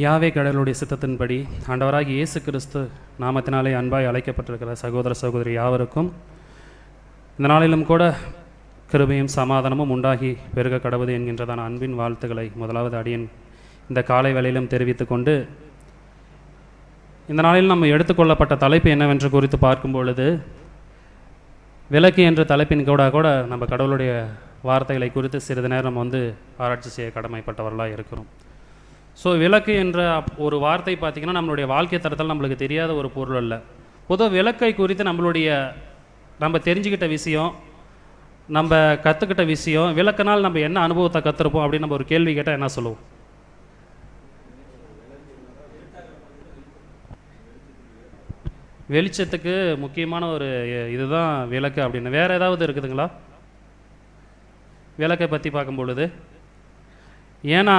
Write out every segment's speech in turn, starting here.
யாவே கடவுளுடைய சித்தத்தின்படி ஆண்டவராகிய இயேசு கிறிஸ்து நாமத்தினாலே அன்பாய் அழைக்கப்பட்டிருக்கிற சகோதர சகோதரி யாவருக்கும் இந்த நாளிலும் கூட கிருபையும் சமாதானமும் உண்டாகி பெருக கடவுது என்கின்றதான அன்பின் வாழ்த்துக்களை முதலாவது அடியேன் இந்த காலை வேளையிலும் தெரிவித்து கொண்டு, இந்த நாளில் நம்ம எடுத்துக்கொள்ளப்பட்ட தலைப்பு என்னவென்று குறித்து பார்க்கும் பொழுது, விளக்கு என்ற தலைப்பின் கூட நம்ம கடவுளுடைய வார்த்தைகளை குறித்து சிறிது நேரம் ஆராய்ச்சி செய்ய கடமைப்பட்டவர்களாக இருக்கிறோம். ஸோ விளக்கு என்ற ஒரு வார்த்தை பார்த்திங்கன்னா நம்மளுடைய வாழ்க்கை தரத்தில் நம்மளுக்கு தெரியாத ஒரு பொருள் அல்ல. பொதுவாக விளக்கை குறித்து நம்ம தெரிஞ்சுக்கிட்ட விஷயம், நம்ம கற்றுக்கிட்ட விஷயம், விளக்குனால் நம்ம என்ன அனுபவத்தை கற்றுருப்போம் அப்படின்னு நம்ம ஒரு கேள்வி கேட்டால் என்ன சொல்லுவோம்? வெளிச்சத்துக்கு முக்கியமான ஒரு இதுதான் விளக்கு அப்படின்னு. வேறு ஏதாவது இருக்குதுங்களா விளக்கை பற்றி பார்க்கும் பொழுது? ஏன்னா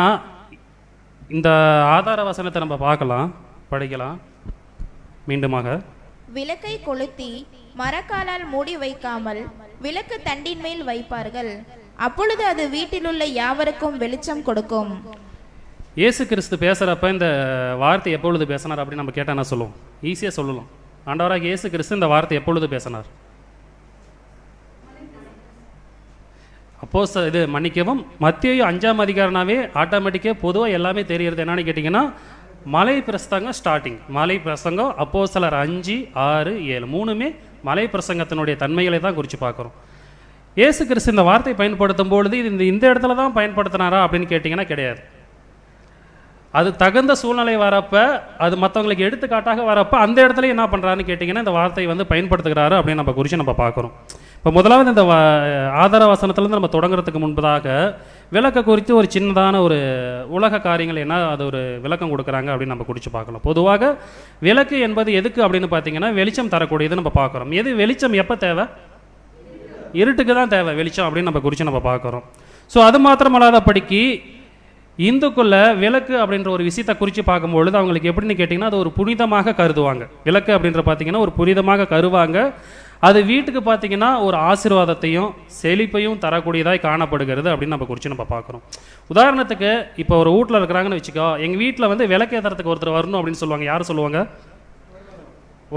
இந்த ஆதார வசனத்தை நம்ம படிக்கலாம் மீண்டுமாக. விளக்கை கொளுத்தி மரக்காலால் மூடி வைக்காமல் விளக்கு தண்டின் மேல் வைப்பார்கள், அப்பொழுது அது வீட்டிலுள்ள யாவருக்கும் வெளிச்சம் கொடுக்கும். இயேசு கிறிஸ்து பேசுகிறப்ப இந்த வார்த்தை எப்பொழுது பேசினார் அப்படின்னு நம்ம கேட்டால் என்ன சொல்லுவோம்? ஈஸியாக சொல்லலாம். ஆண்டவராக இயேசு கிறிஸ்து இந்த வார்த்தை எப்பொழுது பேசினார்? மன்னிக்கவும், மத்தேயு 5ஆம் அதிகாரனாவே ஆட்டோமேட்டிக்காக பொதுவாக எல்லாமே தெரிகிறது. என்னன்னு கேட்டிங்கன்னா, மலை பிரசங்கம் ஸ்டார்டிங், மலை பிரசங்கம் அப்போஸ்தலர் 5, 6, 7 மூணுமே மலை பிரசங்கத்தினுடைய தன்மைகளை தான் குறித்து பார்க்குறோம். இயேசு கிறிஸ்து இந்த வார்த்தை பயன்படுத்தும் பொழுது இந்த இடத்துல தான் பயன்படுத்தினாரா அப்படின்னு கேட்டிங்கன்னா கிடையாது. அது தகுந்த சூழ்நிலை வரப்போ, அது மற்றவங்களுக்கு எடுத்துக்காட்டாக வரப்போ அந்த இடத்துல என்ன பண்ணுறாருன்னு கேட்டிங்கன்னா இந்த வார்த்தையை பயன்படுத்துகிறாரு அப்படின்னு நம்ம குறித்து நம்ம பார்க்குறோம். இப்போ முதலாவது இந்த ஆதார வசனத்துலேருந்து நம்ம தொடங்குறதுக்கு முன்பதாக விளக்கை குறித்து ஒரு சின்னதான ஒரு உலக காரியங்கள் என்ன அது ஒரு விளக்கம் கொடுக்குறாங்க அப்படின்னு நம்ம குறித்து பார்க்கலாம். பொதுவாக விளக்கு என்பது எதுக்கு அப்படின்னு பார்த்தீங்கன்னா வெளிச்சம் தரக்கூடியது நம்ம பார்க்குறோம். எது வெளிச்சம் எப்போ தேவை? இருட்டுக்கு தான் தேவை வெளிச்சம் அப்படின்னு நம்ம குறித்து நம்ம பார்க்குறோம். ஸோ அது மாத்திரமல்லாதபடிக்கு இந்துக்குள்ள விளக்கு அப்படின்ற ஒரு விஷயத்தை குறித்து பார்க்கும்பொழுது அவங்களுக்கு எப்படின்னு கேட்டிங்கன்னா அது ஒரு புனிதமாக கருதுவாங்க. விளக்கு அப்படின்ற பார்த்தீங்கன்னா ஒரு புனிதமாக கருவாங்க. அது வீட்டுக்கு பார்த்தீங்கன்னா ஒரு ஆசீர்வாதத்தையும் செழிப்பையும் தரக்கூடியதாக காணப்படுகிறது அப்படின்னு நம்ம குறித்து நம்ம பார்க்குறோம். உதாரணத்துக்கு இப்போ ஒரு வீட்டில் இருக்கிறாங்கன்னு வச்சுக்கோ, எங்கள் வீட்டில் விளக்கு ஏற்றுறதுக்கு ஒருத்தர் வரணும் அப்படின்னு சொல்லுவாங்க. யார் சொல்லுவாங்க?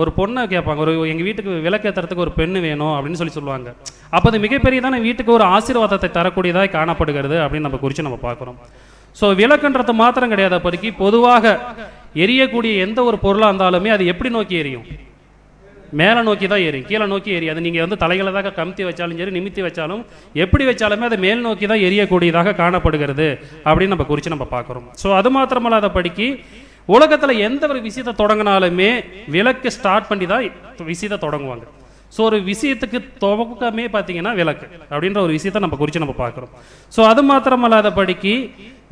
ஒரு பொண்ணை கேட்பாங்க, எங்கள் வீட்டுக்கு விளக்கு ஏற்றுறதுக்கு ஒரு பெண்ணு வேணும் அப்படின்னு சொல்லுவாங்க. அப்போ அது மிகப்பெரியதான வீட்டுக்கு ஒரு ஆசீர்வாதத்தை தரக்கூடியதாக காணப்படுகிறது அப்படின்னு நம்ம குறித்து நம்ம பார்க்குறோம். ஸோ விளக்குன்றது மாத்திரம் கிடையாது. அப்போதைக்கு பொதுவாக எரியக்கூடிய எந்த ஒரு பொருளாக இருந்தாலுமே அது எப்படி நோக்கி எரியும்? மேலே நோக்கி தான் எரியும், கீழே நோக்கி எரியும். அது நீங்கள் தலைகளை தான் கமுத்தி வச்சாலும் சரி, நிமித்தி வச்சாலும் எப்படி வச்சாலுமே அது மேல் நோக்கி தான் எரியக்கூடியதாக காணப்படுகிறது அப்படின்னு நம்ம குறித்து நம்ம பார்க்குறோம். ஸோ அது மாத்திரமல்லாதபடிக்கு உலகத்தில் எந்த ஒரு விஷயத்தை தொடங்கினாலுமே விளக்கு ஸ்டார்ட் பண்ணி தான் விஷயத்தை தொடங்குவாங்க. ஸோ ஒரு விஷயத்துக்கு துவக்கமே பார்த்தீங்கன்னா விளக்கு அப்படின்ற ஒரு விஷயத்தை நம்ம குறித்து நம்ம பார்க்குறோம். ஸோ அது மாத்திரமல்லாதபடிக்கு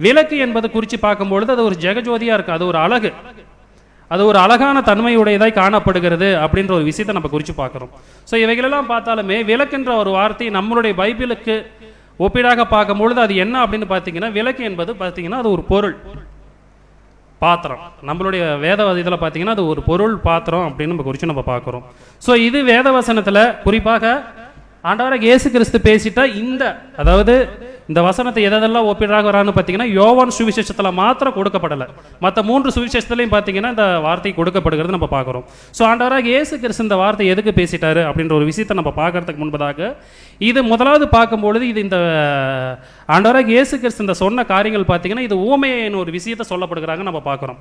விளக்கு என்பது குறித்து பார்க்கும்பொழுது அது ஒரு ஜெகஜோதியாக இருக்குது, அது ஒரு அழகு, அது ஒரு அழகான தன்மையுடையதாய் காணப்படுகிறது அப்படின்ற ஒரு விஷயத்தை நம்ம குறித்து பார்க்குறோம். ஸோ இவைகளெல்லாம் பார்த்தாலுமே விளக்குன்ற ஒரு வார்த்தை நம்மளுடைய பைபிளுக்கு ஒப்பீடாக பார்க்கும்பொழுது அது என்ன அப்படின்னு பார்த்தீங்கன்னா, விளக்கு என்பது பார்த்தீங்கன்னா அது ஒரு பொருள், பாத்திரம். நம்மளுடைய வேத இதில் பார்த்தீங்கன்னா அது ஒரு பொருள், பாத்திரம் அப்படின்னு நம்ம குறித்து நம்ம பார்க்குறோம். ஸோ இது வேத வசனத்தில் குறிப்பாக ஆண்டவராக இயேசு கிறிஸ்து பேசிட்டா அதாவது இந்த வசனத்தை எதெல்லாம் ஒப்பிடுறாக வரான்னு பார்த்தீங்கன்னா யோவான் சுவிசேஷத்தில் மாத்திரம் கொடுக்கப்படலை, மற்ற 3 சுவிசேஷத்துலையும் பார்த்தீங்கன்னா இந்த வார்த்தை கொடுக்கப்படுகிறது நம்ம பார்க்குறோம். ஸோ ஆண்டவராக இயேசு கிறிஸ்து இந்த வார்த்தை எதுக்கு பேசிட்டாரு அப்படின்ற ஒரு விஷயத்தை நம்ம பார்க்கறதுக்கு முன்பதாக இது முதலாவது பார்க்கும்பொழுது இந்த ஆண்டவராக இயேசு கிறிஸ்து இந்த சொன்ன காரியங்கள் பார்த்தீங்கன்னா இது ஊமையின் ஒரு விஷயத்தை சொல்லப்படுகிறாங்க நம்ம பார்க்குறோம்.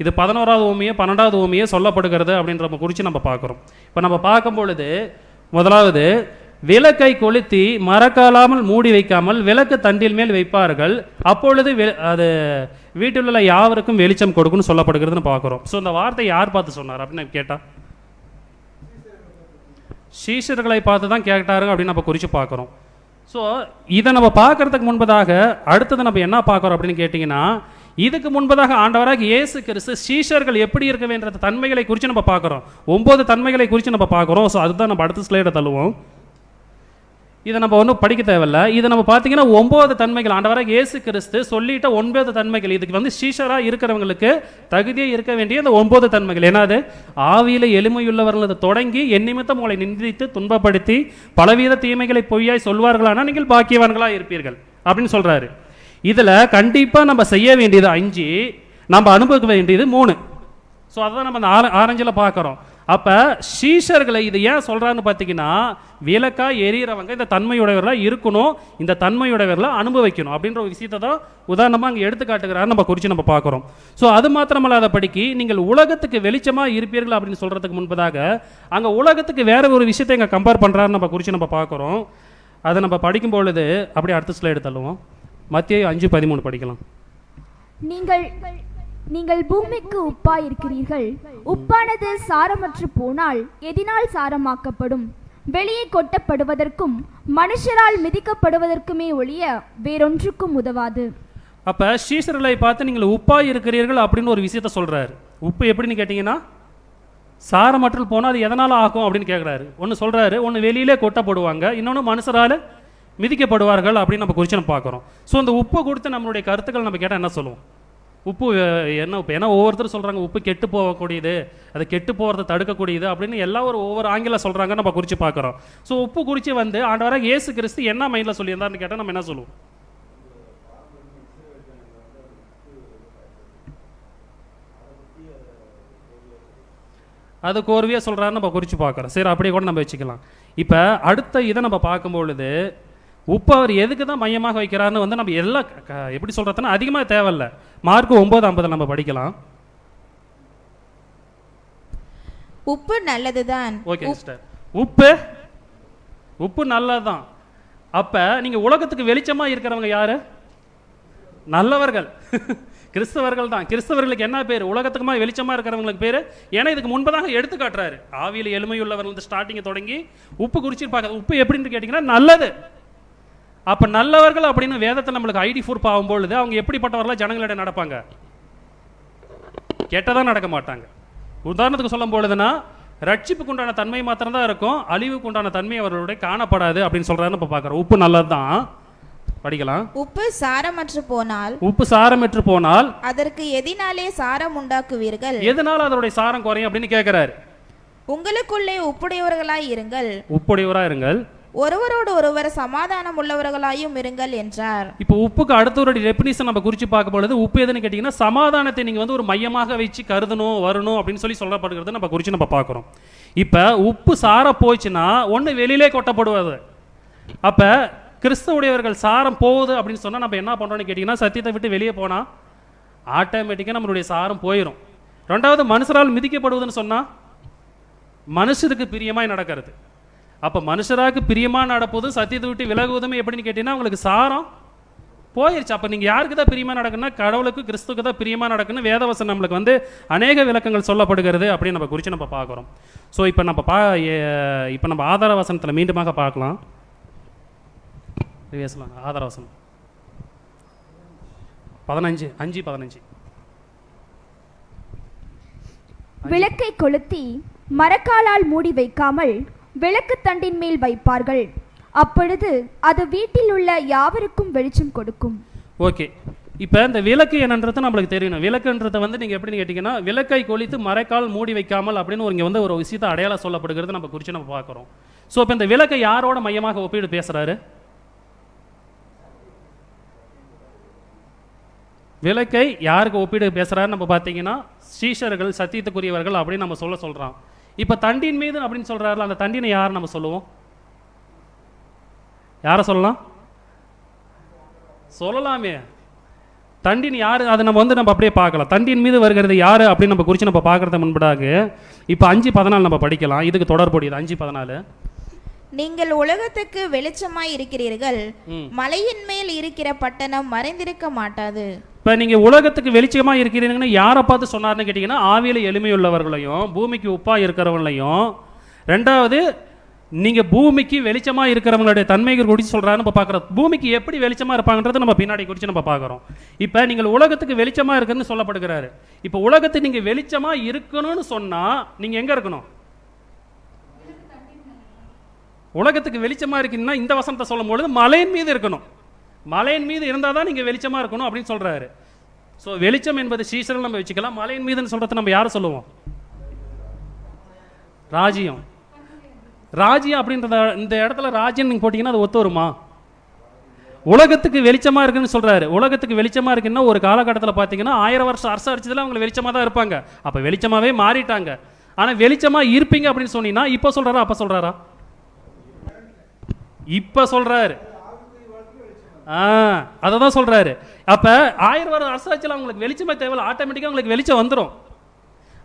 இது 11வது ஊமையே 12வது ஊமையே சொல்லப்படுகிறது அப்படின்ற குறித்து நம்ம பார்க்குறோம். இப்போ நம்ம பார்க்கும்பொழுது முதலாவது விளக்கை கொளுத்தி மரக்காலாமல் மூடி வைக்காமல் விளக்கு தண்டில் மேல் வைப்பார்கள், அப்பொழுது அது வீட்டில் உள்ள யாவருக்கும் வெளிச்சம் கொடுக்குன்னு சொல்லப்படுகிறதுன்னு பார்க்குறோம். ஸோ இந்த வார்த்தை யார் பார்த்து சொன்னார் அப்படின்னு கேட்டால் சீஷர்களை பார்த்து தான் கேட்டாருங்க அப்படின்னு நம்ம குறித்து பார்க்குறோம். ஸோ இதை நம்ம பார்க்கறதுக்கு முன்பதாக அடுத்தது நம்ம என்ன பார்க்குறோம் அப்படின்னு கேட்டிங்கன்னா, இதுக்கு முன்பதாக ஆண்டவராக இயேசு கிறிஸ்து சீஷர்கள் எப்படி இருக்க வேண்டிய தன்மைகளை குறித்து நம்ம பார்க்குறோம். 9 தன்மைகளை குறித்து நம்ம பார்க்குறோம். ஸோ அதுதான் நம்ம அடுத்த ஸ்லைடை தள்ளுவோம். இதை நம்ம ஒன்றும் படிக்க தேவையில்லை. இதை நம்ம பார்த்தீங்கன்னா 9 தன்மைகள் ஆண்டவராக இயேசு கிறிஸ்து சொல்லிட்ட 9 தன்மைகள். இதுக்கு சீஷராக இருக்கிறவங்களுக்கு தகுதியே இருக்க வேண்டிய இந்த 9 தன்மைகள். என்னது? ஆவியில் எளிமையுள்ளவர்கள் தொடங்கி என் நிமித்தம் உங்களை நிந்தித்து துன்பப்படுத்தி பலவித தீமைகளை பொய்யாய் சொல்வார்களானால் நீங்கள் பாக்கியவான்களாக இருப்பீர்கள் அப்படின்னு சொல்றாரு. இதில் கண்டிப்பாக நம்ம செய்ய வேண்டியது 5. நம்ம அனுபவிக்க வேண்டியது 3. ஸோ அதான் நம்ம அந்த ஆரஞ்சில் பார்க்குறோம். அப்போ சீஷர்களை இது ஏன் சொல்கிறான்னு பார்த்தீங்கன்னா, விளக்காக எரியறவங்க இந்த தன்மையுடையவர்களாக இருக்கணும், இந்த தன்மையுடையவர்களாக அனுபவிக்கணும் அப்படின்ற ஒரு விஷயத்தை தான் உதாரணமாக அங்கே எடுத்துக்காட்டுகிறாரு நம்ம குறித்து நம்ம பார்க்குறோம். ஸோ அது மாத்திரமல்லாத படிக்கு நீங்கள் உலகத்துக்கு வெளிச்சமாக இருப்பீர்கள் அப்படின்னு சொல்கிறதுக்கு முன்பதாக அங்கே உலகத்துக்கு வேற ஒரு விஷயத்தை இங்கே கம்பேர் பண்ணுறாரு நம்ம குறித்து நம்ம பார்க்குறோம். அதை நம்ம படிக்கும் பொழுது அப்படியே அடுத்த ஸ்லைடு தள்ளுவோம். மத்தேயு 5:13 படிக்கலாம். நீங்கள் பூமிக்கு உப்பாய் இருக்கிறீர்கள். உப்பானது சாரமற்று போனால் எதினால் சாரமாக்கப்படும்? வெளியே கொட்டப்படுவதற்கும் மனுஷரால் மிதிக்கப்படுவதற்குமே ஒழிய வேறொன்றுக்கும் உதவாது. அப்ப சீஷர்களை பார்த்து நீங்கள் உப்பாய் இருக்கிறீர்கள் அப்படின்னு ஒரு விஷயத்த சொல்றாரு. உப்பு எப்படின்னு கேட்டீங்கன்னா, சாரமற்று போனால் அது எதனால ஆகும் அப்படின்னு கேட்குறாரு. ஒன்று சொல்றாரு, ஒன்று வெளியிலே கொட்டப்படுவாங்க, இன்னொன்று மனுஷரால் மிதிக்கப்படுவார்கள் அப்படின்னு நம்ம குறித்து நம்ம பார்க்குறோம். ஸோ அந்த உப்பை கொடுத்து நம்மளுடைய கருத்துக்கள் நம்ம கேட்டால் என்ன சொல்லுவோம்? உப்பு என்ன உப்பு? ஏன்னா ஒவ்வொருத்தரும் சொல்கிறாங்க உப்பு கெட்டு போகக்கூடியது, அது கெட்டு போகிறத தடுக்கக்கூடியது அப்படின்னு எல்லாம் ஒவ்வொரு ஆங்கிலம் சொல்கிறாங்க நம்ம குறித்து பார்க்குறோம். ஸோ உப்பு குறித்து வந்து ஆண்டவராக இயேசு கிறிஸ்து என்ன மைண்டில் சொல்லியிருந்தாருன்னு கேட்டால் நம்ம என்ன சொல்லுவோம்? அது கோர்வையாக சொல்கிறாரு நம்ம குறித்து பார்க்குறோம். சரி, அப்படியே கூட நம்ம வச்சுக்கலாம். இப்போ அடுத்த இதை நம்ம பார்க்கும்பொழுது உப்பு அவர் எதுக்கு தான் மையமாக வைக்கிறாருன்னு வந்து நம்ம எல்லாம் எப்படி சொல்கிறதுன்னா அதிகமாக தேவையில்லை. மார்க் 9:50 நம்ம படிக்கலாம். உப்பு நல்லதுதான். ஓகே சிஸ்டர், உப்பு நல்லதுதான். அப்போ நீங்கள் உலகத்துக்கு வெளிச்சமாக இருக்கிறவங்க யாரு? நல்லவர்கள், கிறிஸ்தவர்கள் தான். கிறிஸ்தவர்களுக்கு என்ன பேர்? உலகத்துக்குமா வெளிச்சமாக இருக்கிறவங்களுக்கு பேர். ஏன்னா இதுக்கு முன்பதாக எடுத்து காட்டுறாரு. ஆவியில் எளிமையுள்ளவர்கள் வந்து ஸ்டார்டிங்கை தொடங்கி உப்பு குறிச்சிருப்பாங்க. உப்பு எப்படின்னு கேட்டிங்கன்னா நல்லது. அப்போ நல்லவர்கள் அப்படின்னு வேதத்தை நம்மளுக்கு ஐடி ப்ரூஃப் ஆகும்பொழுது அவங்க எப்படிப்பட்டவர்களாக ஜனங்களிடம் நடப்பாங்க? கெட்டதான் நடக்க மாட்டாங்க. உதாரணத்துக்கு சொல்லும் பொழுதுனா, ரட்சிப்புக்கு உண்டான தன்மை மாத்திரம்தான் இருக்கும், அழிவுக்கு உண்டான தன்மை அவர்களுடைய காணப்படாது அப்படின்னு சொல்றாரு. இப்போ பார்க்குறோம் உப்பு நல்லதுதான். படிக்கலாம். உப்பு சாரமற்று போனால் அதற்கு எதினாலே சாரம் உண்டாக்குவீர்கள்? எதனால அதனுடைய சாரம் குறையும் அப்படின்னு கேட்கிறாரு. உங்களுக்குள்ளே உப்புடையவர்களாய் இருங்கள், ஒருவரோடு ஒருவர் சமாதானம் உள்ளவர்களாயும் இருங்கள் என்றார். இப்போ உப்புக்கு அடுத்த ஒரு டெபினிஷன் நம்ம குறித்து பார்க்கும் பொழுது உப்பு எதுன்னு கேட்டீங்கன்னா, சமாதானத்தை நீங்க வந்து ஒரு மையமாக வச்சு கருதணும் வரணும் அப்படின்னு சொல்லப்படுகிறது நம்ம குறித்து நம்ம பார்க்குறோம். இப்போ உப்பு சார போச்சுன்னா ஒன்று வெளியிலே கொட்டப்படுவது. அப்போ கிறிஸ்தவுடையவர்கள் சாரம் போகுது அப்படின்னு சொன்னால் நம்ம என்ன பண்ணுறோம்னு கேட்டிங்கன்னா, சத்தியத்தை விட்டு வெளியே போனால் ஆட்டோமேட்டிக்காக நம்மளுடைய சாரம் போயிடும். ரெண்டாவது, மனுஷரால் மிதிக்கப்படுவதுன்னு சொன்னால் மனுஷருக்கு பிரியமாய் நடக்கிறது. அப்போ மனுஷராக்கு பிரியமாக நடப்பதும் சத்தியத்தை விட்டு விலகுவதுமே எப்படின்னு கேட்டிங்கன்னா உங்களுக்கு சாரம் போயிடுச்சு. அப்போ நீங்கள் யாருக்கு தான் பிரியமாக நடக்குன்னா, கடவுளுக்கு கிறிஸ்துக்கு தான் பிரியமாக நடக்குன்னு வேதவசனம் நம்மளுக்கு வந்து அநேக விளக்கங்கள் சொல்லப்படுகிறது அப்படின்னு நம்ம குறித்து நம்ம பார்க்குறோம். ஸோ இப்போ நம்ம ஆதார வசனத்தில் மீண்டுமாக பார்க்கலாம். ஆதார வசனம் 15:15. விளக்கை கொளுத்தி மரக்காலால் மூடி வைக்காமல் விளக்கு தண்டின் மேல் வைப்பார்கள், அப்பொழுது அது வீட்டில் உள்ள யாவருக்கும் வெளிச்சம் கொடுக்கும். ஓகே, இப்போ இந்த விளக்கு என்னன்றது நம்மளுக்கு தெரியணும். விளக்குன்றதை வந்து நீங்கள் எப்படின்னு கேட்டிங்கன்னா, விளக்கை கொளுத்து மரக்கால் மூடி வைக்காமல் அப்படின்னு இங்கே வந்து ஒரு விஷயத்தை அடையாளம் சொல்லப்படுகிறது நம்ம குறித்து நம்ம பார்க்குறோம். ஸோ இப்போ இந்த விளக்கை யாரோட மையமாக ஒப்பிட்டு பேசுகிறாரு? விளக்கை யாருக்கு ஒப்பிடு பேசுகிறாரு நம்ம பார்த்தீங்கன்னா, சீஷர்கள், சத்தியத்துக்குரியவர்கள் அப்படின்னு நம்ம சொல்கிறோம். இப்போ தண்டின் மீது அப்படின்னு சொல்கிறாருல, அந்த தண்டினை யார் நம்ம சொல்லுவோம்? யாரை சொல்லலாமே. தண்டின் யார்? அதை நம்ம அப்படியே பார்க்கலாம். தண்டின் மீது வருகிறது யார் அப்படின்னு நம்ம குறித்து நம்ம பார்க்கறது முன்பதாக இப்போ 5:14 நம்ம படிக்கலாம். இதுக்கு தொடர்புடையது 5:14. நீங்கள் உலகத்துக்கு வெளிச்சமாய் இருக்கிறீர்கள், மலையின் மேல் இருக்கிற பட்டணம் மறைந்திருக்க மாட்டாது. இப்போ நீங்கள் உலகத்துக்கு வெளிச்சமாக இருக்கிறீங்கன்னு யாரை பார்த்து சொன்னார்னு கேட்டிங்கன்னா, ஆவியில் எளிமையுள்ளவர்களையும் பூமிக்கு உப்பாக இருக்கிறவங்களையும், ரெண்டாவது நீங்கள் பூமிக்கு வெளிச்சமாக இருக்கிறவங்களுடைய தன்மைகள் குறித்து சொல்கிறாருன்னு நம்ம பார்க்குறோம். பூமிக்கு எப்படி வெளிச்சமாக இருப்பாங்கன்றது நம்ம பின்னாடி குறித்து நம்ம பார்க்குறோம். இப்போ நீங்கள் உலகத்துக்கு வெளிச்சமாக இருக்குன்னு சொல்லப்படுகிறாரு. இப்போ உலகத்துக்கு நீங்கள் வெளிச்சமாக இருக்கணும்னு சொன்னால் நீங்கள் எங்கே இருக்கணும்? உலகத்துக்கு வெளிச்சமாக இருக்குன்னா இந்த வசனத்தை சொல்லும் பொழுது மலையின் மீது இருக்கணும். மலையின் மீது இருந்தால் தான் நீங்கள் வெளிச்சமாக இருக்கணும் அப்படின்னு சொல்கிறாரு. ஸோ வெளிச்சம் என்பது சீசனில் நம்ம வச்சுக்கலாம். மலையின் மீதுன்னு சொல்கிறது நம்ம யாரை சொல்லுவோம்? ராஜ்யம் அப்படின்றத இந்த இடத்துல ராஜ்யம் நீங்கள் போட்டிங்கன்னா அது ஒத்து வருமா? உலகத்துக்கு வெளிச்சமா இருக்குன்னு சொல்றாரு. உலகத்துக்கு வெளிச்சமா இருக்குன்னா ஒரு காலகட்டத்தில் பார்த்தீங்கன்னா 1000 வருஷம் அரசு அடிச்சதுல அவங்க வெளிச்சமா தான் இருப்பாங்க. அப்ப வெளிச்சமாவே மாறிட்டாங்க. ஆனா வெளிச்சமா இருப்பீங்க அப்படின்னு சொன்னீங்கன்னா இப்ப சொல்றாரா அப்ப சொல்றாரா? இப்ப சொல்றாரு. அததான் சொல்றாரு. அப்ப 1000 வருஷம் அரசு அடிச்சல அவங்களுக்கு வெளிச்சமா தேவையில்ல, ஆட்டோமேட்டிக்கா உங்களுக்கு வெளிச்சம் வந்துடும்.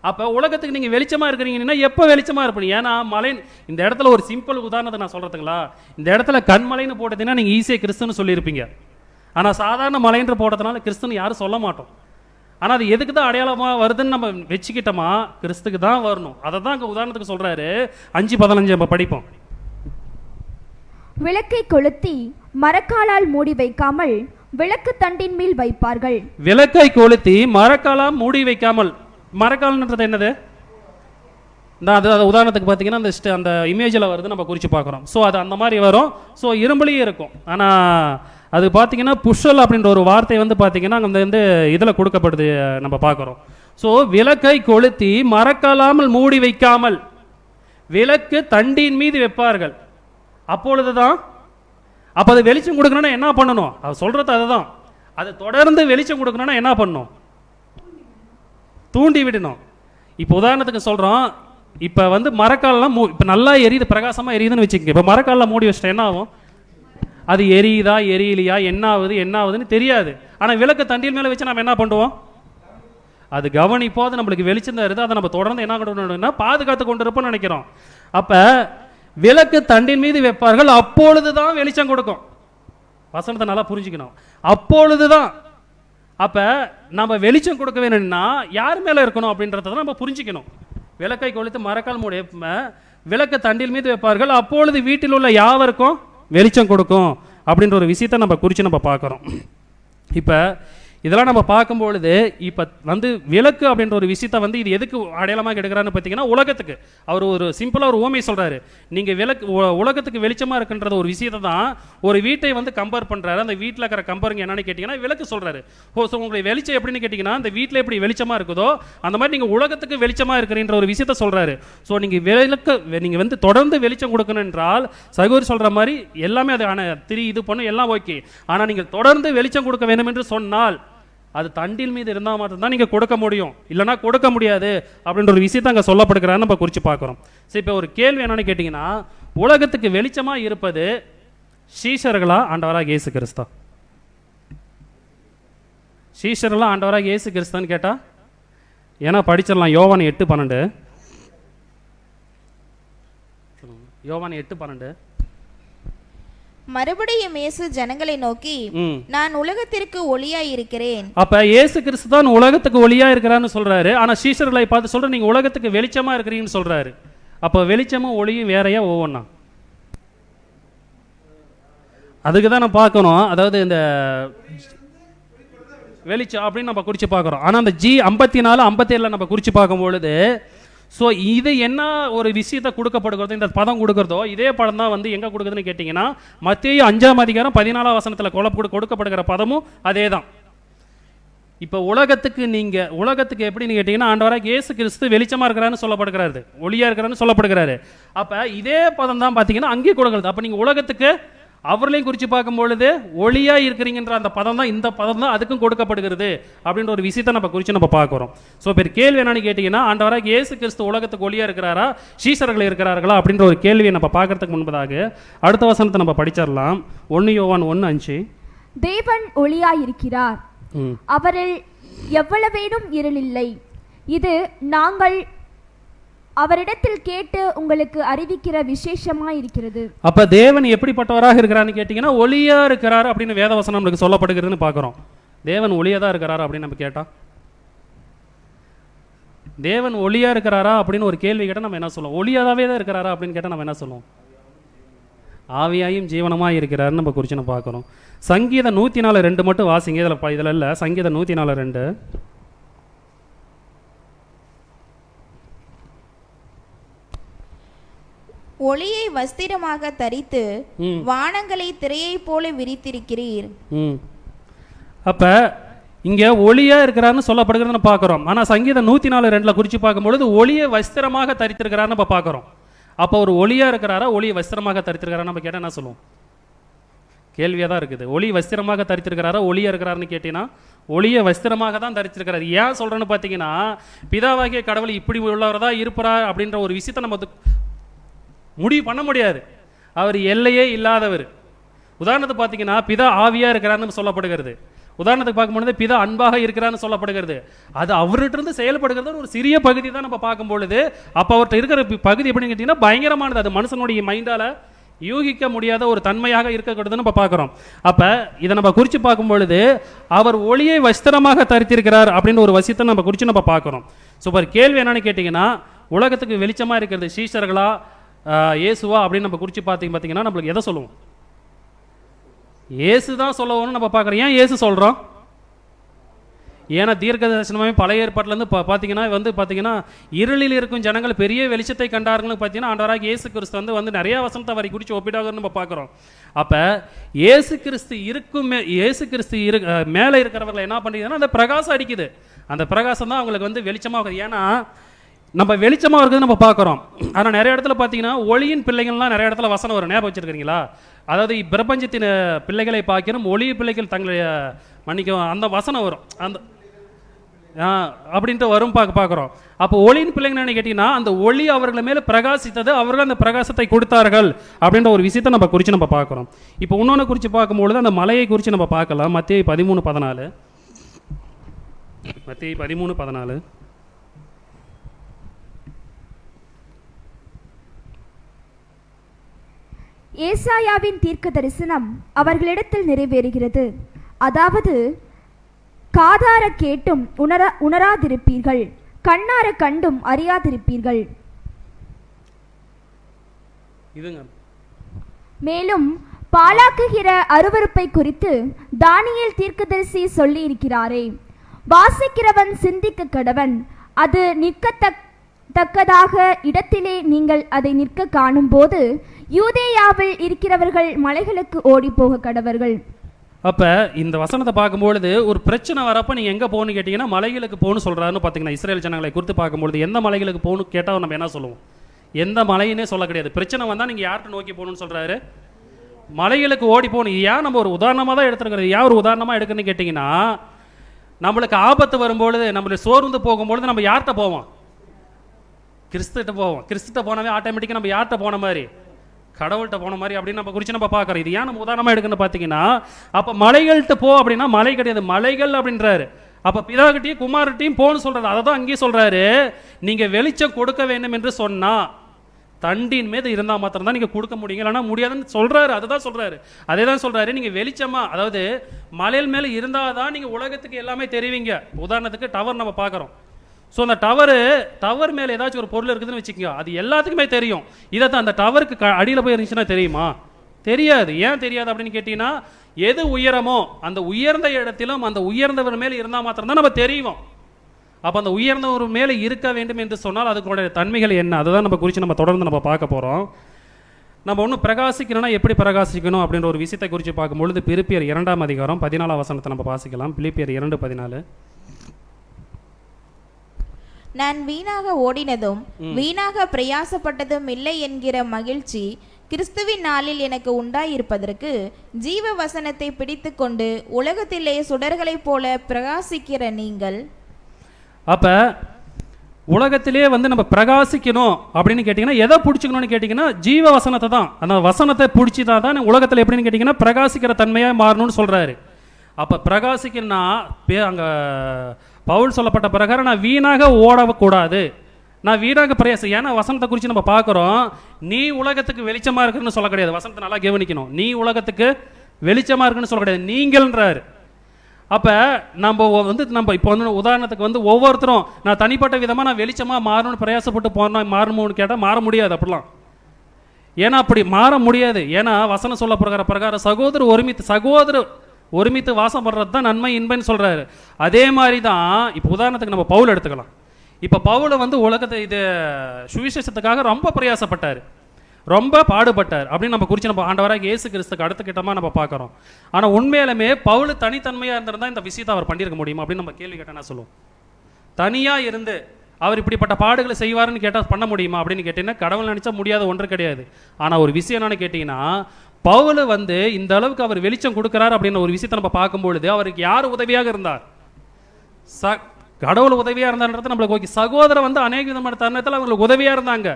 அப்போ உலகத்துக்கு நீங்கள் வெளிச்சமாக இருக்கிறீங்கன்னா எப்போ வெளிச்சமாக இருப்பீங்க? ஏன்னா மலை இந்த இடத்துல ஒரு சிம்பிள் உதாரணத்தை நான் சொல்கிறதுங்களா, இந்த இடத்துல கண்மலைன்னு போட்டதுன்னா நீங்கள் ஈஸியாக கிறிஸ்துன்னு சொல்லியிருப்பீங்க. ஆனால் சாதாரண மலைன்ற போட்டதுனால கிறிஸ்துன்னு யாரும் சொல்ல மாட்டோம். ஆனால் அது எதுக்கு தான் அடையாளமாக வருதுன்னு நம்ம வச்சுக்கிட்டோமா, கிறிஸ்துக்கு தான் வரணும். அதை தான் அங்கே உதாரணத்துக்கு சொல்கிறாரு. 5:15 நம்ம படிப்போம். விளக்கை கொளுத்தி மரக்காலால் மூடி வைக்காமல் விளக்கு தண்டின் மேல் வைப்பார்கள். விளக்கை கொளுத்தி மரக்காலால் மூடி வைக்காமல், மரக்கால்ன்றது என்னது? அது உதாரணத்துக்கு பார்த்தீங்கன்னா அந்த இமேஜில் வருது, நம்ம குறித்து பார்க்குறோம். ஸோ அது அந்த மாதிரி வரும். ஸோ இரும்புலேயே இருக்கும். ஆனால் அது பார்த்தீங்கன்னா புஷல் அப்படின்ற ஒரு வார்த்தை வந்து பார்த்தீங்கன்னா அங்கே வந்து இதில் கொடுக்கப்படுது நம்ம பார்க்குறோம். ஸோ விளக்கை கொளுத்தி மரக்காலாமல் மூடி வைக்காமல் விளக்கு தண்டின் மீது வைப்பார்கள். அப்பொழுது தான், அப்போ அது வெளிச்சம் கொடுக்கணும்னா என்ன பண்ணணும்? அது சொல்கிறது அதுதான். அது தொடர்ந்து வெளிச்சம் கொடுக்கணும்னா என்ன பண்ணணும்? தூண்டி விடணும். இப்போ உதாரணத்துக்கு சொல்கிறோம், இப்போ வந்து மரக்காலெலாம் இப்போ நல்லா எரியுது, பிரகாசமாக எரியுதுன்னு வச்சுக்கோங்க. இப்போ மரக்காலில் மூடி வச்சுட்டா என்ன ஆகும்? அது எரியுதா எரியலையா என்ன ஆகுதுன்னு தெரியாது. ஆனால் விளக்கு தண்டியில் மேலே வச்சு நம்ம என்ன பண்ணுவோம்? அது கவனிப்போம். அது நம்மளுக்கு வெளிச்சம் தான் இருக்குது. அதை நம்ம தொடர்ந்து என்ன பண்ணணும்னா பாதுகாத்து கொண்டு இருப்போம்னு நினைக்கிறோம். அப்போ விளக்கு தண்டின் மீது வைப்பார்கள், அப்பொழுது தான் வெளிச்சம் கொடுக்கும். வசனத்தை நல்லா புரிஞ்சுக்கணும். அப்பொழுது தான். அப்போ நம்ம வெளிச்சம் கொடுக்க வேணும்னா யார் மேலே இருக்கணும் அப்படின்றத நம்ம புரிஞ்சுக்கணும். விளக்கை கொளுத்து மரக்கால் மூடி விளக்கு தண்டில் மீது வைப்பார்கள், அப்பொழுது வீட்டில் உள்ள யாவருக்கும் வெளிச்சம் கொடுக்கும் அப்படின்ற ஒரு விஷயத்தை நம்ம குறித்து நம்ம பார்க்குறோம். இப்போ இதெல்லாம் நம்ம பார்க்கும்பொழுது இப்போ வந்து விளக்கு அப்படின்ற ஒரு விஷயத்தை வந்து இது எதுக்கு அடையாளமாக எடுக்கிறான்னு பார்த்தீங்கன்னா உலகத்துக்கு அவர் ஒரு சிம்பிளாக ஒரு ஓமை சொல்கிறாரு. நீங்கள் உலகத்துக்கு வெளிச்சமாக இருக்குன்றது ஒரு விஷயத்தை தான் ஒரு வீட்டை வந்து கம்பேர் பண்ணுறாரு. அந்த வீட்டில் இருக்கிற கம்பேருங்க என்னன்னு கேட்டிங்கன்னா விளக்கு சொல்கிறாரு. ஸோ உங்களுக்கு வெளிச்சம் எப்படின்னு கேட்டிங்கன்னா அந்த வீட்டில் எப்படி வெளிச்சமாக இருக்குதோ அந்த மாதிரி நீங்கள் உலகத்துக்கு வெளிச்சமாக இருக்கிறன்ற ஒரு விஷயத்த சொல்கிறாரு. ஸோ நீங்கள் வந்து தொடர்ந்து வெளிச்சம் கொடுக்கணும் என்றால் சகோதரி சொல்கிற மாதிரி எல்லாமே அது இது பண்ணும் எல்லாம் ஓகே. ஆனால் நீங்கள் தொடர்ந்து வெளிச்சம் கொடுக்க வேண்டும் என்று சொன்னால் அது தண்டில் மீது இருந்தால் மட்டும்தான் நீங்கள் கொடுக்க முடியும், இல்லைனா கொடுக்க முடியாது அப்படின்ற ஒரு விஷயத்தை அங்கே சொல்லப்படுகிறான்னு நம்ம குறித்து பார்க்குறோம். சரி, இப்போ ஒரு கேள்வி என்னன்னு கேட்டிங்கன்னா உலகத்துக்கு வெளிச்சமாக இருப்பது சீஷர்களா ஆண்டவராக இயேசு கிறிஸ்தா? சீஷர்களா ஆண்டவராக இயேசு கிறிஸ்தான்னு கேட்டால் ஏன்னா படிச்சிடலாம். யோவான் 8:12. யோவான் 8:12. மறுபடியும் இயேசு ஜனங்களை நோக்கி, நான் உலகத்திற்கு ஒளியாய் இருக்கிறேன். அப்ப இயேசு கிறிஸ்து தான் உலகத்துக்கு ஒளியா இருக்கிறான்னு சொல்றாரு. ஆனா சீஷர்களை பார்த்து சொல்ற நீங்க உலகத்துக்கு வெளிச்சமா இருக்கிறீங்கன்னு சொல்றாரு. அப்ப வெளிச்சமும் ஒளியும் வேறையா ஒவ்வொன்னா? அதுக்கு தான் நம்ம பார்க்கணும். அதாவது இந்த வெளிச்சம் அப்படின்னு நம்ம குறிச்சு பார்க்குறோம். ஆனா அந்த G54 57 நம்ம குறிச்சு பார்க்கும்பொழுது ஸோ இது என்ன ஒரு விஷயத்தை கொடுக்கப்படுகிறதோ இந்த பதம் கொடுக்குறதோ இதே படம் தான் வந்து எங்கே கொடுக்குதுன்னு கேட்டிங்கன்னா மத்தேயு 5:4 கொடுக்கப்படுகிற பதமும் அதே தான். இப்போ உலகத்துக்கு எப்படின்னு கேட்டிங்கன்னா ஆண்டவராக இயேசு கிறிஸ்து வெளிச்சமாக இருக்கிறான்னு சொல்லப்படுகிறாரு, ஒளியாக இருக்கிறான்னு சொல்லப்படுகிறாரு. அப்போ இதே பதம் தான் பார்த்தீங்கன்னா அங்கேயே கொடுக்குறது. அப்போ நீங்கள் உலகத்துக்கு அவர்களையும் குறித்து பார்க்கும் பொழுது ஒளியாக இருக்கிறீங்கன்ற அந்த பதம் தான் இந்த பதம் தான் அதுக்கும் கொடுக்கப்படுகிறது அப்படின்ற ஒரு விஷயத்தை நம்ம குறித்து நம்ம பார்க்குறோம். ஸோ இப்போ கேள்வி என்னன்னு கேட்டிங்கன்னா ஆண்டவராக இயேசு கிறிஸ்து உலகத்துக்கு ஒளியாக இருக்கிறாரா சீஷர்கள் இருக்கிறார்களா அப்படின்ற ஒரு கேள்வியை நம்ம பார்க்கறதுக்கு முன்பதாக அடுத்த வசனத்தை நம்ம படிச்சிடலாம். 1 யோவான் 1:5. தேவன் ஒளியாயிருக்கிறார், அவரில் எவ்வளவேனும் இருள் இல்லை. இது நாங்கள் அவரிடத்தில் கேட்டு உங்களுக்கு அறிவிக்கிற விசேஷமா இருக்கிறது. அப்ப தேவன் எப்படிப்பட்டவராக இருக்கிறான்னு கேட்டீங்கன்னா ஒளியா இருக்கிறார் அப்படின்னு வேதவசனம் நமக்கு சொல்லப்படுகிறதுன்னு பார்க்குறோம். தேவன் ஒளியா தான் இருக்கிறாரா அப்படின்னு நம்ம கேட்டா தேவன் ஒளியா இருக்கிறாரா அப்படின்னு ஒரு கேள்வி கேட்டால் நம்ம என்ன சொல்லுவோம்? ஒளியாதாவே தான் இருக்கிறாரா அப்படின்னு கேட்டால் நம்ம என்ன சொல்லுவோம்? ஆவியாயும் ஜீவனமாக இருக்கிறாருன்னு நம்ம குறித்து நம்ம பார்க்குறோம். சங்கீதம் 104:2 மட்டும் வாசிங்க. இதில் இல்லை. சங்கீதம் 104:2. ஒளியை வஸ்திரமாக தரித்து வானங்களை திரையை போல விரித்திருக்கிறீர். அப்ப இங்க ஒளியா இருக்கிறான்னு சொல்லப்படுகிறத பார்க்கிறோம். ஆனா சங்கீதம் 104:2 குறிச்சு பார்க்கும்பொழுது ஒளியை வஸ்திரமாக தரித்திருக்கிறான்னு நம்ம பார்க்கிறோம். அப்போ ஒரு ஒளியா இருக்கிறாரா ஒளியை வஸ்திரமாக தரித்திருக்கிறாரா நம்ம கேட்டால் என்ன சொல்லுவோம்? கேள்வியாக தான் இருக்குது. ஒளி வஸ்திரமாக தரித்திருக்கிறாரா ஒளியாக இருக்கிறாருன்னு கேட்டீங்கன்னா ஒளியை வஸ்திரமாக தான் தரித்திருக்கிறார். ஏன் சொல்கிறேன்னு பார்த்தீங்கன்னா, பிதாவாகிய கடவுள் இப்படி உள்ளவர் தான் இருப்பார் அப்படின்ற ஒரு விஷயத்தை நம்ம முடிவு பண்ண முடியாது. அவர் எல்லையே இல்லாதவர். உதாரணத்துக்கு பார்த்தீங்கன்னா, பிதா ஆவியாக இருக்கிறாருன்னு சொல்லப்படுகிறது. உதாரணத்துக்கு பார்க்கும்பொழுது பிதா அன்பாக இருக்கிறான்னு சொல்லப்படுகிறது. அது அவர்கிட்ட இருந்து செயல்படுகிறது ஒரு சிறிய பகுதி தான் நம்ம பார்க்கும் பொழுது, அப்போ அவர்கிட்ட இருக்கிற பகுதி எப்படின்னு கேட்டிங்கன்னா பயங்கரமானது. அது மனுஷனுடைய மைண்டால் யூகிக்க முடியாத ஒரு தன்மையாக இருக்கக்கூடாதுன்னு நம்ம பார்க்குறோம். அப்போ இதை நம்ம குறித்து பார்க்கும் பொழுது அவர் ஒளியை வஸ்திரமாக தரித்திருக்கிறார் அப்படின்னு ஒரு வசியத்தை நம்ம குறித்து நம்ம பார்க்குறோம். ஸோ இப்போ கேள்வி என்னன்னு கேட்டிங்கன்னா, உலகத்துக்கு வெளிச்சமாக இருக்கிறது சீஷர்களா இயேசுவா அப்படின்னு நம்ம குறித்து பார்த்தீங்கன்னா நம்மளுக்கு எதை சொல்லுவோம்? இயேசு தான் சொல்லணும்னு நம்ம பார்க்குறோம். ஏன் இயேசு சொல்கிறோம்? ஏன்னா தீர்க்க தரிசனமே பழைய ஏற்பாட்டிலேருந்து பார்த்தீங்கன்னா இருளில் இருக்கும் ஜனங்கள் பெரிய வெளிச்சத்தை கண்டார்கள்னு பார்த்தீங்கன்னா ஆண்டவராக இயேசு கிறிஸ்து வந்து நிறைய வசனத்தை வரை குறித்து ஒப்பிடாகன்னு நம்ம பார்க்குறோம். அப்போ இயேசு கிறிஸ்து மேலே இருக்கிறவர்கள் என்ன பண்ணிக்குதுன்னா அந்த பிரகாசம் அடிக்குது. அந்த பிரகாசம் தான் அவங்களுக்கு வெளிச்சமாக. ஏன்னா நம்ம வெளிச்சமாக இருக்குது நம்ம பார்க்குறோம். ஆனால் நிறைய இடத்துல பார்த்தீங்கன்னா ஒளியின் பிள்ளைகள்லாம் நிறைய இடத்துல வசனம் வரும். ஞாபகம் வச்சுருக்கிறீங்களா? அதாவது பிரபஞ்சத்தின் பிள்ளைகளை பார்க்கணும், ஒளி பிள்ளைகள் தங்களை மன்னிக்கும் அந்த வசனம் வரும். அந்த அப்படின்ட்டு வரும் பார்க்குறோம். அப்போ ஒளியின் பிள்ளைங்க என்ன கேட்டிங்கன்னா, அந்த ஒளி அவர்கள் மேலே பிரகாசித்தது, அவர்கள் அந்த பிரகாசத்தை கொடுத்தார்கள் அப்படின்ற ஒரு விஷயத்தை நம்ம குறித்து நம்ம பார்க்குறோம். இப்போ இன்னொன்று குறித்து பார்க்கும்பொழுது அந்த மலையை குறித்து நம்ம பார்க்கலாம். மத்தேயு 13:14. மத்தேயு 13:14. ஏசாயாவின் தீர்க்க தரிசனம் அவர்களிடத்தில் நிறைவேறுகிறது. அதாவது, காதார கேட்டும் உணராதிருப்பீர்கள், கண்ணார கண்டும் அறியாதிருப்பீர்கள். மேலும் பாழாக்குகிற அருவருப்பை குறித்து தானியேல் தீர்க்கதரிசி சொல்லி இருக்கிறாரே, வாசிக்கிறவன் சிந்திக்க கடவன், அது நிற்கத்தக்கதாக இடத்திலே நீங்கள் அதை நிற்க காணும் போது யூதேயாவில் இருக்கிறவர்கள் மலைகளுக்கு ஓடி போக கடவர்கள். அப்போ இந்த வசனத்தை பார்க்கும்பொழுது ஒரு பிரச்சனை வரப்போ நீங்கள் எங்கே போகணும்னு கேட்டிங்கன்னா மலைகளுக்கு போகணும்னு சொல்கிறாருன்னு பார்த்தீங்கன்னா, இஸ்ரேல் ஜனங்களை குறித்து பார்க்கும்பொழுது எந்த மலைகளுக்கு போகணும்னு கேட்டால் நம்ம என்ன சொல்லுவோம்? எந்த மலையினே சொல்ல கிடையாது. பிரச்சனை வந்தால் நீங்கள் யார்கிட்ட நோக்கி போகணும்னு சொல்கிறாரு? மலைகளுக்கு ஓடி போகணும். ஏன் நம்ம ஒரு உதாரணமாக தான் எடுத்துருக்கிறது? ஏன் ஒரு உதாரணமாக எடுக்கணும்னு கேட்டிங்கன்னா, நம்மளுக்கு ஆபத்து வரும்பொழுது நம்மளுக்கு சோர்ந்து போகும்பொழுது நம்ம யார்கிட்ட போவோம்? கிறிஸ்துகிட்ட போவோம். கிறிஸ்துகிட்ட போனவே ஆட்டோமேட்டிக்காக நம்ம யார்கிட்ட போன மாதிரி? கடவுள்கிட்ட போன மாதிரி அப்படின்னு நம்ம குறித்து நம்ம பார்க்குறோம். இது ஏன் நம்ம உதாரணமாக எடுக்கணும்னு பார்த்தீங்கன்னா, அப்போ மலைகள்கிட்ட போ அப்படின்னா மலை கிடையாது, மலைகள் அப்படின்றாரு. அப்போ பிதாகிட்டையும் குமார்கிட்டையும் போன்னு சொல்கிறாரு. அதை தான் அங்கேயும் சொல்கிறாரு, நீங்கள் வெளிச்சம் கொடுக்க வேண்டும் என்று சொன்னால் தண்டின் மீது இருந்தால் மாத்திரம் தான் நீங்கள் கொடுக்க முடியுங்க, இல்லைனா முடியாதுன்னு சொல்கிறாரு. அதுதான் சொல்கிறாரு. அதே தான் சொல்கிறாரு, நீங்கள் வெளிச்சமாக, அதாவது மலையில் மேலே இருந்தால் தான் நீங்கள் உலகத்துக்கு எல்லாமே தெரிவிங்க. உதாரணத்துக்கு டவர் நம்ம பார்க்குறோம். ஸோ அந்த டவர் மேலே ஏதாச்சும் ஒரு பொருள் இருக்குதுன்னு வச்சுக்கோங்க, அது எல்லாத்துக்குமே தெரியும். இதை தான் அந்த டவருக்கு அடியில் போய் இருந்துச்சுன்னா தெரியுமா? தெரியாது. ஏன் தெரியாது அப்படின்னு கேட்டிங்கன்னா, எது உயரமோ அந்த உயர்ந்த இடத்திலும் அந்த உயர்ந்தவர் மேலே இருந்தால் மாத்திரம்தான் நம்ம தெரியும். அப்போ அந்த உயர்ந்தவர் மேலே இருக்க வேண்டும் என்று சொன்னால் அதுக்குடைய தன்மைகள் என்ன, அதை தான் நம்ம குறித்து நம்ம தொடர்ந்து நம்ம பார்க்க போகிறோம். நம்ம ஒன்றும் பிரகாசிக்கணும்னா எப்படி பிரகாசிக்கணும் அப்படின்ற ஒரு விஷயத்தை குறித்து பார்க்கும்பொழுது பிலிப்பியர் 2:14 நம்ம வாசிக்கலாம். பிலிப்பியர் 2:14. நான் வீணாக ஓடினதும் வீணாக பிரயாசப்பட்டதும் இல்லை என்கிற மகிழ்ச்சி கிறிஸ்துவின் நாளில் எனக்கு உண்டாயிருப்பதற்கு ஜீவ வசனத்தை பிடித்து கொண்டு உலகத்திலே சுடர்களைப் போல பிரகாசிக்கிற நீங்கள். அப்ப உலகத்திலே நம்ம பிரகாசிக்கணும் அப்படின்னு கேட்டிங்கன்னா எதை பிடிச்சிக்கணும்னு கேட்டிங்கன்னா ஜீவ வசனத்தை தான். அந்த வசனத்தை பிடிச்சிதான் தான் உலகத்தில் எப்படின்னு கேட்டிங்கன்னா பிரகாசிக்கிற தன்மையாக மாறணும்னு சொல்கிறாரு. அப்போ பிரகாசிக்கணும்னா அங்கே பவுல் சொல்லப்பட்ட பிரகாரம் நான் வீணாக ஓடக்கூடாது, நான் வீணாக பிரயாசம். ஏன்னா வசனத்தை குறித்து நம்ம பார்க்குறோம், நீ உலகத்துக்கு வெளிச்சமாக இருக்குன்னு சொல்ல கிடையாது. வசனத்தை நல்லா கவனிக்கணும். நீ உலகத்துக்கு வெளிச்சமாக இருக்குன்னு சொல்ல கிடையாது, நீங்கள்ன்றாரு. அப்போ நம்ம இப்போ உதாரணத்துக்கு ஒவ்வொருத்தரும் நான் தனிப்பட்ட விதமாக நான் வெளிச்சமாக மாறணும்னு பிரயாசப்பட்டு மாறணும்னு கேட்டால் மாற முடியாது அப்படிலாம். ஏன்னா அப்படி மாற முடியாது. ஏன்னா வசனம் சொல்ல பிரகாரம் சகோதரர் ஒருமித்து வாசம் பண்ணுறது தான் நன்மை இன்பன்னு சொல்கிறாரு. அதே மாதிரி தான் இப்போ உதாரணத்துக்கு நம்ம பவுல் எடுத்துக்கலாம். இப்போ பவுலை உலகத்தை இது சுவிசேஷத்துக்காக ரொம்ப பிரயாசப்பட்டார், ரொம்ப பாடுபட்டார் அப்படின்னு நம்ம குறித்து நம்ம ஆண்டவராக இயேசு கிறிஸ்துக்கு அடுத்த கிட்டமாக நம்ம பார்க்குறோம். ஆனால் உண்மையிலுமே பவுல் தனித்தன்மையாக இருந்திருந்தால் இந்த விஷயத்தை அவர் பண்ணியிருக்க முடியுமா அப்படின்னு நம்ம கேள்வி கேட்டால் என்ன சொல்லுவோம்? தனியாக இருந்து அவர் இப்படிப்பட்ட பாடுகளை செய்வார்னு கேட்டால் பண்ண முடியுமா அப்படின்னு கேட்டிங்கன்னா கடவுள் நினச்சா முடியாத ஒன்று கிடையாது. ஆனால் ஒரு விஷயம் என்னன்னு கேட்டிங்கன்னா பவுல் வந்து இந்த அளவுக்கு அவர் வெளிச்சம் கொடுக்கிறார் அப்படின்னு ஒரு விஷயத்தை நம்ம பார்க்கும்பொழுது அவருக்கு யார் உதவியாக இருந்தார்? கடவுள் உதவியாக இருந்தான்றது நம்மளுக்கு ஓகே. சகோதரர் வந்து அநேக விதமான தருணத்தில் அவங்களுக்கு உதவியாக இருந்தாங்க.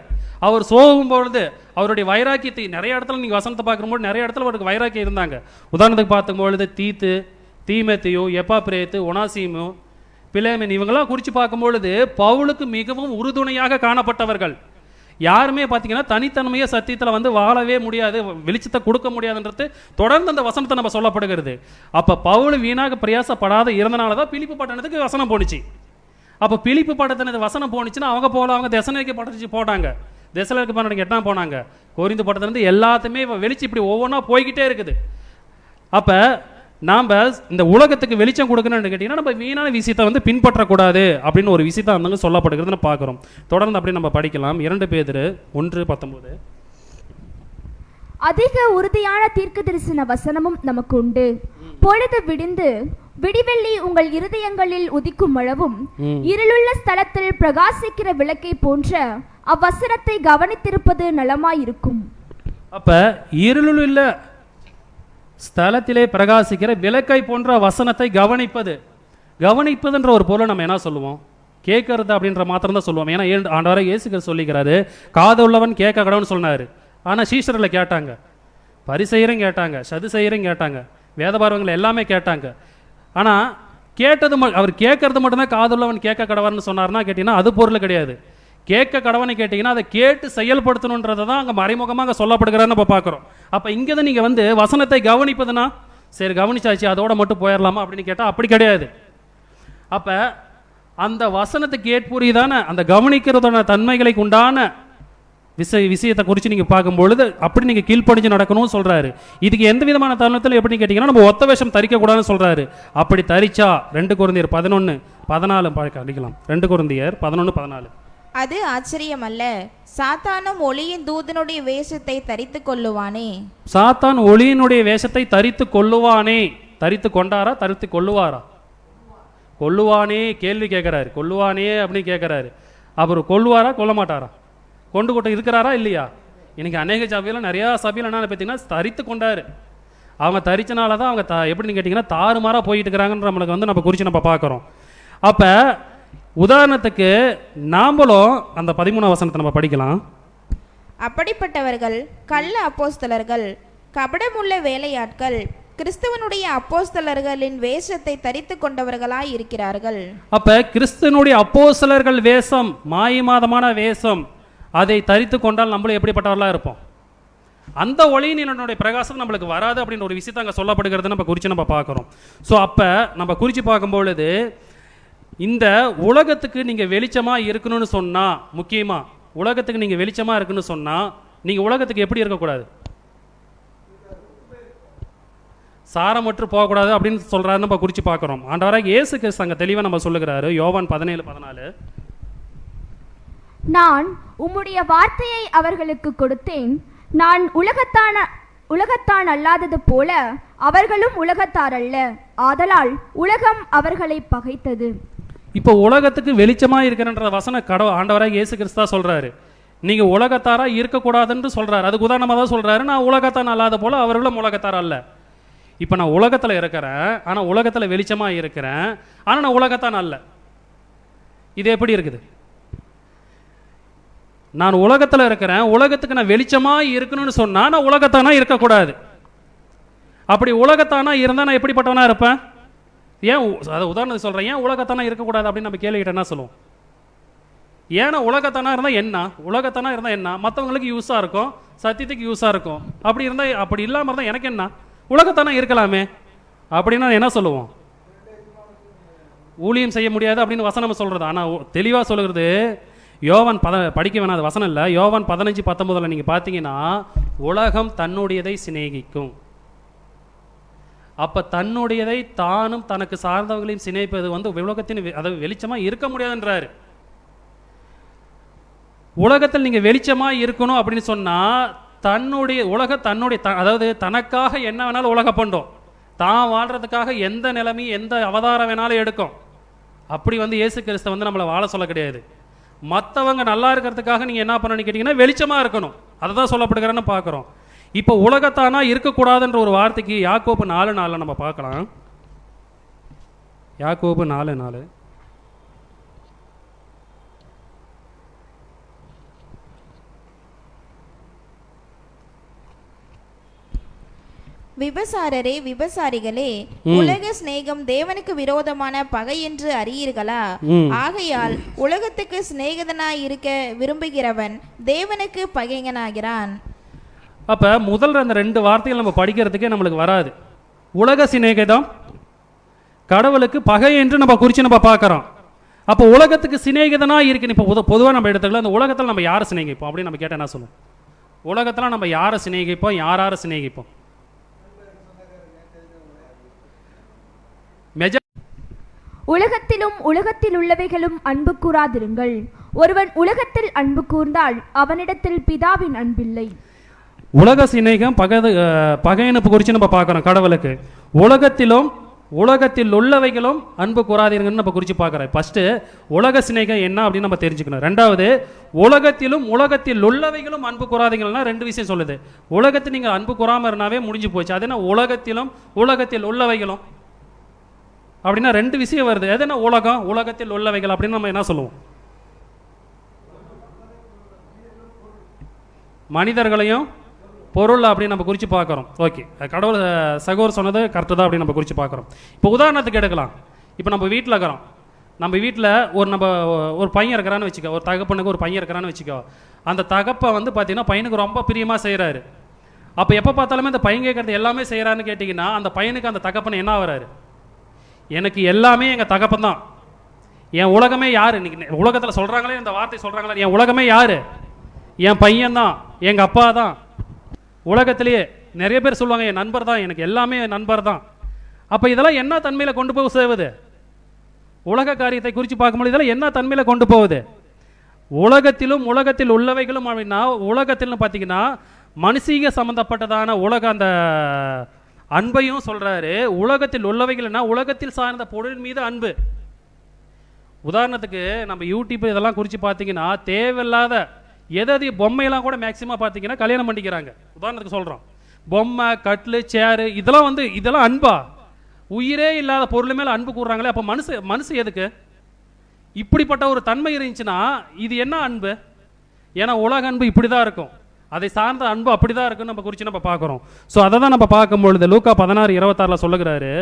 அவர் சோகும் பொழுது அவருடைய வைராக்கியத்தை நிறைய இடத்துல நீங்கள் வசனத்தை பார்க்கும்போது நிறைய இடத்துல அவருக்கு வைராக்கியம் இருந்தாங்க. உதாரணத்துக்கு பார்க்கும்பொழுது தீத்து, தீமேத்தியோ, எப்பாப்பிரேத்து, ஒனாசீமோ, பிலேமின் இவங்கெல்லாம் குறித்து பார்க்கும்பொழுது பவுலுக்கு மிகவும் உறுதுணையாக காணப்பட்டவர்கள். யாருமே பார்த்தீங்கன்னா தனித்தன்மையை சத்தியத்தில் வந்து வாழவே முடியாது, வெளிச்சத்தை கொடுக்க முடியாதுன்றது தொடர்ந்து அந்த வசனத்தை நம்ம சொல்லப்படுகிறது. அப்போ பவுல் வீணாக பிரயாசப்படாத இருந்தனால தான் பிலிப்பு பட்டணத்துக்கு வசனம் போணுச்சு. அப்போ பிலிப்பு பட்டணத்துக்கு வசனம் போணுச்சுன்னா அவங்க போல அவங்க தெசலோனிக்கே பட்டணத்துக்கு போட்டாங்க, தெசலோனிக்கே பட்டணத்துக்கு எட்டாம் போனாங்க, கொரிந்து பட்டணத்துலேருந்து எல்லாத்தையுமே வெளிச்சு இப்படி ஒவ்வொன்றா போய்கிட்டே இருக்குது. அப்போ நாம் இந்த உலகத்துக்கு வெளிச்சம் கொடுக்கணும்னு கேட்டிங்கன்னா நம்ம வீணான விஷயத்தை வந்து பின்பற்றக்கூடாது அப்படின்னு ஒரு விஷயத்தை அந்த சொல்லப்படுகிறதுன்னு பார்க்குறோம். தொடர்ந்து அப்படி நம்ம படிக்கலாம். 2 பேதுரு 1:19. அதிக உறுதியான தீர்க்க தரிசன வசனமும் நமக்கு உண்டு. பொழுது விடிந்து விடிவெள்ளி உங்கள் இருதயங்களில் உதிக்கும் அளவும் இருளுள்ள ஸ்தலத்தில் பிரகாசிக்கிற விளக்கை போன்ற அவ்வசனத்தை கவனித்திருப்பது நலமாயிருக்கும். அப்ப இருளுள்ள ஸ்தலத்திலே பிரகாசிக்கிற விளக்கை போன்ற வசனத்தை கவனிப்பதுன்ற ஒரு பொருளை நம்ம என்ன சொல்லுவோம்? கேட்கறது அப்படின்ற மாத்திரம் தான் சொல்லுவோம். ஏன்னா ஆண்டவரை இயேசுக்கு சொல்லிக்கிறாரு, காது உள்ளவன் கேட்க கடவுன்னு சொன்னார். ஆனால் சீஷரில் கேட்டாங்க, பரிசெயரும் கேட்டாங்க, சதுசெயரும் கேட்டாங்க, வேதபாரவங்களை எல்லாமே கேட்டாங்க. ஆனால் அவர் கேட்கறது மட்டும்தான் காதுள்ளவன் கேட்க கடவர்னு சொன்னார்னா கேட்டிங்கன்னா அது பொருள் கிடையாது. கேட்க கடவனை கேட்டிங்கன்னா அதை கேட்டு செயல்படுத்தணுன்றதை தான் அங்கே மறைமுகமாக சொல்லப்படுகிறான்னு நம்ம பார்க்குறோம். அப்போ இங்கே தான் நீங்கள் வந்து வசனத்தை கவனிப்பதுன்னா சரி கவனிச்சாச்சு அதோட மட்டும் போயிடலாமா அப்படின்னு கேட்டால் அப்படி கிடையாது. அப்போ அந்த வசனத்தை கேட்புரிதான அந்த கவனிக்கிறதான தன்மைகளுக்கு உண்டான விஷயத்தை குறித்து நீங்கள் பார்க்கும்பொழுது அப்படி நீங்கள் கீழ்ப்படிஞ்சு நடக்கணும்னு சொல்கிறாரு. இதுக்கு எந்த விதமான தருணத்தில் எப்படின்னு கேட்டிங்கன்னா நம்ம ஒத்த வேஷம் தரிக்கக்கூடாதுன்னு சொல்கிறாரு. அப்படி தரிச்சா 2 கொரிந்தியர் 11:14 அடிக்கலாம். 2 கொரிந்தியர் 11:14. அது ஆச்சரியமல்ல, சாத்தானும் ஒளியின் தூதனுடைய வேஷத்தை தரித்து கொள்ளுவானே. சாத்தான் ஒளியினுடைய வேஷத்தை தரித்து கொள்ளுவானே. தரித்து கொண்டாரா தரித்து கொள்ளுவாரா? கொள்ளுவானே கேள்வி கேட்குறாரு. கொள்ளுவானே அப்படின்னு கேட்குறாரு. அவர் கொள்ளுவாரா கொல்ல மாட்டாரா? கொண்டு கொண்டு இருக்கிறாரா இல்லையா? இன்னைக்கு அநேக சபையில் நிறையா சபையில் என்ன பார்த்தீங்கன்னா தரித்து கொண்டாரு. அவங்க தரிச்சனால தான் அவங்க எப்படின்னு கேட்டிங்கன்னா தாறுமாறாக போயிட்டு இருக்கிறாங்கன்ற நம்மளுக்கு வந்து நம்ம குறித்து நம்ம பார்க்குறோம். அப்போ உதாரணத்துக்கு நாமளும் அந்த 13ஆம் வசனத்தை நம்ம படிக்கலாம். அப்படிப்பட்டவர்கள் கள்ள அப்போஸ்தலர்கள், கபடமுள்ள வேலையாட்கள், கிறிஸ்துவனுடைய அப்போஸ்தலர்களின் வேஷத்தை தரித்து கொண்டவர்களாய் இருக்கிறார்கள். அப்ப கிறிஸ்துவனுடைய அப்போஸ்தலர்கள் வேஷம், மாயமாதமான வேஷம், அதை தரித்து கொண்டால் நம்மளும் எப்படிப்பட்டவர்களாக இருப்போம்? அந்த ஒளியினுடைய பிரகாசம் நம்மளுக்கு வராது அப்படின்னு ஒரு விஷயத்தை அங்கே சொல்லப்படுகிறது நம்ம குறித்து நம்ம பார்க்குறோம். ஸோ அப்போ நம்ம குறித்து பார்க்கும்பொழுது இந்த உலகத்துக்கு நீங்கள் வெளிச்சமாக இருக்கணும்னு சொன்னால், முக்கியமாக உலகத்துக்கு நீங்கள் வெளிச்சமாக இருக்குன்னு சொன்னால் நீங்கள் உலகத்துக்கு எப்படி இருக்கக்கூடாது? சாரமற்று போகக்கூடாது அப்படின்னு சொல்கிறாரு நம்ம குறித்து பார்க்குறோம். ஆண்டவராக இயேசு கிறிஸ்து அங்கே தெளிவாக நம்ம சொல்லுகிறாரு. யோவான் 17:14. நான் உம்முடைய வார்த்தையை அவர்களுக்கு கொடுத்தேன், நான் உலகத்தான் அல்லாதது போல அவர்களும் உலகத்தார் அல்ல, ஆதலால் உலகம் அவர்களை பகைத்தது. இப்போ உலகத்துக்கு வெளிச்சமாக இருக்கிறன்ற வசன ஆண்டவராக இயேசு கிறிஸ்து தான் சொல்கிறாரு. நீங்கள் உலகத்தாராக இருக்கக்கூடாதுன்னு சொல்கிறாரு. அதுக்கு உதாரணமாக தான் சொல்கிறாரு, நான் உலகத்தான் அல்லாத போல அவர்களும் உலகத்தார் அல்ல. இப்போ நான் உலகத்தில் இருக்கிறேன், ஆனால் உலகத்தில் வெளிச்சமாக இருக்கிறேன், ஆனால் நான் உலகத்தான் அல்ல. இது எப்படி இருக்குது? நான் உலகத்தில் இருக்கிறேன், உலகத்துக்கு நான் வெளிச்சமாக இருக்கணும்னு சொன்னால் நான் உலகத்தானா இருக்கக்கூடாது. அப்படி உலகத்தானா இருந்தால் நான் எப்படிப்பட்டவனா இருப்பேன்? ஏன் அதை உதாரணத்துக்கு சொல்கிறேன், ஏன் உலகத்தானா இருக்கக்கூடாது அப்படின்னு நம்ம கேள்விக்கிட்ட என்ன சொல்லுவோம்? ஏன்னா உலகத்தானா இருந்தால் என்ன? உலகத்தானா இருந்தால் என்ன? மற்றவங்களுக்கு யூஸாக இருக்கும், சத்தியத்துக்கு யூஸாக இருக்கும். அப்படி இருந்தால், அப்படி இல்லாமல் இருந்தால் எனக்கு என்ன? உலகத்தானா இருக்கலாமே அப்படின்னா என்ன சொல்லுவோம்? ஊழியம் செய்ய முடியாது அப்படின்னு வசனம் சொல்கிறது. ஆனால் தெளிவாக சொல்லுறது யோவான் படிக்க வேணாம், அது வசனம் இல்லை. யோவான் 15:19 நீங்கள் பார்த்தீங்கன்னா உலகம் தன்னுடையதை சிநேகிக்கும். அப்போ தன்னுடையதை தானும் தனக்கு சார்ந்தவர்களையும் சிநேகிப்பது வந்து உலகத்தின் அதாவது வெளிச்சமாக இருக்க முடியாதுன்றாரு. உலகத்தில் நீங்கள் வெளிச்சமாக இருக்கணும் அப்படின்னு சொன்னால் தன்னுடைய அதாவது தனக்காக என்ன வேணாலும் உலக பண்ணோம், தான் வாழ்கிறதுக்காக எந்த நிலைமையும் எந்த அவதாரம் வேணாலும் எடுக்கும். அப்படி வந்து இயேசு கிறிஸ்து வந்து நம்மளை வாழ சொல்ல கிடையாது. மற்றவங்க நல்லா இருக்கிறதுக்காக நீங்கள் என்ன பண்ணணும்னு கேட்டிங்கன்னா வெளிச்சமாக இருக்கணும். அதை தான் சொல்லப்படுகிறேன்னு பார்க்குறோம். இப்போ உலகத்தானா இருக்கக்கூடாதுன்ற ஒரு வார்த்தைக்கு யாக்கோபு 4:4 நம்ம பார்க்கலாம். யாக்கோபு 4:4. விபசாரரே விபசாரிகளே, உலக சிநேகம் தேவனுக்கு விரோதமான பகை என்று அறியீர்களா? ஆகையால் உலகத்துக்கு சிநேகிதனாய் இருக்க விரும்புகிறவன் தேவனுக்கு பகைஞனாகிறான். அப்ப முதல்ல அந்த 2 வார்த்தைகள் நம்ம படிக்கிறதுக்கே நம்மளுக்கு வராது. உலக சிநேகிதம் கடவுளுக்கு பகை என்று நம்ம குறித்து நம்ம பார்க்குறோம். அப்போ உலகத்துக்கு சிநேகிதனா இருக்கு. இப்போ பொதுவாக நம்ம எடுத்துக்கலாம், அந்த உலகத்தில் நம்ம யாரை சிநேகிப்போம் அப்படின்னு நம்ம கேட்டால் என்ன சொல்லுவோம்? உலகத்தில் நம்ம யாரை சிநேகிப்போம், யாரை சிநேகிப்போம்? உலகத்திலும் உலகத்தில் உள்ளவைகளும் அன்பு கூறாதிருங்கள். ஒருவன் உலகத்தில் அன்பு கூர்ந்தால் அவனிடத்தில் பிதாவின் அன்பில்லை. உலக சிநேகம் பகையினப்பு குறித்து நம்ம பார்க்குறோம். கடவுளுக்கு உலகத்தில் உள்ளவைகளும் அன்பு கூறாதீங்கன்னு நம்ம குறித்து பார்க்குறோம். ஃபஸ்ட்டு உலக சிநேகம் என்ன அப்படின்னு நம்ம தெரிஞ்சுக்கணும். ரெண்டாவது உலகத்தில் உள்ளவைகளும் அன்பு கூறாதீங்கன்னா 2 விஷயம் சொல்லுது. உலகத்தில் நீங்கள் அன்பு கூறாமல் இருந்தாவே முடிஞ்சு போச்சு. அது என்ன உலகத்தில் உள்ளவைகளும் அப்படின்னா 2 விஷயம் வருது. எது என்ன உலகத்தில் உள்ளவைகள் அப்படின்னு நம்ம என்ன சொல்லுவோம்? மனிதர்களையும் பொருள் அப்படின்னு நம்ம குறித்து பார்க்குறோம். ஓகே, கடவுள் சகோதரர் சொன்னது கரெக்டு தான் அப்படின்னு நம்ம குறித்து பார்க்குறோம். இப்போ உதாரணத்துக்கு எடுக்கலாம். இப்போ நம்ம வீட்டில் இருக்கிறோம். நம்ம வீட்டில் ஒரு பையன் இருக்கிறான்னு வச்சுக்கோ, ஒரு தகப்பனுக்கு ஒரு பையன் இருக்கிறான்னு வச்சுக்கோ. அந்த தகப்பை வந்து பார்த்தீங்கன்னா பையனுக்கு ரொம்ப பிரியமாக செய்கிறாரு. அப்போ எப்போ பார்த்தாலுமே அந்த பையன் கேட்குறது எல்லாமே செய்கிறான்னு கேட்டிங்கன்னா அந்த பையனுக்கு அந்த தகப்பனை என்ன வராரு? எனக்கு எல்லாமே எங்கள் தகப்பன் தான், என் உலகமே யார்? இன்னைக்கு உலகத்தில் சொல்கிறாங்களே, இந்த வார்த்தை சொல்கிறாங்களே, என் உலகமே யார்? என் பையன் தான், எங்கள் அப்பா தான். உலகத்திலேயே நிறைய பேர் சொல்லுவாங்க என் நண்பர் தான், எனக்கு எல்லாமே நண்பர் தான். அப்போ இதெல்லாம் என்ன தன்மையில் கொண்டு போக சேவுது? உலக காரியத்தை குறித்து பார்க்கும்போது இதெல்லாம் என்ன தன்மையில் கொண்டு போகுது? உலகத்தில் உள்ளவைகளும் அப்படின்னா உலகத்தில்னு பார்த்தீங்கன்னா மனுஷீக சம்மந்தப்பட்டதான அந்த அன்பையும் சொல்றாரு. உலகத்தில் உள்ளவைகள்னா உலகத்தில் சார்ந்த பொருள் மீது அன்பு. உதாரணத்துக்கு நம்ம யூடியூப் இதெல்லாம் குறித்து பார்த்தீங்கன்னா தேவையில்லாத எதாவது பொம்மையெல்லாம் கூட மேக்சிமம் பார்த்தீங்கன்னா கல்யாணம் பண்ணிக்கிறாங்க. உதாரணத்துக்கு சொல்கிறோம், பொம்மை, கட்லு, சேரு, இதெல்லாம் அன்பா? உயிரே இல்லாத பொருள் மேலே அன்பு கூறுறாங்களே. அப்போ மனசு எதுக்கு? இப்படிப்பட்ட ஒரு தன்மை இருந்துச்சுன்னா இது என்ன அன்பு? ஏன்னா உலக அன்பு இப்படி தான் இருக்கும், அதை சார்ந்த அன்பு அப்படிதான் இருக்குன்னு நம்ம குறித்து நம்ம பார்க்குறோம். ஸோ அதை தான் நம்ம பார்க்கும்பொழுது லூக்கா 16:26 சொல்லுகிறாரு,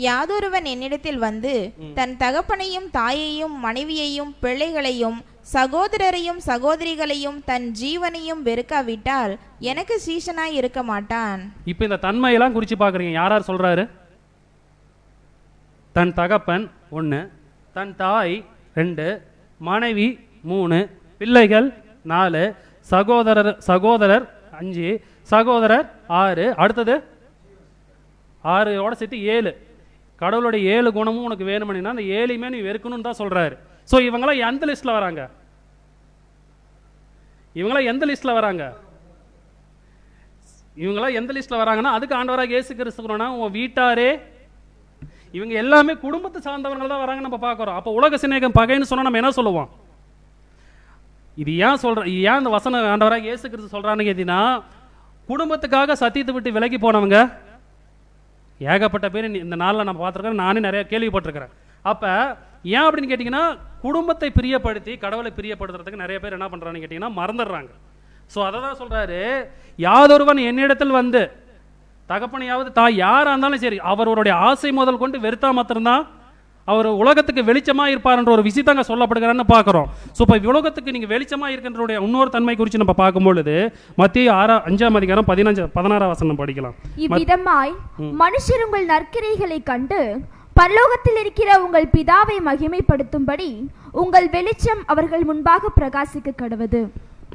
யாதொருவன் என்னிடத்தில் வந்து தன் தகப்பனையும் தாயையும் மனைவியையும் பிள்ளைகளையும் சகோதரரையும் சகோதரிகளையும் தன் ஜீவனையும் வெறுக்காவிட்டால் எனக்கு சீஷனாய் இருக்க மாட்டான். இப்போ இந்த தன்மையெல்லாம் குறித்து பார்க்குறீங்க. யார் சொல்றாரு? தன் தகப்பன் 1, தன் தாய் 2, மனைவி 3, பிள்ளைகள் 4, சகோதரர் 5, சகோதரர் 6, அடுத்தது 6ஓட சேர்த்து 7. கடவுளுடைய 7 குணமும் உனக்கு வேணுமணினா அந்த 7யுமே நீ வெறுக்கணும்னு தான் சொல்றாரு. ஸோ இவங்களாம் எந்த லிஸ்ட்ல வராங்க? இவங்களாம் எந்த லிஸ்ட்ல வராங்கன்னா அதுக்கு ஆண்டவராக இயேசு கிறிஸ்துனா உன் வீட்டாரே, இவங்க எல்லாமே குடும்பத்தை சார்ந்தவர்கள் தான் வராங்க நம்ம பார்க்குறோம். அப்போ உலக சிநேகம் பகைன்னு சொன்னா நம்ம என்ன சொல்லுவோம்? இது ஏன் இந்த வசனம் ஆண்டவராக இயேசு கிறிஸ்து சொல்றான்னு கேட்டீங்கன்னா, குடும்பத்துக்காக சத்தியத்தை விட்டு விலகி போனவங்க ஏகப்பட்ட பேர் இந்த நாளில் நம்ம பார்த்துருக்கோம். நானே நிறைய கேள்விப்பட்டிருக்கிறேன். அப்போ ஏன் அப்படின்னு கேட்டிங்கன்னா, குடும்பத்தை பிரியப்படுத்தி கடவுளை பிரியப்படுத்துறதுக்கு நிறைய பேர் என்ன பண்ணுறான்னு கேட்டிங்கன்னா மறந்துடுறாங்க. ஸோ அதை தான் சொல்கிறாரு, யாதொருவன் என்னிடத்தில் வந்து தகப்பனையாவது யாராக இருந்தாலும் சரி அவருடைய ஆசை முதல் கொண்டு வெறுத்தா மாத்திரம்தான் அவர் உலகத்துக்கு வெளிச்சமாக இருப்பார்ன்ற ஒரு விஷயத்தாங்க சொல்லப்படுகிறான்னு பார்க்குறோம். ஸோ இப்போ உலகத்துக்கு நீங்கள் வெளிச்சமாக இருக்கின்ற இன்னொரு தன்மை குறித்து நம்ம பார்க்கும்பொழுது மத்திய 5:16 படிக்கலாம். இவ்விதமாய் மனுஷர் உங்கள் நற்கிரைகளை கண்டு பரலோகத்தில் இருக்கிற உங்கள் பிதாவை மகிமைப்படுத்தும்படி உங்கள் வெளிச்சம் அவர்கள் முன்பாக பிரகாசிக்க கடவது.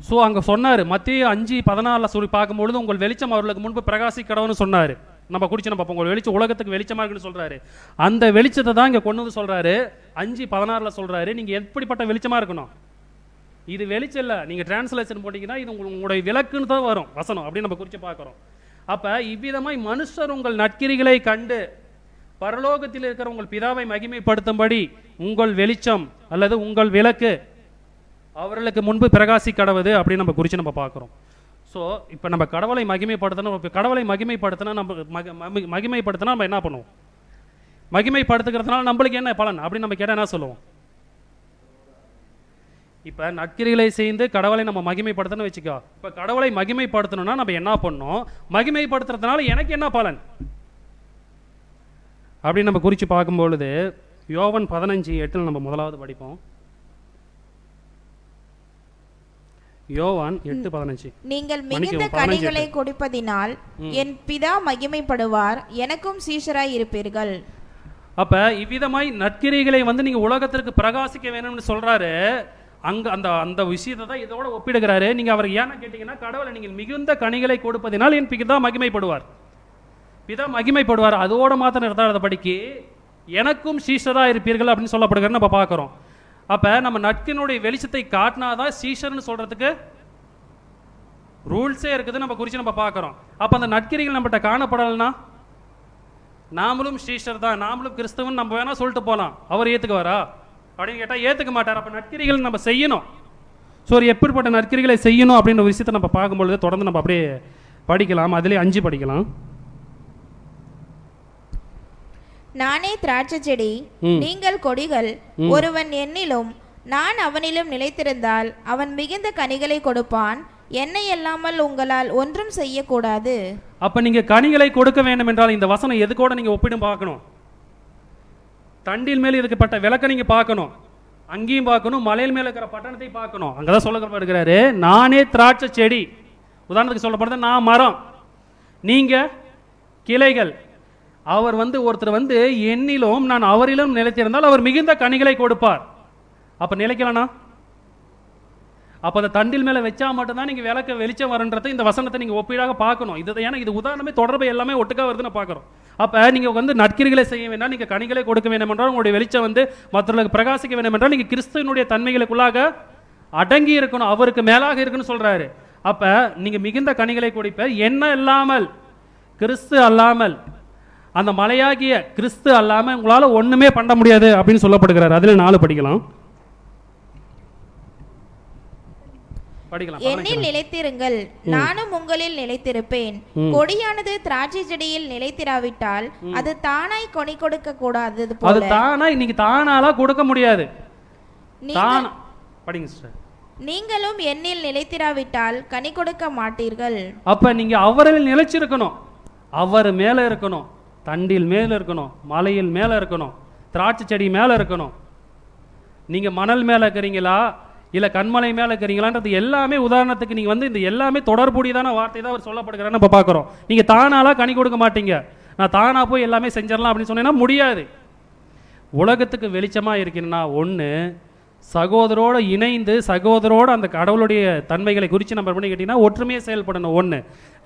ஸோ அங்கே சொன்னார் மத்திய 5:14 சொல்லி பார்க்கும்பொழுது உங்கள் வெளிச்சம் அவர்களுக்கு முன்பு பிரகாசிக்க கடவுன்னு சொன்னார். நம்ம குடிச்சு நம்ம உங்கள் வெளிச்சம் உலகத்துக்கு வெளிச்சமாக இருக்குன்னு சொல்கிறாரு. அந்த வெளிச்சத்தை தான் இங்கே கொண்டு வந்து சொல்கிறாரு. 5:16 சொல்கிறாரு, நீங்கள் எப்படிப்பட்ட வெளிச்சமாக இருக்கணும்? இது வெளிச்சம் இல்லை, நீங்கள் டிரான்ஸ்லேஷன் போட்டிங்கன்னா இது உங்களுடைய விளக்குன்னு தான் வரும் வசனம் அப்படின்னு நம்ம குறித்து பார்க்குறோம். அப்போ இவ்விதமாய் மனுஷர் உங்கள் நற்கிரிகளை கண்டு பரலோகத்தில் இருக்கிற உங்கள் பிதாவை மகிமைப்படுத்தும்படி உங்கள் வெளிச்சம் அல்லது உங்கள் விளக்கு அவர்களுக்கு முன்பு பிரகாசி கடவுது அப்படின்னு நம்ம குறித்து நம்ம பார்க்குறோம். ஸோ இப்போ நம்ம கடவுளை மகிமைப்படுத்தணும். இப்போ கடவுளை மகிமைப்படுத்தினா மகிமைப்படுத்தினா நம்ம என்ன பண்ணுவோம்? மகிமைப்படுத்துகிறதுனால நம்மளுக்கு என்ன பலன் அப்படின்னு நம்ம கேட்டால் என்ன சொல்லுவோம்? இப்போ நற்கிரிகளை செய்து கடவுளை நம்ம மகிமைப்படுத்தணும்னு வச்சுக்கோ. இப்போ கடவுளை மகிமைப்படுத்தணும்னா நம்ம என்ன பண்ணணும்? மகிமைப்படுத்துறதுனால எனக்கு என்ன பலன் அப்படின்னு நம்ம குறித்து பார்க்கும்பொழுது யோவான் 15:8 நம்ம முதலாவது படிப்போம். யோவான் 8:15. நீங்கள் மிகுந்த கனிகளை கொடுப்பதினால் என் பிதா மகிமைப்படுவார், எனக்கும் சீஷராய் இருப்பீர்கள். அப்ப இவ்விதமாய் நற்கிரிகளை நீங்க உலகத்திற்கு பிரகாசிக்க வேணும்னு சொல்றாரு. அங்க அந்த அந்த விஷயத்தை தான் இதோட ஒப்பிடுகிறாரு. நீங்க அவர் ஏன்னு கேட்டீங்கன்னா, கடவுளை நீங்கள் மிகுந்த கனிகளை கொடுப்பதினால் என் பிதா மகிமைப்படுவார், பிதா மகிமைப்படுவார். அதோட மாத்திரம் நிறுத்தாத படிக்கு எனக்கும் சீஷரா இருப்பீர்கள் அப்படின்னு சொல்லப்படுகிறது நம்ம பார்க்கிறோம். அப்ப நம்ம நட்கினுடைய வெளிச்சத்தை காட்டினாதான் சீஷர்னு சொல்றதுக்கு ரூல்ஸே இருக்குது நம்ம குறித்து நம்ம பார்க்கிறோம். அப்ப அந்த நற்கிரிகள் நம்மகிட்ட காணப்படலைன்னா நாமளும் சீஷர் தான், நாமளும் கிறிஸ்தவன் நம்ம வேணா சொல்லிட்டு போகலாம். அவர் ஏத்துக்குவாரா அப்படின்னு கேட்டால் ஏற்றுக்க மாட்டார். அப்போ நற்கிரிகள் நம்ம செய்யணும். ஸோ எப்படிப்பட்ட நற்கிரிகளை செய்யணும் அப்படின்ற ஒரு விஷயத்தை நம்ம பார்க்கும்பொழுது தொடர்ந்து நம்ம அப்படியே படிக்கலாம். அதிலே 5 படிக்கலாம். நானே திராட்சை செடி, நீங்கள் கொடிகள். ஒருவன் என்னிலும் நான் அவனிலும் நிலைத்திருந்தால் அவன் மிகுந்த கனிகளை கொடுப்பான். என்னை இல்லாமல் உங்களால் ஒன்றும் செய்யக்கூடாது. அப்ப நீங்க கனிகளை கொடுக்க வேண்டும் என்றால் இந்த வசனம் எதுக்கூட நீங்க ஒப்பிடும் பார்க்கணும். தண்டில் மேல் இருக்கப்பட்ட விளக்க நீங்க பார்க்கணும், அங்கேயும் பார்க்கணும், மலையில் மேல இருக்கிற பட்டணத்தை பார்க்கணும். அங்கதான் சொல்லப்படுகிறாரு, நானே திராட்சை செடி. உதாரணத்துக்கு சொல்லப்படுறது நான் மரம், நீங்க கிளைகள். அவர் ஒருத்தர் என்னிலும் நான் அவரிலும் நிலைத்திருந்தால் அவர் மிகுந்த கனிகளை கொடுப்பார். அப்ப நிலைக்கலனா அப்ப அந்த தண்டில் மேல வச்சா மட்டும்தான் நீங்க விளக்க வெளிச்சம் வருன்றதை இந்த வசனத்தை நீங்க ஒப்பீடாக பார்க்கணும். இது ஏன்னா இது உதாரணமே தொடர்பு எல்லாமே ஒட்டுக்கா வருதுன்னு பார்க்குறோம். அப்ப நீங்க நற்கிரிகளை செய்ய வேண்டாம், நீங்க கனிகளை கொடுக்க வேண்டும் என்றால் உங்களுடைய வெளிச்சம் மற்றவர்களுக்கு பிரகாசிக்க வேண்டும் என்றால் நீங்க கிறிஸ்துவனுடைய தன்மைகளுக்குள்ளாக அடங்கி இருக்கணும், அவருக்கு மேலாக இருக்குன்னு சொல்றாரு. அப்ப நீங்க மிகுந்த கனிகளை கொடுப்ப, என்ன இல்லாமல் கிறிஸ்து அல்லாமல், அந்த மலையாகிய கிறிஸ்து அல்லாம உங்களால ஒண்ணுமே பண்ண முடியாது அப்படின்னு சொல்லப்படுகிறார். அதுல 4 படிக்கலாம். என்னில் நிலைத்திருங்கள், நானும் உங்களில் நிலைத்திருப்பேன். கொடியானது திராட்சை செடியில் நிலைத்திராவிட்டால் அது தானாய் கனி கொடுக்க கூடாது. அது தானாய் நீங்க தானால கொடுக்க முடியாது. நீங்களும் என்னில் நிலைத்திராவிட்டால் கனி கொடுக்க மாட்டீர்கள். அப்ப நீங்க அவரில் நிலைச்சிருக்கணும், அவர் மேல இருக்கணும், தண்டில் மேல இருக்கணும், மலையில் மேல இருக்கணும், திராட்சை செடி மேல இருக்கணும். நீங்க மணல் மேல இருக்கிறீங்களா இல்ல கண்மலை மேல இருக்கிறீங்களான்றது எல்லாமே உதாரணத்துக்கு நீங்க இந்த எல்லாமே தொடர்புடையதான வார்த்தை தான் அவர் சொல்லப்படுகிறான்னு நம்ம பார்க்கிறோம். நீங்க தானாலா கனி கொடுக்க மாட்டீங்க, நான் தானா போய் எல்லாமே செஞ்சிடலாம் அப்படின்னு சொன்னீங்கன்னா முடியாது. உலகத்துக்கு வெளிச்சமா இருக்கணும்னா ஒண்ணு, சகோதரோடு இணைந்து சகோதரோடு அந்த கடவுளுடைய தன்மைகளை குறித்து நம்ம பண்ணி கேட்டீங்கன்னா ஒற்றுமையாக செயல்படணும் ஒன்று.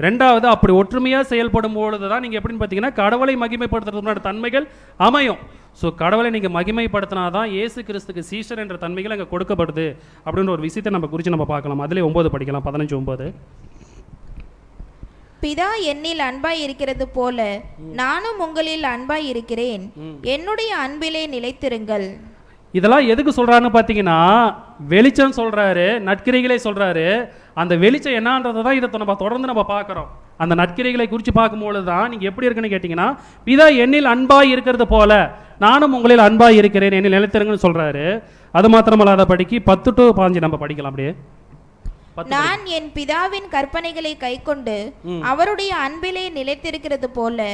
ரெண்டாவது, அப்படி ஒற்றுமையாக செயல்படும் பொழுது தான் நீங்கள் எப்படின்னு பார்த்தீங்கன்னா கடவுளை மகிமைப்படுத்துறதுக்கு தன்மைகள் அமையும். ஸோ கடவுளை நீங்கள் மகிமைப்படுத்தினாதான் இயேசு கிறிஸ்துக்கு சீஷர் என்ற தன்மைகள் அங்கே கொடுக்கப்படுது அப்படின்ற ஒரு விஷயத்தை நம்ம குறித்து நம்ம பார்க்கலாம். அதிலே 9 படிக்கலாம். 15:9. பிதா என்னில் அன்பாய் இருக்கிறது போல நானும் உங்களில் அன்பாய் இருக்கிறேன், என்னுடைய அன்பிலே நிலைத்திருங்கள். இதெல்லாம் எதுக்கு சொல்றாருன்னு பார்த்தீங்கன்னா, வெளிச்சம் சொல்றாரு, நற்கிரிகளை சொல்றாரு. அந்த வெளிச்சம் என்னன்றதை தான் இதை நம்ம தொடர்ந்து நம்ம பார்க்குறோம். அந்த நற்கிரிகளை குறித்து பார்க்கும்போது தான் நீங்கள் எப்படி இருக்குன்னு கேட்டிங்கன்னா, பிதா என்னில் அன்பாய் இருக்கிறது போல நானும் உங்களில் அன்பாய் இருக்கிறேன், என்னில் நிலைத்திருங்கன்னு சொல்றாரு. அது மாத்திரமல்லாத படிக்கு 10-15 நம்ம படிக்கலாம். அப்படியே, நான் என் பிதாவின் கற்பனைகளை கைக்கொண்டு அவருடைய அன்பிலே நிலைத்திருக்கிறது போல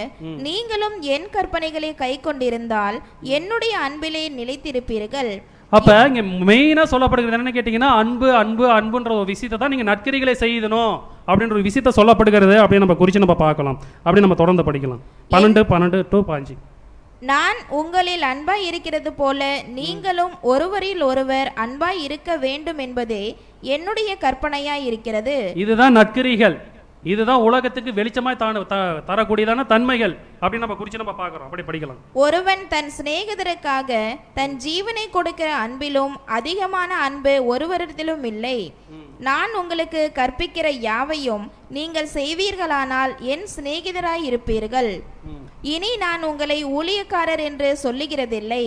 நீங்களும் என் கற்பனைகளை கைக்கொண்டிருந்தால் என்னுடைய அன்பிலே நிலைத்திருப்பீர்கள். அப்ப இங்க மெயினா சொல்லப்படுகிறது என்னன்னு கேட்டீங்கன்னா, அன்பு அன்பு அன்புன்ற ஒரு விஷயத்தை தான் நீங்க நற்கிரிகளை செய்யணும் அப்படின்ற ஒரு விஷயத்தை சொல்லப்படுகிறது. அப்படின்னு நம்ம குறித்து நம்ம பார்க்கலாம். அப்படி நம்ம தொடர்ந்து படிக்கலாம். 12-12-15. நான் உங்களில் அன்பாய் இருக்கிறது போல நீங்களும் ஒருவரில் ஒருவர் அன்பாய் இருக்க வேண்டும் என்பதே என்னுடைய கற்பனையாய் இருக்கிறது. இதுதான் நற்கிரிகள், இதுதான் உலகத்துக்கு வெளிச்சமாய் தரக்கூடியதான தன்மைகள் அப்படின்னு நம்ம குறித்து நம்ம பார்க்கிறோம். அப்படி படிக்கலாம். ஒருவன் தன் சிநேகிதருக்காக தன் ஜீவனை கொடுக்கிற அன்பிலும் அதிகமான அன்பு ஒருவரிடத்திலும் இல்லை. நான் உங்களுக்கு கற்பிக்கிற யாவையும் நீங்கள் செய்வீர்களானால் என் சிநேகிதராய் இருப்பீர்கள். இனி நான் உங்களை ஊழியக்காரர் என்று சொல்லுகிறதில்லை,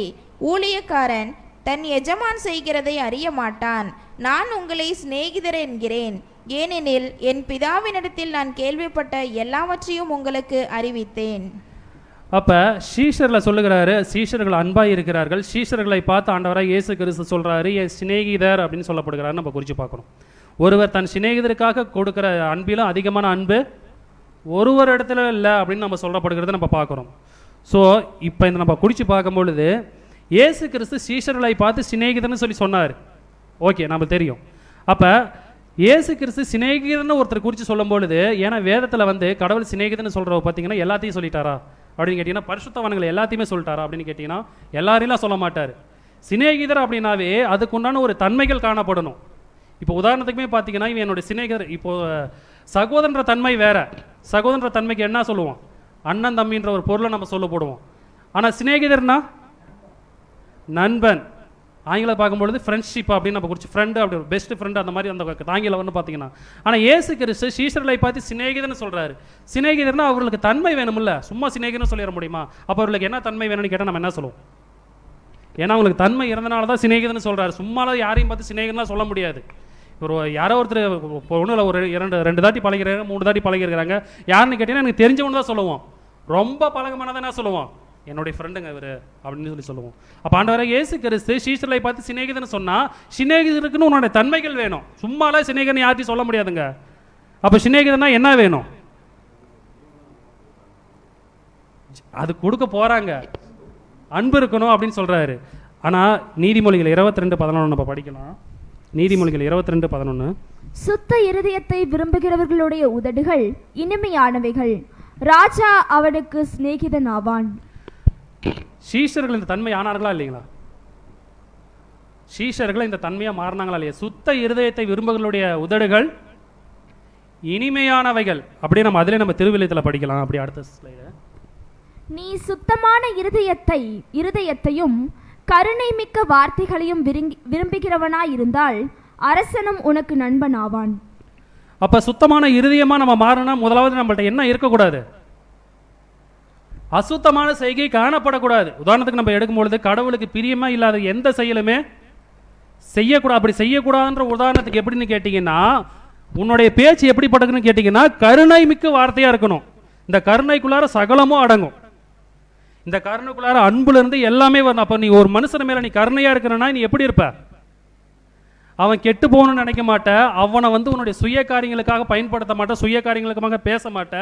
ஊழியக்காரன் தன் எஜமான் செய்கிறதை அறிய மாட்டான். நான் உங்களை சிநேகிதர் என்கிறேன், ஏனெனில் என் பிதாவினிடத்தில் நான் கேள்விப்பட்ட எல்லாவற்றையும் உங்களுக்கு அறிவித்தேன். அப்போ சீஷரில் சொல்லுகிறாரு, சீஷர்கள் அன்பாக இருக்கிறார்கள். சீஷர்களை பார்த்து ஆண்டவராக இயேசு கிறிஸ்து சொல்கிறாரு, என் சிநேகிதர் அப்படின்னு சொல்லப்படுகிறாரு. நம்ம குறித்து பார்க்கணும், ஒருவர் தன் சிநேகிதருக்காக கொடுக்குற அன்பிலும் அதிகமான அன்பு ஒரு இடத்துல இல்லை அப்படின்னு நம்ம சொல்லப்படுகிறத நம்ம பார்க்குறோம். ஸோ இப்போ இந்த நம்ம குறித்து பார்க்கும்பொழுது இயேசு கிறிஸ்து சீஷர்களை பார்த்து சிநேகிதர்னு சொல்லி சொன்னார். ஓகே, நம்ம தெரியும். அப்போ இயேசு கிறிஸ்து சிநேகிதர்னு ஒருத்தர் குறித்து சொல்லும் பொழுது, ஏன்னா வேதத்தில் வந்து கடவுள் சிநேகிதன்னு சொல்கிறவ பார்த்தீங்கன்னா எல்லாத்தையும் சொல்லிட்டாரா அப்படின்னு கேட்டிங்கன்னா, பரிசுத்தவான்களை எல்லாத்தையுமே சொல்லிட்டாரா அப்படின்னு கேட்டிங்கன்னா எல்லாரையும் சொல்ல மாட்டார். சிநேகிதர் அப்படின்னாவே அதுக்குண்டான ஒரு தன்மைகள் காணப்படணும். இப்போ உதாரணத்துக்குமே பார்த்தீங்கன்னா, இவன் என்னுடைய சிநேகிதர். இப்போ சகோதரன்ற தன்மை வேற. சகோதரன்ற தன்மைக்கு என்ன சொல்லுவோம்? அண்ணன் தம்பின்ற ஒரு பொருளை நம்ம சொல்ல போடுவோம். ஆனால் சிநேகிதர்னா நண்பன். ஆங்கிலம் பார்க்கும்பொழுது ஃப்ரெண்ட்ஷிப் அப்படின்னு நம்ம குறித்து ஃப்ரெண்டு அப்படி பெஸ்ட் ஃப்ரெண்டு அந்த மாதிரி அந்த ஆங்கிலம் வந்து பார்த்தீங்கன்னா. ஆனால் இயேசு கிறிஸ்து சீஷர்களை பார்த்து சிநேகிதர்னு சொல்கிறாரு. சிநேகிதர்னா அவர்களுக்கு தன்மை வேணும்ல, சும்மா சிநேகிதர்னு சொல்லிட முடியுமா? அப்போ அவர்களுக்கு என்ன தன்மை வேணும்னு கேட்டால் நம்ம என்ன சொல்லுவோம்? ஏன்னா அவங்களுக்கு தன்மை இருந்தனால தான் சிநேகிதர்னு சொல்கிறாரு. சும்மாலாம் யாரையும் பார்த்து சிநேகிதர்லாம் சொல்ல முடியாது. ஒரு யாரோ ஒருத்தர் ஒன்றும் ஒரு ரெண்டு தாட்டி பழகிறாங்க, 3 தாட்டி பழகிறாங்க, யாருன்னு கேட்டீங்கன்னா எனக்கு தெரிஞ்சவனு தான் சொல்லுவோம். ரொம்ப பழக்கமானதான் என்ன சொல்லுவோம்? என்னுடைய ஃப்ரெண்டுங்க இவர் அப்படின்னு சொல்லி சொல்லுவோம். அப்போ ஆண்டவராக இயேசு கிறிஸ்து சீஷர்களை பார்த்து சிநேகிதன்னு சொன்னால், சிநேகிதருக்குன்னு உன்னோட தன்மைகள் வேணும். சும்மாலாம் சிநேகிதன் யார்ட்டையும் சொல்ல முடியாதுங்க. அப்போ சிநேகிதனா என்ன வேணும்? அது கொடுக்க போகிறாங்க, அன்பு இருக்கணும் அப்படின்னு சொல்கிறாரு. ஆனால் நீதிமொழிகள் 22:11 நம்ம படிக்கலாம். நீதிமொழிகள் 22:11. சுத்த இருதயத்தை விரும்புகிறவர்களுடைய உதடுகள் இனிமையானவைகள், ராஜா அவனுக்கு சிநேகிதன் ஆவான். சீஷர்கள் இந்த தன்மை ஆனார்களா இல்லைங்களா? சீஷர்கள் இந்த தன்மையாக மாறினாங்களா இல்லையா? சுத்த இருதயத்தை விரும்புகளுடைய உதடுகள் இனிமையானவைகள். அப்படியே நம்ம அதிலே நம்ம திருவிழயத்தில் படிக்கலாம். அப்படி அடுத்த ஸ்லைடு. நீ சுத்தமான இருதயத்தையும் கருணை மிக்க வார்த்தைகளையும் விரும்புகிறவனாயிருந்தால் அரசனும் உனக்கு நண்பன் ஆவான். அப்ப சுத்தமான இருதயமா நம்ம மாறினா முதலாவது நம்மள்ட்ட என்ன இருக்கக்கூடாது? அசுத்தமான செய்கை காணப்படக்கூடாது. உதாரணத்துக்கு நம்ம எடுக்கும் பொழுது கடவுளுக்கு பிரியமா இல்லாத எந்த செயலுமே செய்யக்கூடாது. அப்படி செய்யக்கூடாதுன்ற உதாரணத்துக்கு எப்படின்னு கேட்டீங்கன்னா, உன்னுடைய பேச்சு எப்படிப்பட்டதுன்னு கேட்டீங்கன்னா கருணை மிக்க வார்த்தையா இருக்கணும். இந்த கருணைக்குள்ளார சகலமும் அடங்கும். இந்த கருணைக்குள்ளார அன்புல இருந்து எல்லாமே வரணும். அப்ப நீ ஒரு மனுஷன் மேல நீ கருணையா இருக்கிறனா நீ எப்படி இருப்ப? அவன் கெட்டு போகணும்னு நினைக்க மாட்ட. அவனை வந்து உன்னுடைய சுய காரியங்களுக்காக பயன்படுத்த மாட்ட, சுய காரியங்களுக்காக பேச மாட்ட.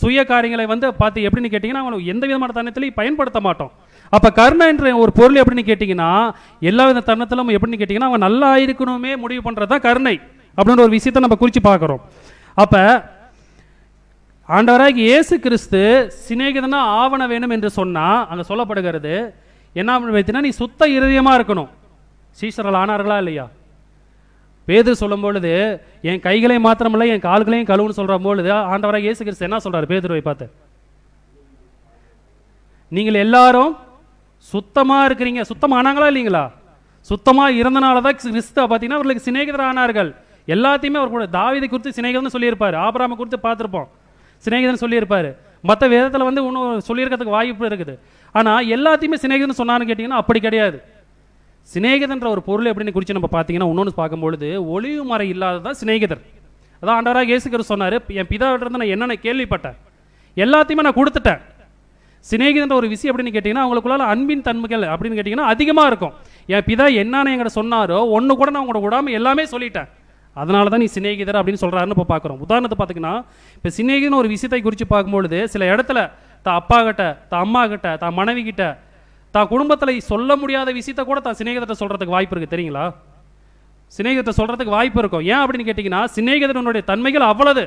சுய காரியங்களை வந்து பார்த்து எப்படின்னு கேட்டீங்கன்னா அவனை எந்த விதமான தருணத்திலையும் பயன்படுத்த மாட்டோம். அப்ப கருணை என்ற ஒரு பொருள் எப்படின்னு கேட்டீங்கன்னா, எல்லா வித தருணத்திலும் எப்படின்னு கேட்டீங்கன்னா அவன் நல்லா இருக்கணுமே முடிவு பண்றதுதான் கருணை அப்படின்ற ஒரு விஷயத்தை நம்ம குறித்து பார்க்கிறோம். அப்ப ஆண்டவராகி இயேசு கிறிஸ்து சிநேகிதனா ஆவண வேணும் என்று சொன்னா அங்க சொல்லப்படுகிறது என்ன வைத்தினா, நீ சுத்த இருதயமா இருக்கணும். சீஷர்கள் ஆனார்களா இல்லையா? பேதுரு சொல்லும் பொழுது என் கைகளை மாத்திரமல்ல என் கால்களையும் கழுவுன்னு சொல்ற பொழுது ஆண்டவராக இயேசு கிறிஸ்து என்ன சொல்றாரு பேதுருவை பார்த்து? நீங்கள் எல்லாரும் சுத்தமா இருக்கிறீங்க. சுத்தமா ஆனாங்களா இல்லைங்களா? சுத்தமா இருந்தனாலதான் கிறிஸ்து பார்த்தீங்கன்னா அவர்களுக்கு சிநேகிதர் ஆனார்கள். எல்லாத்தையுமே அவர் கூட தாவீதை குறித்து சிநேகிதன் சொல்லியிருப்பாரு, ஆபிரகாமை குறித்து பார்த்துருப்போம் சிநேகிதன் சொல்லியிருப்பாரு. மற்ற வேதத்தில் வந்து இன்னும் சொல்லியிருக்கிறதுக்கு வாய்ப்பு இருக்குது. ஆனால் எல்லாத்தையுமே சிநேகிதன் சொன்னான்னு கேட்டிங்கன்னா அப்படி கிடையாது. சிநேகிதன்ற ஒரு பொருள் எப்படின்னு குறித்து நம்ம பார்த்தீங்கன்னா இன்னொன்று பார்க்கும்பொழுது ஒளிவு மறை இல்லாததான் சிநேகிதர். அதான் ஆண்டவராக இயேசு கிறிஸ்து சொன்னார், என் பிதாவிலிருந்து நான் என்னென்ன கேள்விப்பட்டேன் எல்லாத்தையுமே நான் கொடுத்துட்டேன். சிநேகிதன்ற ஒரு விஷயம் எப்படின்னு கேட்டிங்கன்னா அவங்களுக்குள்ள அன்பின் தன்மைகள் அப்படின்னு கேட்டிங்கன்னா அதிகமாக இருக்கும். என் பிதா என்னன்னு என்கிட்ட சொன்னாரோ ஒன்று கூட நான் உங்களோட விடாமல் எல்லாமே சொல்லிட்டேன், அதனால தான் நீ சிநேகிதர் அப்படின்னு சொல்கிறாருன்னு இப்போ பார்க்குறோம். உதாரணத்தை பார்த்தீங்கன்னா இப்போ சிநேகிதன் ஒரு விஷயத்தை குறித்து பார்க்கும்பொழுது சில இடத்துல தான் அப்பா கிட்ட, தான் அம்மா கிட்ட, தான் மனைவி கிட்ட, தான் குடும்பத்தில் சொல்ல முடியாத விஷயத்த கூட தான் சிநேகிதத்தை சொல்கிறதுக்கு வாய்ப்பு இருக்குது. தெரியுங்களா? சிநேகிதத்தை சொல்கிறதுக்கு வாய்ப்பு இருக்கும். ஏன் அப்படின்னு கேட்டிங்கன்னா சிநேகிதனுடைய தன்மைகள் அவ்வளவு.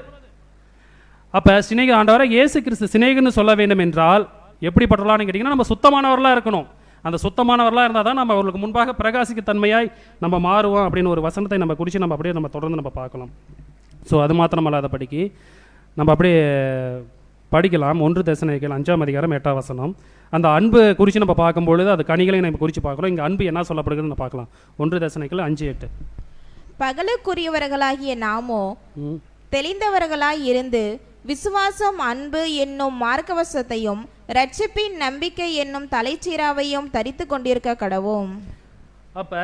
அப்போ சிநேகித ஆண்டவரை இயேசு கிறிஸ்து சிநேகிதன்னு சொல்ல வேண்டும் என்றால் எப்படிப்பட்டலான்னு கேட்டிங்கன்னா நம்ம சுத்தமானவர்களாக இருக்கணும். அந்த சுத்தமானவர்களாக இருந்தால் தான் நம்ம அவர்களுக்கு முன்பாக பிரகாசிக்க தன்மையாய் நம்ம மாறுவோம் அப்படின்னு ஒரு வசனத்தை நம்ம குறித்து நம்ம அப்படியே நம்ம தொடர்ந்து நம்ம பார்க்கலாம். ஸோ அது மாத்திரமல்லாத படிக்கு நம்ம அப்படியே படிக்கலாம். 1 தெசலோனிக்கேயர் 5:8 அந்த அன்பு குறித்து நம்ம பார்க்கும்பொழுது அது கனிகளை நம்ம குறித்து பார்க்குறோம். இங்கே அன்பு என்ன சொல்லப்படுகிறது நம்ம பார்க்கலாம். 1 தெசலோனிக்கேயர் 5:8. பகலுக்குரியவர்களாகிய நாமோ தெளிந்தவர்களாய் இருந்து விசுவாசம் அன்பு என்னும் மார்க்கவசத்தையும் இரட்சிப்பின் நம்பிக்கை என்னும் தலைச்சீராவையும் தரித்து கொண்டிருக்க கடவோம். அப்ப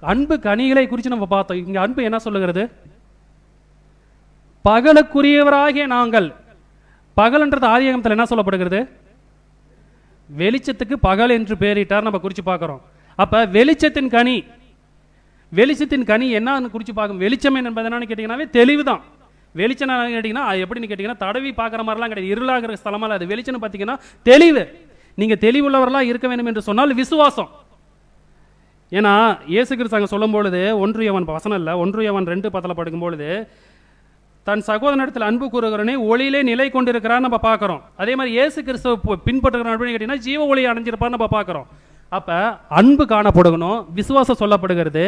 அன்பு கனிகளை குறித்து நம்ம பார்த்தோம். இங்க அன்பு என்ன சொல்லுகிறது? பகலுக்குரியவராகிய நாங்கள். பகல்ன்றது ஆதியாகமத்தில் என்ன சொல்லப்படுகிறது? வெளிச்சத்துக்கு பகல் என்று பெயரிட்டார் நம்ம குறித்து பார்க்குறோம். அப்போ வெளிச்சத்தின் கனி, வெளிச்சத்தின் கனி என்னன்னு குறித்து பார்க்கும். வெளிச்சம் என்பது என்னன்னு கேட்டிங்கன்னாவே தெளிவு தான். வெளிச்சம் கேட்டிங்கன்னா எப்படின்னு கேட்டிங்கன்னா தடவி பார்க்குற மாதிரிலாம் கிடையாது, இருளாகிற ஸ்தலமாக அது வெளிச்சம்னு பார்த்தீங்கன்னா தெளிவு. நீங்கள் தெளிவுள்ளவர்களாக இருக்க வேண்டும் என்று சொன்னால் விசுவாசம். ஏன்னா இயேசு கிறிஸ்து அங்கே சொல்லும் பொழுது 1 யோவான் வசனம் இல்லை, 1 யோவான் 2:10 படிக்கும் பொழுது தன் சகோதரனிடத்தில் அன்பு கூறுகிறவனே ஒளியிலே நிலை கொண்டிருக்கிறான்னு நம்ம பார்க்குறோம். அதே மாதிரி இயேசு கிறிஸ்துவ பின்பற்றுகிற அப்படின்னு கேட்டிங்கன்னா ஜீவ ஒளி அடைஞ்சிருப்பான்னு நம்ம பார்க்குறோம். அப்போ அன்பு காணப்படணும், விசுவாசம் சொல்லப்படுகிறது.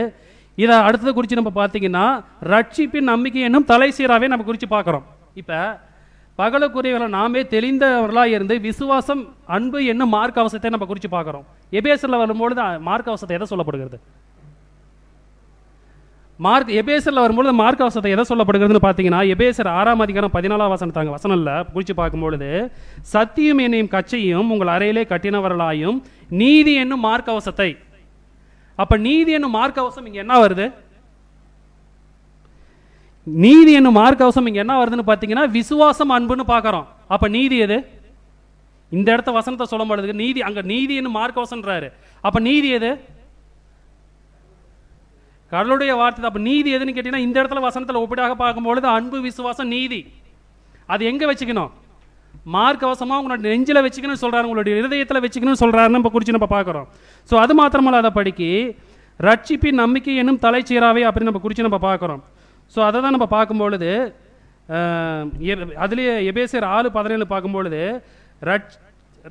இதை அடுத்தது குறித்து நம்ம பார்த்தீங்கன்னா ரட்சிப்பின் நம்பிக்கை என்னும் தலை சீராவே நம்ம குறித்து பார்க்குறோம். இப்போ பகலுக்குரியவர்களை நாமே தெளிந்தவர்களாக இருந்து விசுவாசம் அன்பு என்னும் மார்க் அவசத்தை நம்ம குறித்து பார்க்குறோம். எபேசரில் வரும்பொழுது மார்க் அவசத்தை எதை சொல்லப்படுகிறது? எபேசரில் வரும்பொழுது மார்க் அவசத்தை எதை சொல்லப்படுகிறதுன்னு பார்த்தீங்கன்னா எபேசர் 6ஆம் அதிகாரம் 14ஆம் வசனத்தில் குறித்து பார்க்கும்பொழுது சத்தியம் என்னும் கச்சையும் உங்கள் அறையிலே கட்டினவர்களாயும் நீதி என்னும் மார்க் அவசத்தை. அப்ப நீதி என்னும் மார்க் அவசம் இங்க என்ன வருது? நீதி என்னும் மார்க் அவசம் இங்க என்ன வருதுன்னு பார்த்தீங்கன்னா விசுவாசம் அன்புன்னு பார்க்குறோம். அப்ப நீதி எது? இந்த இடத்த வசனத்தை சொல்லும் பொழுது நீதி, அங்க நீதி என்னும் மார்க் அவசன்றாரு. அப்ப நீதி எது? கடவுளுடைய வார்த்தை. அப்ப நீதி எதுன்னு கேட்டீங்கன்னா இந்த இடத்துல வசனத்தில் ஒப்பிடாக பார்க்கும்பொழுது அன்பு விசுவாசம் நீதி அது எங்க வச்சுக்கணும்? மார்க் அவசமா உங்களோட நெஞ்சில் வச்சுக்கணும்னு சொல்றாரு, உங்களுடைய இருதயத்தில் வச்சுக்கணும்னு சொல்றாருன்னு நம்ம குறித்து நம்ம பார்க்குறோம். ஸோ அது மாத்திரமல்ல, அதை படிக்கி ரட்சிப்பின் நம்பிக்கை என்னும் தலைச்சீராவே அப்படின்னு நம்ம குறித்து நம்ம பார்க்குறோம். ஸோ அதை தான் நம்ம பார்க்கும்பொழுது அதுலேயே எபேசியர் 6:17 பார்க்கும்பொழுது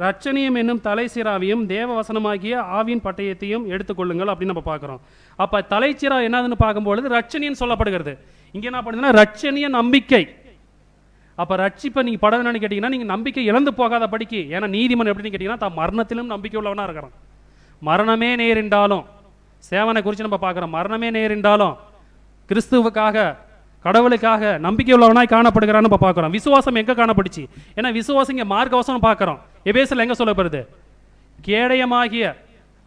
ரட்சணியம் என்னும் தலைச்சீராவையும் தேவ வசனமாகிய ஆவியின் பட்டயத்தையும் எடுத்துக்கொள்ளுங்கள் அப்படின்னு நம்ம பார்க்குறோம். அப்போ தலைச்சீரா என்னதுன்னு பார்க்கும்பொழுது ரட்சணியன்னு சொல்லப்படுகிறது. இங்கே என்ன பண்ணுதுன்னா ரட்சணிய நம்பிக்கை. அப்போ ரட்சிப்பை நீங்கள் பட வேணும்னு கேட்டிங்கன்னா நீங்கள் நம்பிக்கை இழந்து போகாத படிக்கு. ஏன்னா நீதிமன்றம் எப்படின்னு கேட்டிங்கன்னா தான் மரணத்திலும் நம்பிக்கை உள்ளவனாக இருக்கிறான். மரணமே நேரிண்டாலும், சேவனை குறித்து நம்ம பார்க்குறோம், மரணமே நேரிண்டாலும் கிறிஸ்துவுக்காக கடவுளுக்காக நம்பிக்கை உள்ளவனாய் காணப்படுகிறான்னு நம்ம பார்க்குறோம். விசுவாசம் எங்கே காணப்படுச்சு? ஏன்னா விசுவாசம் இங்கே மார்க் அவசரம் பார்க்குறோம். எபேசில் எங்கே சொல்லப்படுது? கேடயமாகிய.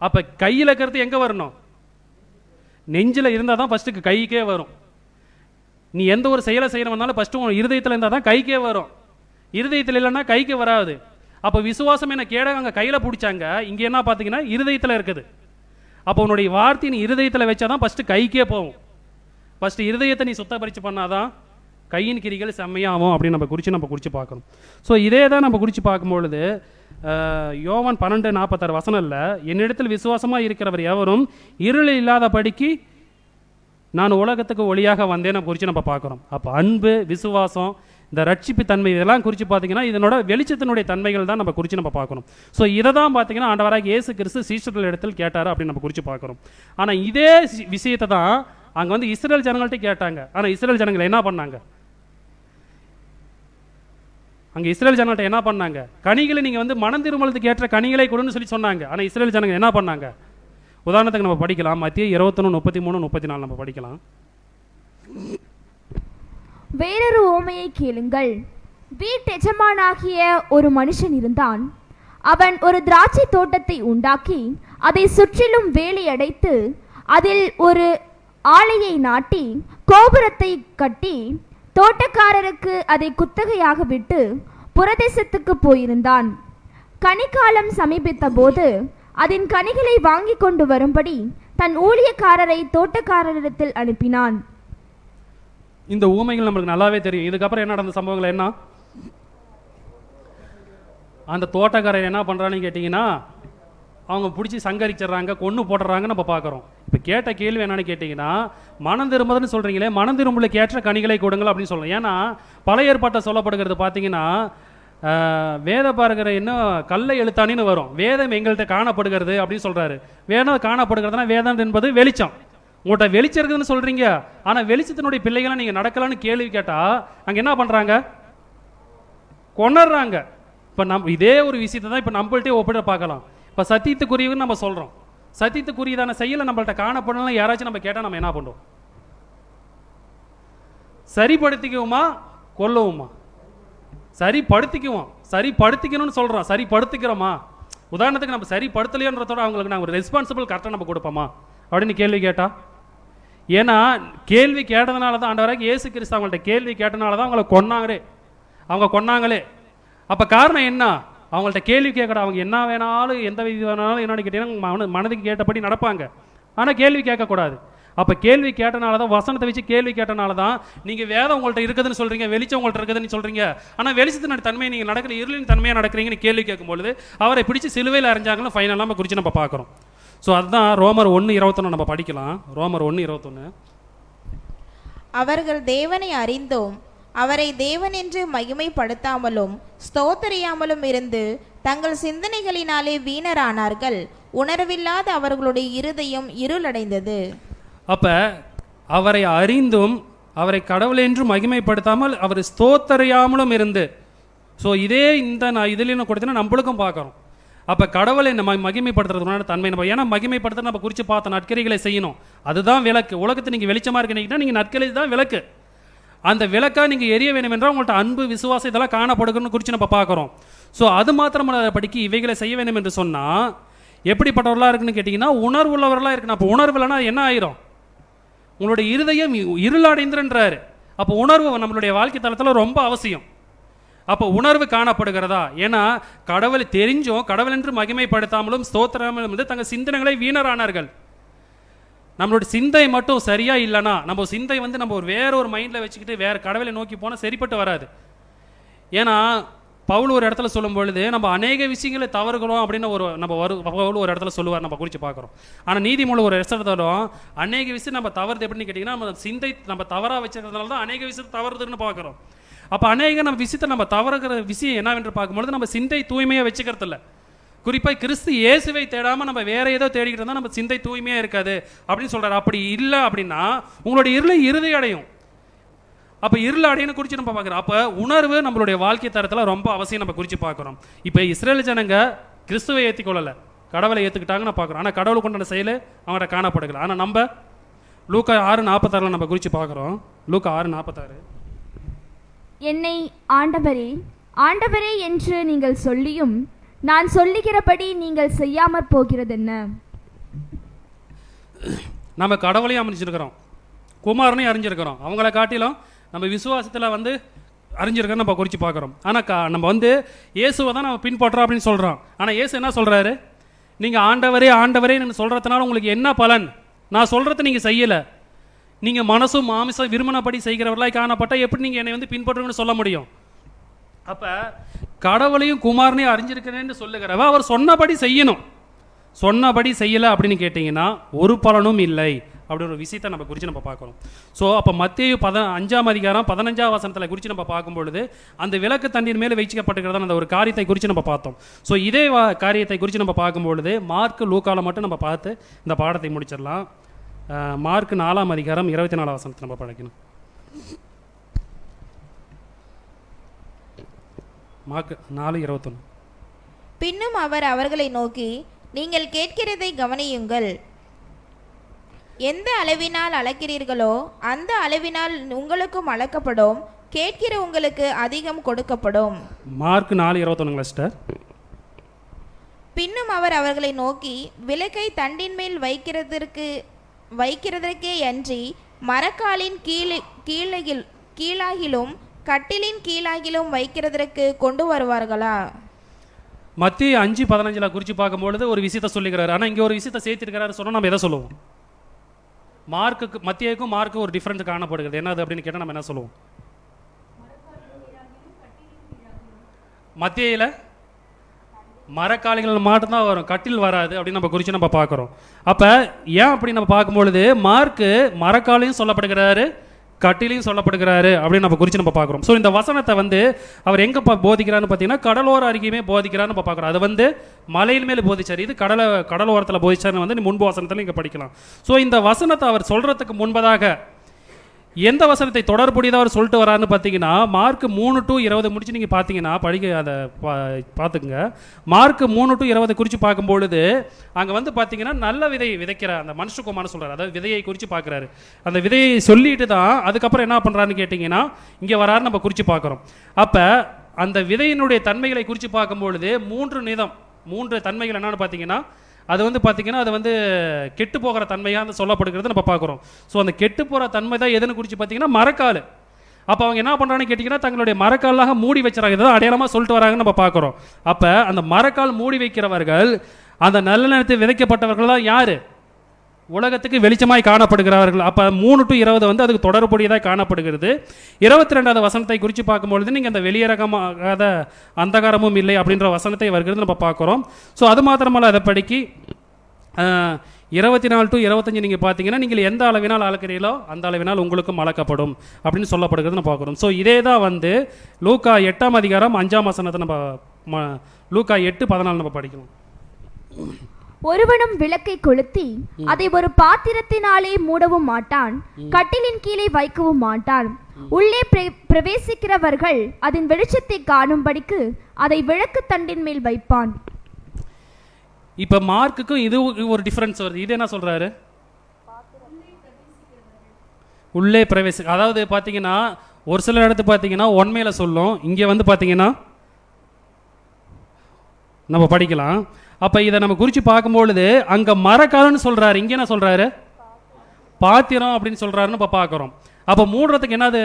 அப்போ கையில் இருக்கிறது எங்கே வரணும்? நெஞ்சில் இருந்தால் தான் ஃபஸ்ட்டுக்கு கைக்கே வரும். நீ எந்த ஒரு செயலை செய்யணும்னாலும் ஃபஸ்ட்டு உன் இருதயத்தில் இருந்தால் தான் கைக்கே வரும். இருதயத்தில் இல்லைன்னா கைக்கு வராது. அப்போ விசுவாசம் என்ன கேட அங்கே கையில் பிடிச்சாங்க, இங்கே என்ன பார்த்தீங்கன்னா இருதயத்தில் இருக்குது. அப்போ உன்னுடைய வார்த்தை நீ இருதயத்தில் வச்சா தான் ஃபஸ்ட்டு கைக்கே போகும். ஃபஸ்ட்டு இருதயத்தை நீ சுத்தப்பரிச்சு பண்ணாதான் கையின் கிரிகள் செம்மையாகும் அப்படின்னு நம்ம குறித்து பார்க்கணும். ஸோ இதே தான் நம்ம குறித்து பார்க்கும்பொழுது யோவான் 12:46 வசனம்ல என்னிடத்தில் விசுவாசமாக இருக்கிறவர் எவரும் இருள் இல்லாத படிக்கு நான் உலகத்துக்கு ஒளியாக வந்தேன் குறித்து நம்ம பார்க்குறோம். அப்போ அன்பு, விசுவாசம், இந்த ரட்சிப்பு தன்மை இதெல்லாம் குறித்து பார்த்தீங்கன்னா இதனோட வெளிச்சத்தினுடைய தன்மைகள் தான் நம்ம குறித்து நம்ம பார்க்கணும். ஸோ இதை தான் பார்த்தீங்கன்னா ஆண்டவராக இயேசு கிறிஸ்து சீஷர்கள் இடத்தில் கேட்டார் அப்படின்னு நம்ம குறித்து பார்க்குறோம். ஆனால் இதே விஷயத்தை தான் அங்கே வந்து இஸ்ரேல் ஜனங்கள்ட்ட கேட்டாங்க. ஆனால் இஸ்ரேல் ஜனங்கள் என்ன பண்ணாங்க? அங்கே இஸ்ரேல் ஜனங்கள்ட்ட என்ன பண்ணாங்க? கனிகளை நீங்கள் வந்து மனம் திருமலத்துக்கு ஏற்ற கனிகளை கொடுன்னு சொல்லி சொன்னாங்க. ஆனால் இஸ்ரேல் ஜனங்கள் என்ன பண்ணாங்க? உதாரணத்துக்கு நம்ம படிக்கலாம், மத்திய 21, 33, 34 நம்ம படிக்கலாம். வேறொரு ஓமையை கேளுங்கள். வீட்டெஜமானாகிய ஒரு மனுஷன் இருந்தான். அவன் ஒரு திராட்சை தோட்டத்தை உண்டாக்கி அதை சுற்றிலும் வேலி அடைத்து அதில் ஒரு ஆலையை நாட்டி கோபுரத்தை கட்டி தோட்டக்காரருக்கு அதை குத்தகையாக விட்டு புரதேசத்துக்கு போயிருந்தான். கனிக்காலம் சமீபித்த போது அதன் கனிகளை வாங்கி கொண்டு வரும்படி தன் ஊழியக்காரரை தோட்டக்காரரிடத்தில் அனுப்பினான். இந்த ஊமைகள் நம்மளுக்கு நல்லாவே தெரியும். இதுக்கப்புறம் என்ன நடந்த சம்பவங்கள் என்ன? அந்த தோட்டக்காரர் என்ன பண்ணுறான்னு கேட்டிங்கன்னா அவங்க பிடிச்சி சங்கரிச்சிட்றாங்க, கொன்று போட்டுறாங்க நம்ம பார்க்குறோம். இப்போ கேட்ட கேள்வி என்னன்னு கேட்டிங்கன்னா மனம் திரும்புதுன்னு சொல்கிறீங்களே, மனம் திரும்பலுக்கு ஏற்ற கனிகளை கொடுங்கள் அப்படின்னு சொல்கிறோம். ஏன்னா பழைய ஏற்பாட்டை சொல்லப்படுகிறது பார்த்தீங்கன்னா வேத பார்க்கிற இன்னும் கல்லை எழுத்தானின்னு வரும். வேதம் எங்கள்கிட்ட காணப்படுகிறது அப்படின்னு சொல்கிறாரு. வேதம் காணப்படுகிறதுனா வேதம் என்பது வெளிச்சம். உங்கள்கிட்ட வெளிச்சம் இருக்குதுன்னு சொல்கிறீங்க, ஆனால் வெளிச்சத்தினுடைய பிள்ளைகளாம் நீங்கள் நடக்கலான்னு கேள்வி கேட்டால் அங்கே என்ன பண்ணுறாங்க? கொண்டுறாங்க. இப்போ இதே ஒரு விஷயத்தை தான் இப்போ நம்மள்ட்டே ஒப்பிட பார்க்கலாம். இப்போ சத்தியத்துக்குரியவன்னு நம்ம சொல்கிறோம். சத்தியத்துக்குரியதான செயலை நம்மள்ட்ட காணப்படலாம் யாராச்சும் நம்ம கேட்டால் நம்ம என்ன பண்ணுவோம்? சரிப்படுத்திக்குவோமா கொல்லுவோமா? சரிப்படுத்திக்குவோம். சரிப்படுத்திக்கணும்னு சொல்கிறோம், சரிப்படுத்திக்கிறோமா? உதாரணத்துக்கு நம்ம சரிப்படுத்தலையோன்றதோட அவங்களுக்கு நாங்கள் ஒரு ரெஸ்பான்சிபிள் கரெக்டாக நம்ம கொடுப்போமா அப்படின்னு கேள்வி கேட்டால் ஏன்னா கேள்வி கேட்டதுனால தான் ஆண்டவராக இயேசு கிறிஸ்து அவங்கள்ட்ட கேள்வி கேட்டனால தான் அவங்க கொன்னாங்களே. அப்போ காரணம் என்ன? அவங்கள்ட்ட கேள்வி கேட்கணும். அவங்க என்ன வேணாலும் எந்த விதி வேணாலும் என்னன்னு கேட்டீங்கன்னா மனதுக்கு கேட்டபடி நடப்பாங்க, ஆனால் கேள்வி கேட்கக்கூடாது. அப்போ கேள்வி கேட்டனால தான், வசனத்தை வச்சு கேள்வி கேட்டனால தான் நீங்கள் வேதம் உங்கள்கிட்ட இருக்குதுன்னு சொல்கிறீங்க, வெளிச்சம் உங்கள்கிட்ட இருக்குதுன்னு சொல்கிறீங்க, ஆனால் வெளிச்சத்தின் தன்மையை நீங்கள் நடக்கிற இருளின் தன்மையாக நடக்கிறீங்கன்னு கேள்வி கேட்கும்பொழுது அவரை பிடிச்சி சிலுவையில் அரைஞ்சாங்கன்னு ஃபைனலாக நம்ம குறித்து நம்ம பார்க்குறோம். ஸோ அதுதான் ரோமர் 1:21 நம்ம படிக்கலாம். ரோமர் 1:21. அவர்கள் தேவனை அறிந்தும் அவரை தேவன் என்று மகிமைப்படுத்தாமலும் ஸ்தோத்தரியாமலும் இருந்து தங்கள் சிந்தனைகளினாலே வீணரானார்கள். உணர்வில்லாத அவர்களுடைய இருதயம் இருளடைந்தது. அப்ப அவரை அறிந்தும் அவரை கடவுள் என்று மகிமைப்படுத்தாமல் அவர் ஸ்தோத்தரியாமலும் இருந்து, ஸோ இதே இந்த இதுல கொடுத்தீங்கன்னா நம்மளுக்கும் பார்க்குறோம். அப்போ கடவுளை நம்ம மகிமைப்படுத்துறதுனால தன்மை நம்ம, ஏன்னா மகிமைப்படுத்த நம்ம குறித்து பார்த்த நற்கரிகளை செய்யணும். அதுதான் விளக்கு. உலகத்தை நீங்கள் வெளிச்சமாக இருக்கீங்கன்னா நீங்கள் நற்கரை தான் விளக்கு. அந்த விளக்காக நீங்கள் எரிய வேணும் என்றால் உங்கள்கிட்ட அன்பு, விசுவாசம் இதெல்லாம் காணப்படுகணும்னு குறித்து நம்ம பார்க்குறோம். ஸோ அது மாத்திரம் படிக்க இவைகளை செய்ய வேண்டும் என்று சொன்னால் எப்படிப்பட்டவர்களாக இருக்குன்னு கேட்டிங்கன்னா உணர்வு உள்ளவர்களாக இருக்கணும். அப்போ உணர்வு இல்லைன்னா என்ன ஆயிரும்? உங்களுடைய இருதயம் இருளடைந்துன்றாரு. அப்போ உணர்வு நம்மளுடைய வாழ்க்கை தளத்தில் ரொம்ப அவசியம். அப்போ உணர்வு காணப்படுகிறதா? ஏன்னா கடவுளை தெரிஞ்சும் கடவுள் என்று மகிமைப்படுத்தாமலும் ஸ்தோத்திராமலும் வந்து தங்கள் சிந்தனைகளை வீணரானார்கள். நம்மளுடைய சிந்தை மட்டும் சரியா இல்லைன்னா, நம்ம சிந்தை வந்து நம்ம வேற ஒரு மைண்டில் வச்சுக்கிட்டு வேற கடவுளை நோக்கி போனால் சரிப்பட்டு வராது. ஏன்னா பவுல் ஒரு இடத்துல சொல்லும் பொழுது நம்ம அநேக விஷயங்களை தவறுகிறோம் அப்படின்னு பவுல் ஒரு இடத்துல சொல்லுவார், நம்ம குறித்து பார்க்குறோம். ஆனால் நீதிமொழி ஒரு இடத்துலயும் அநேக விஷயம் நம்ம தவறுது எப்படின்னு கேட்டிங்கன்னா நம்ம சிந்தை நம்ம தவறாக வச்சுக்கிறதுனால தான் அநேக விஷயத்தை தவறுதுன்னு பார்க்குறோம். அப்போ அநேக நம்ம விஷயத்தை நம்ம தவறுகிற விஷயம் என்னவென்று பார்க்கும்பொழுது நம்ம சிந்தை தூய்மையாக வச்சுக்கிறது இல்லை. குறிப்பாக கிறிஸ்து இயேசுவை தேடாமல் நம்ம வேற ஏதோ தேடிக்கிட்டு இருந்தால் நம்ம சிந்தை தூய்மையாக இருக்காது அப்படின்னு சொல்கிறார். அப்படி இல்லை அப்படின்னா உங்களுடைய இருளை இறுதி அடையும். அப்போ இருள் அடையணும் குறித்து நம்ம பார்க்குறோம். அப்போ உணர்வு நம்மளுடைய வாழ்க்கை தரத்தில் ரொம்ப அவசியம் நம்ம குறித்து பார்க்குறோம். இப்போ இஸ்ரேல் ஜனங்க கிறிஸ்துவை ஏற்றிக்கொள்ளலை, கடவுளை ஏற்றுக்கிட்டாங்கன்னு பார்க்குறோம். ஆனால் கடவுளுக்கு உண்டான செயல் அவங்கள்ட்ட காணப்படுகலை. ஆனால் நம்ம லூக்கா 6:46 நம்ம குறித்து பார்க்குறோம். லூக்கா 6:46. என்னை ஆண்டவரே ஆண்டவரே என்று நீங்கள் சொல்லியும் நான் சொல்லுகிறபடி நீங்கள் செய்யாமற் போகிறது என்ன? நம்ம கடவுளையும் அறிஞ்சிருக்கிறோம், குமாரனையும் அறிஞ்சிருக்கிறோம். அவங்கள காட்டிலும் நம்ம விசுவாசத்தில் வந்து அறிஞ்சிருக்கோம் நம்ம குறித்து பார்க்குறோம். ஆனால் நம்ம வந்து இயேசுவை தான் நம்ம பின்பற்றுறோம் அப்படின்னு சொல்கிறோம். ஆனால் இயேசு என்ன சொல்கிறாரு? நீங்கள் ஆண்டவரே ஆண்டவரே நீங்கள் சொல்கிறதுனால உங்களுக்கு என்ன பலன்? நான் சொல்கிறத நீங்கள் செய்யலை, நீங்கள் மனசும் மாமிசம் விரும்பினபடி செய்கிறவர்களாய் காணப்பட்டால் எப்படி நீங்கள் என்னை வந்து பின்பற்றுங்கன்னு சொல்ல முடியும்? அப்போ கடவுளையும் குமாரனையும் அறிஞ்சிருக்கிறேன்னு சொல்லுகிறவ அவர் சொன்னபடி செய்யணும். சொன்னபடி செய்யலை அப்படின்னு கேட்டிங்கன்னா ஒரு பலனும் இல்லை அப்படி ஒரு விஷயத்தை நம்ம குறித்து நம்ம பார்க்கணும். ஸோ அப்போ மத்தேயு 5:15 குறித்து நம்ம பார்க்கும்பொழுது அந்த விளக்கு தண்ணீர் மேலே வைக்கப்பட்டிருக்கிறதா அந்த ஒரு காரியத்தை குறித்து நம்ம பார்த்தோம். ஸோ இதே காரியத்தை குறித்து நம்ம பார்க்கும்பொழுது மார்க் லூக்காவில் மட்டும் நம்ம பார்த்து இந்த பாடத்தை முடிச்சிடலாம். மார்க் 4:24 நம்ம படிக்கணும். மார்க் 4:21. பின்னும் அவர் அவர்களை நோக்கி, நீங்கள் கேட்கிறதை கவனியுங்கள். எந்த அளவினால் அளக்கிறீர்களோ அந்த அளவினால் உங்களுக்கும் அளக்கப்படும், கேட்கிற உங்களுக்கு அதிகம் கொடுக்கப்படும். Mark 4:21 sister. பின்னும் அவர் அவர்களை நோக்கி, விளக்கை தண்டின் மேல் வைக்கிறதற்கே அன்றி மரக்காலின் கீழாகிலும் கட்டிலின் கீழாகிலும் வைக்கிறதற்கு கொண்டு வருவார்களா? மத்திய 5:15 குறித்து பார்க்கும்பொழுது ஒரு விஷயத்தை சொல்லிக்கிறாரு. ஆனால் இங்கே ஒரு விஷயத்தை சேர்த்திருக்கிறாரு சொன்னால் நம்ம எதை சொல்லுவோம்? மத்தியக்கும் மார்க்கும் ஒரு டிஃப்ரெண்ட் காணப்படுகிறது. என்னது அப்படின்னு கேட்டால் நம்ம என்ன சொல்லுவோம்? மத்தியில் மரக்காலிகள் மட்டும்தான் வரும், கட்டில் வராது அப்படின்னு நம்ம குறித்து நம்ம பார்க்குறோம். அப்போ ஏன் அப்படி நம்ம பார்க்கும்பொழுது மார்க்கு மரக்காலையும் சொல்லப்படுகிறாரு, கட்டிலையும் சொல்லப்படுகிறாரு அப்படின்னு நம்ம குறித்து நம்ம பார்க்குறோம். ஸோ இந்த வசனத்தை வந்து அவர் எங்கே போதிக்கிறான்னு பார்த்தீங்கன்னா கடலோர அருகேயுமே போதிக்கிறான்னு நம்ம பார்க்குறோம். அது வந்து மலையில் மேலே போதிச்சார், இது கடலோரத்தில் போதிச்சார்னு வந்து முன்பு வசனத்தில் இங்கே படிக்கலாம். ஸோ இந்த வசனத்தை அவர் சொல்கிறதுக்கு முன்பதாக எந்த வசனத்தை தொடர்புடையதாக அவர் சொல்லிட்டு வரான்னு பார்த்தீங்கன்னா மார்க் 3:20 முடிச்சு நீங்கள் பார்த்தீங்கன்னா அதை பார்த்துக்குங்க. மார்க் 3:20 குறித்து பார்க்கும்பொழுது அங்கே வந்து பார்த்தீங்கன்னா நல்ல விதையை விதைக்கிற அந்த மனுஷகுமாரன் சொல்கிறார். அதாவது விதையை குறித்து பார்க்குறாரு. அந்த விதையை சொல்லிட்டு தான் அதுக்கப்புறம் என்ன பண்ணுறாருன்னு கேட்டிங்கன்னா இங்கே வராரு நம்ம குறித்து பார்க்குறோம். அப்போ அந்த விதையினுடைய தன்மைகளை குறித்து பார்க்கும்பொழுது மூன்று தன்மைகள் என்னன்னு பார்த்தீங்கன்னா அது வந்து பார்த்தீங்கன்னா அது வந்து கெட்டு போகிற தன்மையாக சொல்லப்படுகிறது நம்ம பார்க்குறோம். ஸோ அந்த கெட்டு போகிற தன்மை தான் எதுன்னு குறித்து பார்த்தீங்கன்னா மரக்கால். அப்போ அவங்க என்ன பண்ணுறாங்கன்னு கேட்டிங்கன்னா தங்களுடைய மரக்காலாக மூடி வச்சுறாங்க. இதை அடையாளமாக சொல்லிட்டு வராங்கன்னு நம்ம பார்க்குறோம். அப்போ அந்த மரக்கால் மூடி வைக்கிறவர்கள் அந்த நல்ல நேரத்தில் விதைக்கப்பட்டவர்கள் தான் யார்? உலகத்துக்கு வெளிச்சமாய் காணப்படுகிறார்கள். அப்போ 3 to 20 வந்து அதுக்கு தொடர்புடையதாக காணப்படுகிறது. 22வது வசனத்தை குறித்து பார்க்கும்பொழுது நீங்கள் அந்த வெளியரங்கமாகாத அந்தகாரமும் இல்லை அப்படின்ற வசனத்தை வருகிறது நம்ம பார்க்குறோம். ஸோ அது மாத்திரமல்ல, அதை படிக்கி 24 to 25 நீங்கள் பார்த்தீங்கன்னா நீங்கள் எந்த அளவினால் அளக்கிறீங்களோ அந்த அளவினால் உங்களுக்கும் அளக்கப்படும் அப்படின்னு சொல்லப்படுகிறது நம்ம பார்க்குறோம். ஸோ இதே தான் வந்து லூக்கா 8ஆம் அதிகாரம் 5ஆம் வசனத்தை நம்ம லூக்கா 8:14 நம்ம படிக்கணும். ஒருவனும் விளக்கை கொளுத்தி அதை ஒரு பாத்திரத்தினாலே மூடவும் மாட்டான், கட்டிலின் கீழே வைக்கவும் மாட்டான். உள்ளே பிரவேசிக்கிறவர்கள் அதன் வெளிச்சத்தை காணும்படிக்கு அதை விளக்கு தண்டின் மேல் வைப்பான். இப்ப மார்க்குக்கும் இது ஒரு டிஃபரன்ஸ் வருது. இது என்ன சொல்றாரு? உள்ளே பிரவேசி, அதாவது பாத்தீங்கன்னா ஒரு சில இடத்து பாத்தீங்கன்னா உண்மையில சொல்லும், இங்க வந்து பாத்தீங்கன்னா நம்ம படிக்கலாம். அப்ப இதை நம்ம குறித்து பார்க்கும்பொழுது அங்க மரக்கால்னு சொல்றாரு, இங்க என்ன சொல்றாரு? பாத்திரம் அப்படின்னு சொல்றாருன்னு இப்ப பார்க்குறோம். அப்ப மூடுறதுக்கு என்னது?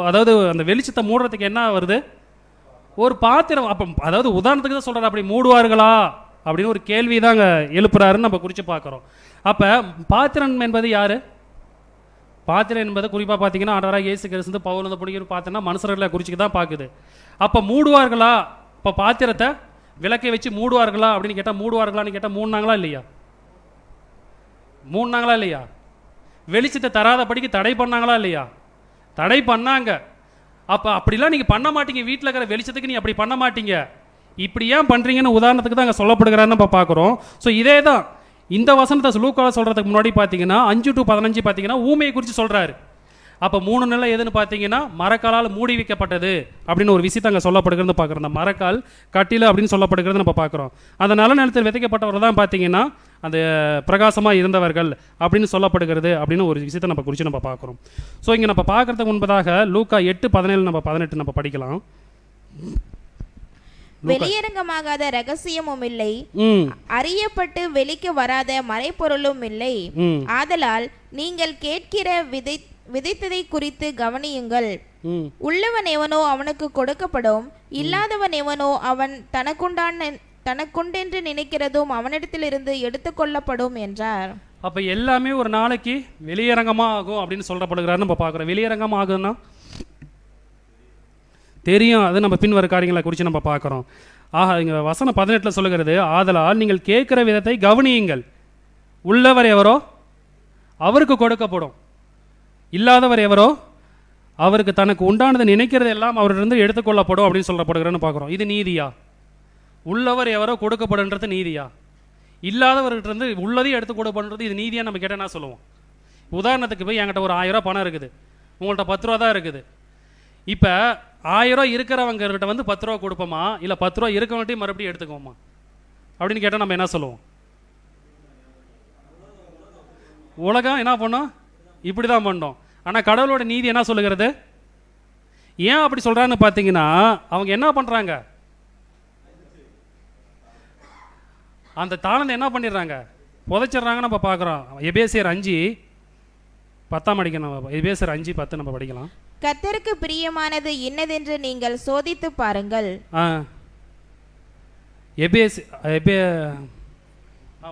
அதாவது அந்த வெளிச்சத்தை மூடுறதுக்கு என்ன வருது? ஒரு பாத்திரம். அப்ப அதாவது உதாரணத்துக்கு தான் சொல்றாரு, அப்படி மூடுவார்களா அப்படின்னு ஒரு கேள்வி தாங்க எழுப்புறாருன்னு நம்ம குறித்து பார்க்குறோம். அப்ப பாத்திரம் என்பது யாரு? பாத்திரம் என்பது குறிப்பாக பார்த்தீங்கன்னா ஆண்டவராக இயேசு கிறிஸ்து பவுல் வந்து பிடிக்கணும் பார்த்தோன்னா மனுஷர்களை குறிச்சுக்கு தான் பார்க்குது. அப்போ மூடுவார்களா? இப்போ பாத்திரத்தை விளக்கை வச்சு மூடுவார்களா அப்படின்னு கேட்டால் மூடுவார்களான்னு கேட்டால் மூடினாங்களா இல்லையா? மூடினாங்களா இல்லையா? வெளிச்சத்தை தராதபடிக்கு தடை பண்ணாங்களா இல்லையா? தடை பண்ணாங்க. அப்போ அப்படிலாம் நீங்கள் பண்ண மாட்டீங்க, வீட்டில் இருக்கிற வெளிச்சத்துக்கு நீ அப்படி பண்ண மாட்டீங்க, இப்படி ஏன் பண்ணுறீங்கன்னு உதாரணத்துக்கு தான் அங்கே சொல்லப்படுகிறான்னு நம்ம பார்க்குறோம். ஸோ இதே தான் இந்த வசனத்தை லூக்கால சொல்கிறதுக்கு முன்னாடி பார்த்தீங்கன்னா 5 to 15 பார்த்தீங்கன்னா ஊமையை குறித்து சொல்கிறாரு. அப்போ 3 நிலை எதுன்னு பார்த்தீங்கன்னா மரக்காலால் மூடி வைக்கப்பட்டது அப்படின்னு ஒரு விஷயத்தை அங்கே சொல்லப்படுகிறது பார்க்குறோம். அந்த மரக்கால் கட்டில அப்படின்னு சொல்லப்படுகிறது நம்ம பார்க்குறோம். அந்த நல்ல நிலத்தில் விதைக்கப்பட்டவர் தான் பார்த்தீங்கன்னா அந்த பிரகாசமாக இருந்தவர்கள் அப்படின்னு சொல்லப்படுகிறது அப்படின்னு ஒரு விஷயத்தை நம்ம குறித்து நம்ம பார்க்குறோம். ஸோ இங்கே நம்ம பார்க்குறதுக்கு முன்பதாக லூக்கா 8:17 நம்ம 18 நம்ம படிக்கலாம். வெளியரங்கமாகாத ரகசியமும் இல்லை, அறியப்பட்டு வெளிக்கு வராத மறைப்பொருளும் இல்லை. ஆதலால் நீங்கள் கேட்கிற விதைத்ததை குறித்து கவனியுங்கள். உள்ளவன் எவனோ அவனுக்கு கொடுக்கப்படும், இல்லாதவன் எவனோ அவன் தனக்குண்டென்று நினைக்கிறதும் அவனிடத்திலிருந்து எடுத்துக்கொள்ளப்படும் என்றார். அப்ப எல்லாமே ஒரு நாளைக்கு வெளியரங்கமா ஆகும் அப்படின்னு சொல்லப்படுகிறாரு நம்ம பார்க்குறோம். வெளியரங்கமா ஆகுதுன்னா தெரியும், அது நம்ம பின்வர காரியங்களை குறித்து நம்ம பார்க்குறோம். ஆக இங்கே வசனம் 18 சொல்லுகிறது, ஆதலால் நீங்கள் கேட்குற விதத்தை கவனியுங்கள். உள்ளவர் எவரோ அவருக்கு கொடுக்கப்படும், இல்லாதவர் எவரோ அவருக்கு தனக்கு உண்டானதை நினைக்கிறது எல்லாம் அவரிலிருந்து எடுத்துக்கொள்ளப்படும் அப்படின்னு சொல்லப்படுகிறன்னு பார்க்குறோம். இது நீதியா? உள்ளவர் எவரோ கொடுக்கப்படுன்றது நீதியா? இல்லாதவர்கிட்ட இருந்து உள்ளதையும் எடுத்து கொடுப்படுறது இது நீதியா? நம்ம கேட்டால் என்ன சொல்லுவோம்? உதாரணத்துக்கு போய் என்கிட்ட ஒரு 1000 ரூபா பணம் இருக்குது, உங்கள்கிட்ட 10 ரூபா தான் இருக்குது. இப்போ 1000 ரூபா இருக்கிறவங்ககிட்ட வந்து 10 ரூபா கொடுப்போமா, இல்லை 10 ரூபா இருக்கவங்கள்ட்டையும் மறுபடியும் எடுத்துக்கோமா அப்படின்னு கேட்டால் நம்ம என்ன சொல்லுவோம்? உலகம் என்ன பண்ணோம்? இப்படி தான் பண்ணோம். ஆனால் கடவுளோட நீதி என்ன சொல்லுகிறது? ஏன் அப்படி சொல்கிறான்னு பார்த்தீங்கன்னா அவங்க என்ன பண்ணுறாங்க, அந்த தாளந்தை என்ன பண்ணிடுறாங்க, புதைச்சிடுறாங்க. நம்ம பார்க்குறோம். எபேசியர் 5:10 படிக்கணும். எபேசியர் 5:10 நம்ம படிக்கலாம். கர்த்தருக்கு பிரியமானது இன்னதென்று நீங்கள் சோதித்து பாருங்கள்.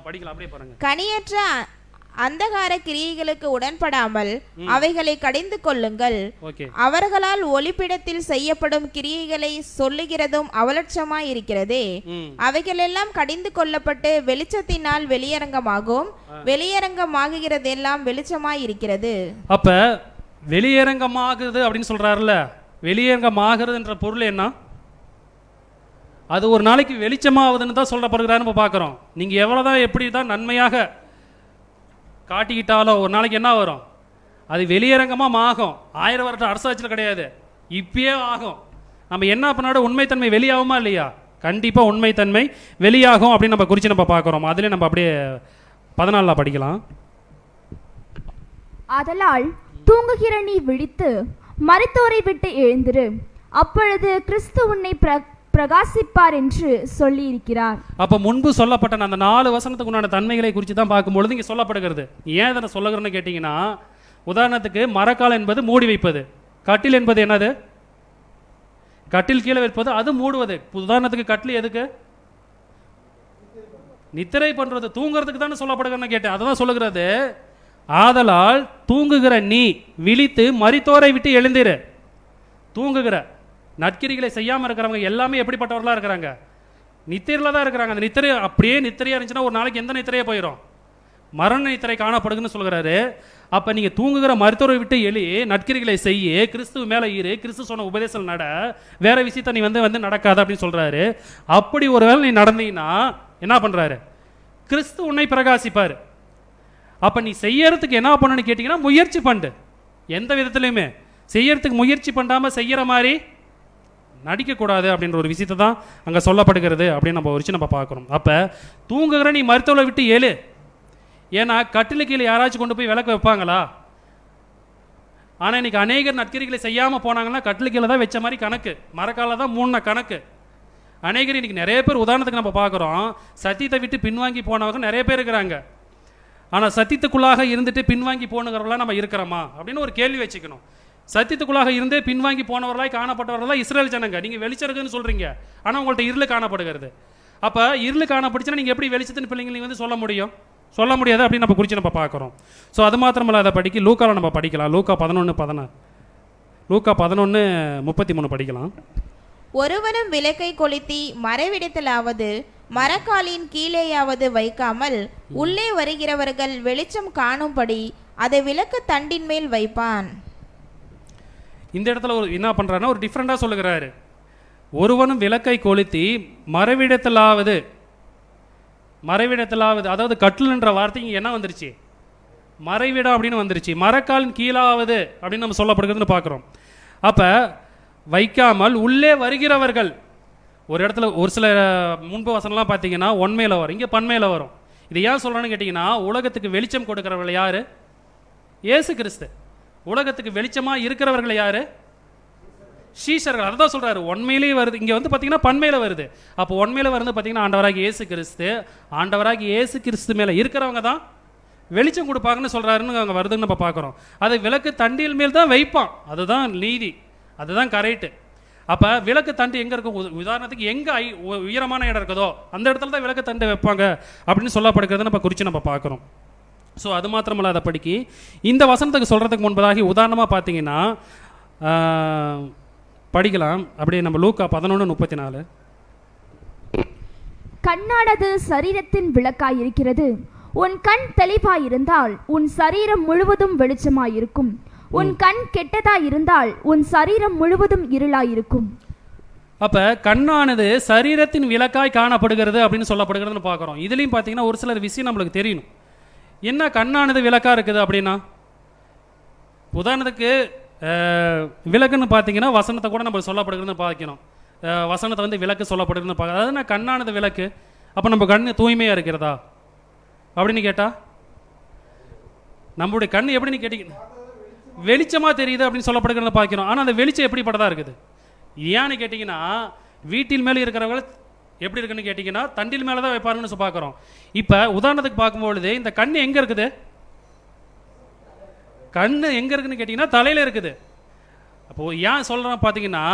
படிக்கலாம், அப்படியே பாருங்க. கனியற்ற அந்தகார கிரியைகளுக்கு உடன்படாமல் அவைகளை கடிந்து கொள்ளுங்கள். அவர்களால் ஒளிப்பிடத்தில் செய்யப்படும் கிரியைகளை சொல்லுகிறதும் அவலட்சமாய் இருக்கிறதே. அவைகளெல்லாம் கடிந்து கொள்ளப்பட்டு வெளிச்சத்தினால் வெளியரங்கமாகும், வெளியரங்கமாகுகிறதெல்லாம் வெளிச்சமாய் இருக்கிறது. அப்ப வெளியரங்கமாகுது அப்படின்னு சொல்றாருல்ல, வெளியரங்கமாகிறதுன்ற பொருள் என்ன? அது ஒரு நாளைக்கு வெளிச்சமாகுதுன்னு தான் சொல்லப்படுகிறாரு நம்ம பார்க்குறோம். நீங்க எவ்வளவுதான் எப்படி தான் நன்மையாக காட்டிக்கிட்டாலும் ஒரு நாளைக்கு என்ன வரும்? அது வெளியரங்கமாக ஆகும். 1000 வருஷம் அரசாட்சியில் கிடையாது, இப்பயே ஆகும். நம்ம என்ன பண்ணாலும் உண்மைத்தன்மை வெளியாகுமா இல்லையா? கண்டிப்பாக உண்மைத்தன்மை வெளியாகும் அப்படின்னு நம்ம குறித்து நம்ம பார்க்குறோம். அதிலே நம்ம அப்படியே 14 படிக்கலாம். அதனால் தூங்குகிற நீ விழித்து மரித்தோரை விட்டு எழுந்திரு, அப்பொழுது கிறிஸ்து உன்னை பிரகாசிப்பார் என்று சொல்லி இருக்கிறார். அப்ப முன்பு சொல்லப்பட்ட அந்த 4 வசனத்துக்கு உண்டான தன்மைகளை குறித்து தான் பார்க்கும்பொழுது இங்க சொல்லப்படுகிறது. ஏன் இதை சொல்லுகிறேன்னு கேட்டீங்கன்னா, உதாரணத்துக்கு மரக்கால் என்பது மூடி வைப்பது, கட்டில் என்பது என்னது? கட்டில் கீழே வைப்பது, அது மூடுவது. உதாரணத்துக்கு கட்டில் எதுக்கு? நித்திரை பண்றது, தூங்குறதுக்கு தானே சொல்லப்படுகிறன்னு கேட்டேன். அதுதான் சொல்லுகிறது, ஆதலால் தூங்குகிற நீ விழித்து மரித்தோரை விட்டு எழுந்திரு. தூங்குகிற நற்கிரிகளை செய்யாம இருக்கிறவங்க எல்லாமே எப்படிப்பட்டவர்களா இருக்கிறாங்க? நித்திரையில தான் இருக்கிறாங்க. அந்த நித்திரை அப்படியே நித்திரையா இருந்துச்சுன்னா ஒரு நாளைக்கு எந்த நித்திரையா போயிடும்? மரண நித்திரை காணப்படுதுன்னு சொல்கிறாரு. அப்ப நீங்க தூங்குகிற மருத்துவரை விட்டு எழுி நற்கிரிகளை செய்ய, கிறிஸ்துவ மேல இரு, கிறிஸ்து சொன்ன உபதேசம் நட, வேற விஷயத்த நீ வந்து நடக்காத அப்படின்னு சொல்றாரு. அப்படி ஒருவேளை நீ நடந்தீங்கன்னா என்ன பண்றாரு? கிறிஸ்து உன்னை பிரகாசிப்பாரு. அப்ப நீ செய்யறதுக்கு என்ன பண்ணணும்னு கேட்டீங்கன்னா, முயற்சி பண்ணு. எந்த விதத்திலையுமே செய்யறதுக்கு முயற்சி பண்ணாம செய்யற மாதிரி நடிக்கக்கூடாது அப்படின்ற ஒரு விஷயத்தை தான் அங்க சொல்லப்படுகிறது அப்படின்னு நம்ம பார்க்கணும். அப்ப தூங்குகிற நீ மருத்துவரை விட்டு எழு. ஏன்னா கட்டில கீழே யாராச்சும் கொண்டு போய் விளக்கு வைப்பாங்களா? ஆனா இன்னைக்கு அநேகர் நற்கிரிகளை செய்யாம போனாங்கன்னா கட்டில கீழே தான் வச்ச மாதிரி கணக்கு, மரக்கால தான் மூணு கணக்கு. அநேகர் இன்னைக்கு நிறைய பேர், உதாரணத்துக்கு நம்ம பார்க்குறோம், சத்தியத்தை விட்டு பின்வாங்கி போனவங்க நிறைய பேர் இருக்கிறாங்க. ஆனால் சத்தியத்துக்குள்ளாக இருந்துட்டு பின்வாங்கி போனவர்களாக நம்ம இருக்கிறோமா அப்படின்னு ஒரு கேள்வி வச்சுக்கணும். சத்தியத்துக்குள்ளாக இருந்தே பின்வாங்கி போனவர்களாய் காணப்பட்டவர்களாக இஸ்ரேல் ஜனங்க. நீங்கள் வெளிச்சருக்குன்னு சொல்கிறீங்க, ஆனால் உங்கள்கிட்ட இருள் காணப்படுகிறது. அப்போ இருள் காணப்படுச்சுன்னா நீங்கள் எப்படி வெளிச்சத்தின் பிள்ளைங்க வந்து சொல்ல முடியும்? சொல்ல முடியாது அப்படின்னு நம்ம குறித்து நம்ம பார்க்குறோம். ஸோ அது மாத்திரமல்ல, அதை படிக்க லூக்காவில் நம்ம படிக்கலாம். லூக்கா 11:33 படிக்கலாம். ஒருவனும் விளக்கை கொளுத்தி மறைவிடத்திலாவது மரக்காலின் கீழேயாவது வைக்காமல் உள்ளே வருகிறவர்கள் வெளிச்சம் காணும்படி அதை விளக்கு தண்டின் மேல் வைப்பான். இந்த இடத்துல என்ன பண்றாருன்னா ஒரு டிஃப்ரெண்டா சொல்லுகிறாரு. ஒருவனும் விளக்கை கொளுத்தி மறைவிடத்திலாவது, அதாவது கட்டில்ன்ற வார்த்தைக்கு என்ன வந்துருச்சு? மறைவிடம் அப்படின்னு வந்துருச்சு. மரக்காலின் கீழாவது அப்படின்னு நம்ம சொல்லப்படுகிறதுன்னு பார்க்குறோம். அப்ப வைக்காமல் உள்ளே வருகிறவர்கள், ஒரு இடத்துல ஒரு சில முன்பு வசனம்லாம் பார்த்தீங்கன்னா ஒன்மையில் வரும், இங்கே பன்மையில் வரும். இது ஏன் சொல்கிறேன்னு கேட்டிங்கன்னா, உலகத்துக்கு வெளிச்சம் கொடுக்குறவர்கள் யார்? இயேசு கிறிஸ்து. உலகத்துக்கு வெளிச்சமாக இருக்கிறவர்கள் யார்? சீஷர்கள். அதை தான் சொல்கிறாரு. ஒன்மையிலே வருது, இங்கே வந்து பார்த்தீங்கன்னா பன்மையில் வருது. அப்போ ஒன்மையில் வருது பார்த்தீங்கன்னா ஆண்டவராகி இயேசு கிறிஸ்து. ஆண்டவராகி இயேசு கிறிஸ்து மேலே இருக்கிறவங்க தான் வெளிச்சம் கொடுப்பாங்கன்னு சொல்கிறாருன்னு அங்கே வருதுன்னு நம்ம பார்க்குறோம். அதை விளக்கு தண்டியில் மேல் தான் வைப்பான். அதுதான் நீதி, அதுதான் கரெக்டு. அப்போ விளக்கு தண்டு எங்கே இருக்கும்? உதாரணத்துக்கு எங்கே உயரமான இடம் இருக்குதோ அந்த இடத்துல தான் விளக்கு தண்டு வைப்பாங்க அப்படின்னு சொல்லப்படுகிறது நம்ம குறித்து நம்ம பார்க்குறோம். ஸோ அது மாத்திரமல்ல, அதை படிக்கி இந்த வசனத்துக்கு சொல்கிறதுக்கு முன்பதாகி உதாரணமாக பார்த்தீங்கன்னா படிக்கலாம். அப்படியே நம்ம லூக்கா 11:34. கண்ணானது சரீரத்தின் விளக்காய் இருக்கிறது. உன் கண் தெளிவாயிருந்தால் உன் சரீரம் முழுவதும் வெளிச்சமாயிருக்கும். உன் கண் கெட்டதாய் இருந்தால் உன் சரீரம் முழுவதும் இருளாயிருக்கும். அப்ப கண்ணானது சரீரத்தின் விளக்காய் காணப்படுகிறது அப்படின்னு சொல்லப்படுகிறதுன்னு பார்க்குறோம். இதுலையும் பார்த்தீங்கன்னா ஒரு சிலர் விஷயம் நம்மளுக்கு தெரியணும். என்ன கண்ணானது விளக்கா இருக்குது அப்படின்னா, உதாரணத்துக்கு விளக்குன்னு பார்த்தீங்கன்னா வசனத்தை கூட நம்ம சொல்லப்படுகிறதுன்னு பார்க்கணும். வசனத்தை வந்து விளக்கு சொல்லப்படுகிறதுன்னு பார்க்க, அதாவது நான் கண்ணானது விளக்கு. அப்போ நம்ம கண் தூய்மையாக இருக்கிறதா அப்படின்னு கேட்டால், நம்மளுடைய கண் எப்படின்னு கேட்டீங்க வெளிச்சமாக தெரியுது அப்படின்னு சொல்லப்படுகிறத பார்க்கிறோம். ஆனால் அந்த வெளிச்சம் எப்படிப்பட்டதாக இருக்குது ஏன்னு கேட்டிங்கன்னா, வீட்டில் மேலே இருக்கிறவங்க எப்படி இருக்குன்னு கேட்டிங்கன்னா தண்டில் மேலே தான் வைப்பாருன்னு பார்க்குறோம். இப்போ உதாரணத்துக்கு பார்க்கும்பொழுது இந்த கண் எங்கே இருக்குது? கண் எங்கே இருக்குன்னு கேட்டிங்கன்னா தலையில் இருக்குது. அப்போது ஏன் சொல்கிறோம் பார்த்தீங்கன்னா,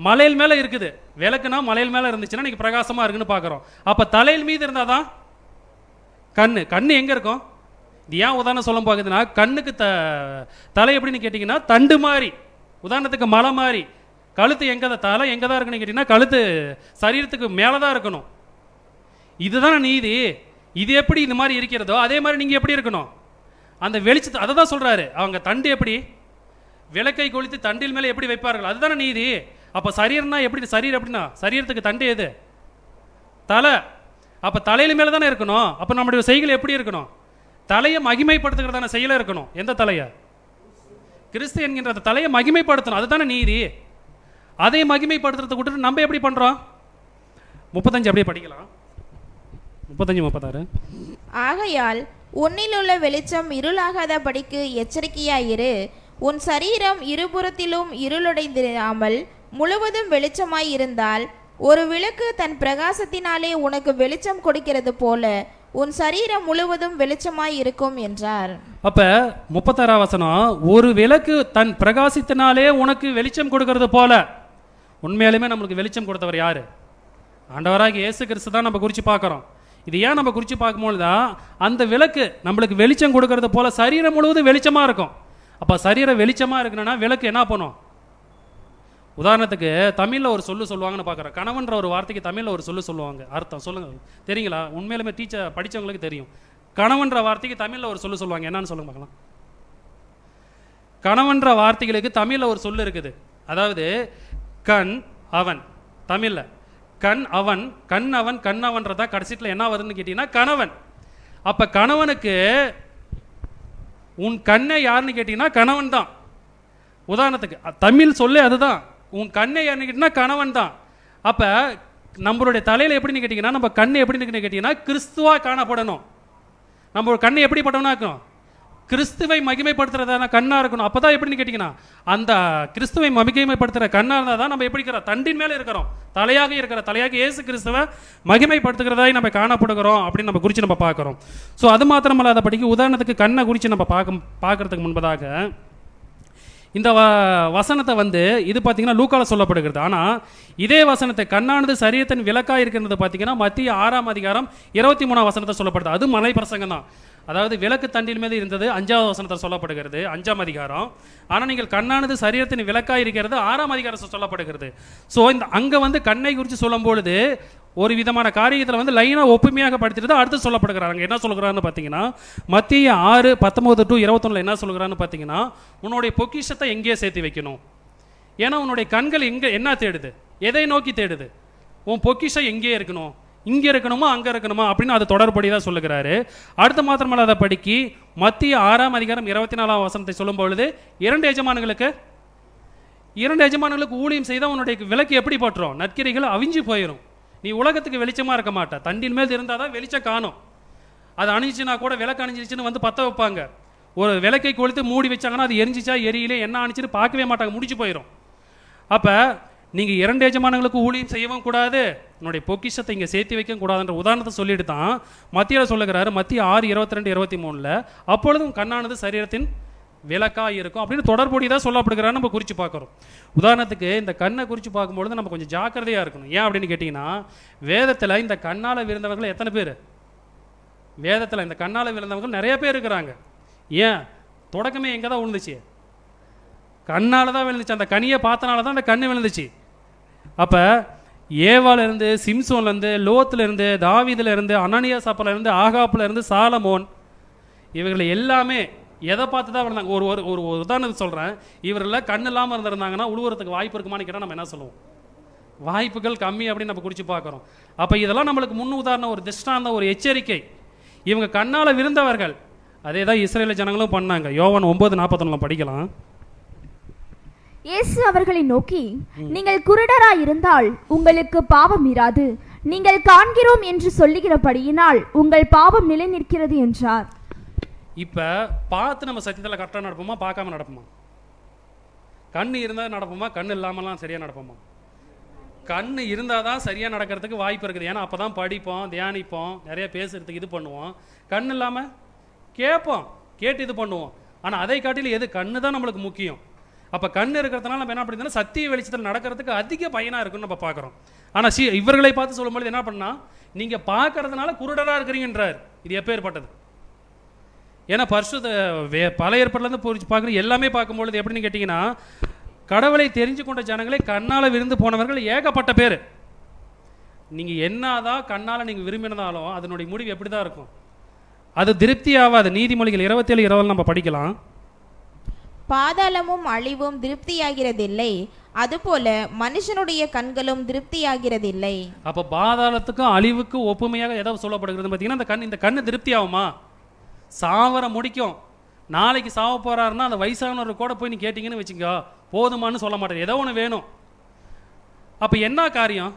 மலையில் மேலே இருக்குது. விளக்குனா மலையில் மேலே இருந்துச்சுன்னா இன்றைக்கி பிரகாசமாக இருக்குன்னு பார்க்குறோம். அப்போ தலையில் மீது இருந்தால் தான் கண் எங்கே இருக்கும்? இது ஏன் உதாரணம் சொல்ல பார்க்குதுன்னா, கண்ணுக்கு தலை எப்படின்னு கேட்டிங்கன்னா தண்டு மாதிரி, உதாரணத்துக்கு மலை மாதிரி. கழுத்து எங்கே தான், தலை எங்கே தான் இருக்குன்னு கேட்டிங்கன்னா கழுத்து சரீரத்துக்கு மேலே தான் இருக்கணும். இதுதானே நீதி. இது எப்படி இந்த மாதிரி இருக்கிறதோ அதே மாதிரி நீங்கள் எப்படி இருக்கணும்? அந்த வெளிச்சத்தை, அதை தான் சொல்கிறாரு. அவங்க தண்டு எப்படி விளக்கை கொளுத்தி தண்டில் மேலே எப்படி வைப்பார்கள், அதுதானே நீதி. அப்போ சரீரம்னா எப்படி? சரீரம் எப்படின்னா சரீரத்துக்கு தண்டு எது? தலை. அப்போ தலையில மேலே தானே இருக்கணும். அப்போ நம்முடைய செய்கள் எப்படி இருக்கணும்? தலையை மகிமைப்படுத்துகிறதான செயலாக இருக்கணும். எந்த தலையை? கிறிஸ்து என்கின்ற அந்த தலையை மகிமைப்படுத்தணும். அதுதானே நீதி. அதை மகிமைப்படுத்துறதை விட்டுட்டு நம்ம எப்படி பண்ணுறோம்? 35 அப்படியே படிக்கலாம். 35-36. ஆகையால் உன்னிலுள்ள வெளிச்சம் இருளாகாத படிக்கு எச்சரிக்கையாயிரு. உன் சரீரம் இருபுறத்திலும் இருளுடைந்திராமல் முழுவதும் வெளிச்சமாய் இருந்தால் ஒரு விளக்கு தன் பிரகாசத்தினாலே உனக்கு வெளிச்சம் கொடுக்கிறது போல உன் சரீரம் முழுவதும் வெளிச்சமாய் இருக்கும் என்றார். அப்ப 36 வசனம், ஒரு விளக்கு தன் பிரகாசத்தினாலே உனக்கு வெளிச்சம் கொடுக்கிறது போல. உண்மையாலுமே நம்மளுக்கு வெளிச்சம் கொடுத்தவர் யாரு? ஆண்டவராகிய இயேசு கிறிஸ்து தான் நம்ம குறித்து பார்க்குறோம். இது ஏன் நம்ம குறித்து பார்க்கும்போது தான் அந்த விளக்கு நம்மளுக்கு வெளிச்சம் கொடுக்கறது போல சரீரம் முழுவதும் வெளிச்சமாக இருக்கும். அப்போ சரீரம் வெளிச்சமாக இருக்கணும்னா விளக்கு என்ன பண்ணும்? உதாரணத்துக்கு தமிழில் ஒரு சொல்லுவாங்கன்னு பார்க்குறோம். கணவன்ற ஒரு வார்த்தைக்கு தமிழில் ஒரு சொல்லுவாங்க. அர்த்தம் சொல்லுங்க, தெரியுங்களா? உண்மையிலுமே டீச்சர் படித்தவங்களுக்கு தெரியும். கணவன்ற வார்த்தைக்கு தமிழில் ஒரு சொல்லுவாங்க. என்னன்னு சொல்லுங்க பார்க்கலாம். கணவன்ற வார்த்தைகளுக்கு தமிழில் ஒரு சொல்லு இருக்குது. அதாவது கண் அவன், தமிழில் கண் அவன், கண் அவன், கண்ணவன்றதா கடைசியில் என்ன வருதுன்னு கேட்டீங்கன்னா கணவன். அப்ப கணவனுக்கு உன் கண்ணை யாருன்னு கேட்டீங்கன்னா கணவன் தான். உதாரணத்துக்கு தமிழ் சொல்லு அதுதான். உன் கண்ணை யாருன்னு கேட்டீங்கன்னா கணவன் தான். அப்ப நம்மளுடைய தலையில எப்படின்னு கேட்டீங்கன்னா, நம்ம கண்ணை எப்படின்னு கேட்டீங்கன்னா கிறிஸ்துவா காணப்படணும். நம்ம கண்ணை எப்படி பட்டவனா இருக்கணும்? கிறிஸ்துவை மகிமைப்படுத்துறதான கண்ணா இருக்கணும். அப்பதான் எப்படின்னு கேட்டீங்கன்னா, அந்த கிறிஸ்துவை மகிமைப்படுத்துற கண்ணா இருந்தா தான் நம்ம எப்படி இருக்கிறோம்? தண்டின் மேல இருக்கிறோம். தலையாக இயேசு கிறிஸ்துவை மகிமைப்படுத்துகிறதாய் நம்ம காணப்படுகிறோம் அப்படின்னு நம்ம குறித்து நம்ம பார்க்குறோம். ஸோ அது மாத்திரமல்ல, அதை படிக்க உதாரணத்துக்கு கண்ணை குறித்து நம்ம பார்க்கறதுக்கு முன்பதாக இந்த வசனத்தை இது பார்த்தீங்கன்னா லூக்கால சொல்லப்படுகிறது. ஆனால் இதே வசனத்தை கண்ணானது சரீரத்தின் விளக்காக இருக்கிறது பார்த்தீங்கன்னா மத்திய 6ஆம் அதிகாரம் 23ஆம் வசனத்தை சொல்லப்படுது. அது மலை பிரசங்கம் தான். அதாவது விளக்கு தண்டின் மீது இருந்தது 5வது வசனத்தில் சொல்லப்படுகிறது, 5ஆம் அதிகாரம். ஆனால் நீங்கள் கண்ணானது சரீரத்தின் விளக்காக இருக்கிறது 6ஆம் அதிகாரம் சொல்லப்படுகிறது. ஸோ இந்த அங்கே கண்ணை குறித்து சொல்லும் பொழுது ஒரு விதமான காரியத்தில் லைனாக ஒப்புமையாக படுத்திட்டு அடுத்து சொல்லப்படுகிறாங்க. என்ன சொல்கிறான்னு பார்த்தீங்கன்னா, மத்திய 6:19 to 21 என்ன சொல்கிறான்னு பார்த்தீங்கன்னா, உன்னுடைய பொக்கிஷத்தை எங்கேயே சேர்த்து வைக்கணும். ஏன்னா உன்னுடைய கண்கள் எங்கே என்ன தேடுது? எதை நோக்கி தேடுது? உன் பொக்கிஷம் எங்கே இருக்கணும்? இங்கே இருக்கணுமா அங்கே இருக்கணுமா அப்படின்னு அது தொடர்படி தான் சொல்லுகிறாரு. அடுத்த மாத்திரமல்ல, அதை படிக்கி மத்திய 6ஆம் அதிகாரம் 24ஆம் வசனத்தை சொல்லும் பொழுது இரண்டு எஜமானங்களுக்கு ஊழியம் செய்தால் உன்னுடைய விளக்கு எப்படி பட்டுரும்? நற்கிரைகள் அவிஞ்சு போயிடும். நீ உலகத்துக்கு வெளிச்சமாக இருக்க மாட்டா. தண்டின் மேல் இருந்தால் தான் வெளிச்சம் காணும். அது அணிஞ்சிச்சுன்னா கூட விளக்கு அணிஞ்சிச்சுன்னு பற்ற வைப்பாங்க. ஒரு விளக்கை கொளுத்து மூடி வச்சாங்கன்னா அது எரிஞ்சிச்சா எரியிலே என்ன அணிச்சிட்டு பார்க்கவே மாட்டாங்க, முடிச்சு போயிடும். அப்போ நீங்கள் இரண்டு எஜமானங்களுக்கு ஊழியம் செய்யவும் கூடாது, உன்னுடைய பொக்கிஷத்தை இங்கே சேர்த்து வைக்கவும் கூடாதுன்ற உதாரணத்தை சொல்லிட்டு தான் மத்தியில் சொல்லுகிறாரு. மத்திய 6:22-23 அப்பொழுதும் கண்ணானது சரீரத்தின் விளக்காக இருக்கும் அப்படின்னு தொடர்புடைய தான் சொல்லப்படுகிறான்னு நம்ம குறித்து பார்க்குறோம். உதாரணத்துக்கு இந்த கண்ணை குறித்து பார்க்கும்பொழுது நம்ம கொஞ்சம் ஜாக்கிரதையாக இருக்கணும். ஏன் அப்படின்னு கேட்டிங்கன்னா, வேதத்தில் இந்த கண்ணால் விழுந்தவர்கள் எத்தனை பேர்? வேதத்தில் இந்த கண்ணால் விழுந்தவர்கள் நிறைய பேர் இருக்கிறாங்க. ஏன் தொடக்கமே எங்கே தான் விழுந்துச்சு? கண்ணால் தான் விழுந்துச்சு. அந்த கனியை பார்த்தனால தான் அந்த கண்ணு விழுந்துச்சு. அப்போ ஏவாலேருந்து, சிம்சோன்லேருந்து, லோத்துலேருந்து, தாவீதுலேருந்து, அனனியா சாப்பிலேருந்து, ஆகாப்புலேருந்து, சாலமோன், இவர்கள் எல்லாமே எதை பார்த்து தான் விழுந்தாங்க? ஒரு ஒரு உதாரணத்துக்கு சொல்கிறேன். இவரெல்லாம் கண் இல்லாமல் இருந்திருந்தாங்கன்னா உழுவுறதுக்கு வாய்ப்பு இருக்குமான்னு கேட்டால் நம்ம என்ன சொல்லுவோம்? வாய்ப்புகள் கம்மி அப்படின்னு நம்ம குறித்து பார்க்குறோம். அப்போ இதெல்லாம் நம்மளுக்கு முன் உதாரணம், ஒரு திஷ்டாந்த, ஒரு எச்சரிக்கை. இவங்க கண்ணால் விழுந்தவர்கள். அதே தான் இஸ்ரேல் ஜனங்களும் பண்ணாங்க. யோவான் 9:41 படிக்கலாம். இயேசு அவர்களை நோக்கி, நீங்கள் குருடராய் இருந்தால் உங்களுக்கு பாவம் இராது, நீங்கள் காண்கிறோம் என்று சொல்லுகிறபடியினால் உங்கள் பாவம் நிலை நிற்கிறது என்றார். இப்போ பார்த்து நம்ம சத்தியத்தில் கரெக்டாக நடப்போமா, பார்க்காம நடப்போமா? கண் இருந்தால் நடப்போமா, கண் இல்லாமலாம் சரியாக நடப்போமா? கண் இருந்தால் தான் சரியாக நடக்கிறதுக்கு வாய்ப்பு இருக்குது. ஏன்னா அப்போ தான் படிப்போம், தியானிப்போம், நிறைய பேசுறதுக்கு இது பண்ணுவோம். கண் இல்லாமல் கேட்போம், கேட்டு இது பண்ணுவோம். ஆனால் அதை காட்டிலும் எது? கண்ணு தான் நம்மளுக்கு முக்கியம். அப்போ கண் இருக்கிறதுனால நம்ம என்ன பண்ணியிருந்தோம்னா சத்திய வெளிச்சத்தில் நடக்கிறதுக்கு அதிக பயனாக இருக்குன்னு நம்ம பார்க்குறோம். ஆனால் இவர்களை பார்த்து சொல்லும்போது என்ன பண்ணால், நீங்கள் பார்க்கறதுனால குருடராக இருக்கிறீங்கன்றார். இது எப்பேற்பட்டது? ஏன்னா பழைய ஏற்பாட்டிலேருந்து பார்க்குற எல்லாமே பார்க்கும்பொழுது எப்படின்னு கேட்டிங்கன்னா, கடவுளை தெரிஞ்சு கொண்ட ஜனங்களே கண்ணால் விருந்து போனவர்கள் ஏகப்பட்ட பேர். நீங்கள் என்னதான் கண்ணால் நீங்கள் விரும்பினதாலும் அதனுடைய முடிவு எப்படி தான் இருக்கும்? அது திருப்தி ஆகாது. நீதிமொழிகள் 27:20 நம்ம படிக்கலாம். பாதாளமும் அழிவும் திருப்தியாகிறதில்லை, அதுபோல மனுஷனுடைய கண்களும் திருப்தியாகிறதில்லை. அப்போ பாதாளத்துக்கும் அழிவுக்கும் ஒப்புமையாக எதை சொல்லப்படுகிறது பார்த்தீங்கன்னா, இந்த கண்ணு திருப்தி ஆகுமா? சாவர முடிக்கும். நாளைக்கு சாவ போறாருன்னா அந்த வயசானவர் கூட போய் நீ கேட்டிங்கன்னு வச்சுக்கோ, போதுமானு சொல்ல மாட்டேன், ஏதோ ஒன்று வேணும். அப்போ என்ன காரியம்?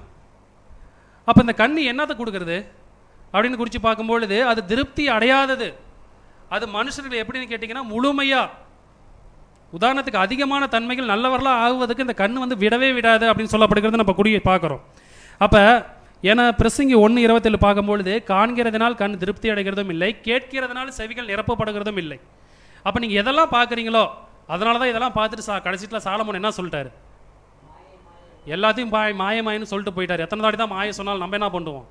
அப்போ இந்த கண்ணு என்னத்தை கொடுக்கறது அப்படின்னு குறித்து பார்க்கும்பொழுது அது திருப்தி அடையாதது. அது மனுஷர்கள் எப்படின்னு கேட்டிங்கன்னா முழுமையாக, உதாரணத்துக்கு அதிகமான தன்மைகள் நல்லவர்களாக ஆகுவதற்கு இந்த கண் விடவே விடாது அப்படின்னு சொல்லப்படுகிறது நம்ம பார்க்குறோம். அப்போ ஏன்னா பிரசங்கி 1:27 பார்க்கும்பொழுது காண்கிறதுனால் கண் திருப்தி அடைகிறதும் இல்லை, கேட்கிறதுனால செவிகள் நிரப்பப்படுகிறதும் இல்லை. அப்போ நீங்கள் எதெல்லாம் பார்க்குறீங்களோ அதனால தான் இதெல்லாம் பார்த்துட்டு கடைசியில் சாலமோன் என்ன சொல்லிட்டாரு, எல்லாத்தையும் மாயமாயின்னு சொல்லிட்டு போயிட்டார். எத்தனை தாடி தான் மாய சொன்னால் நம்ம என்ன பண்ணுவோம்,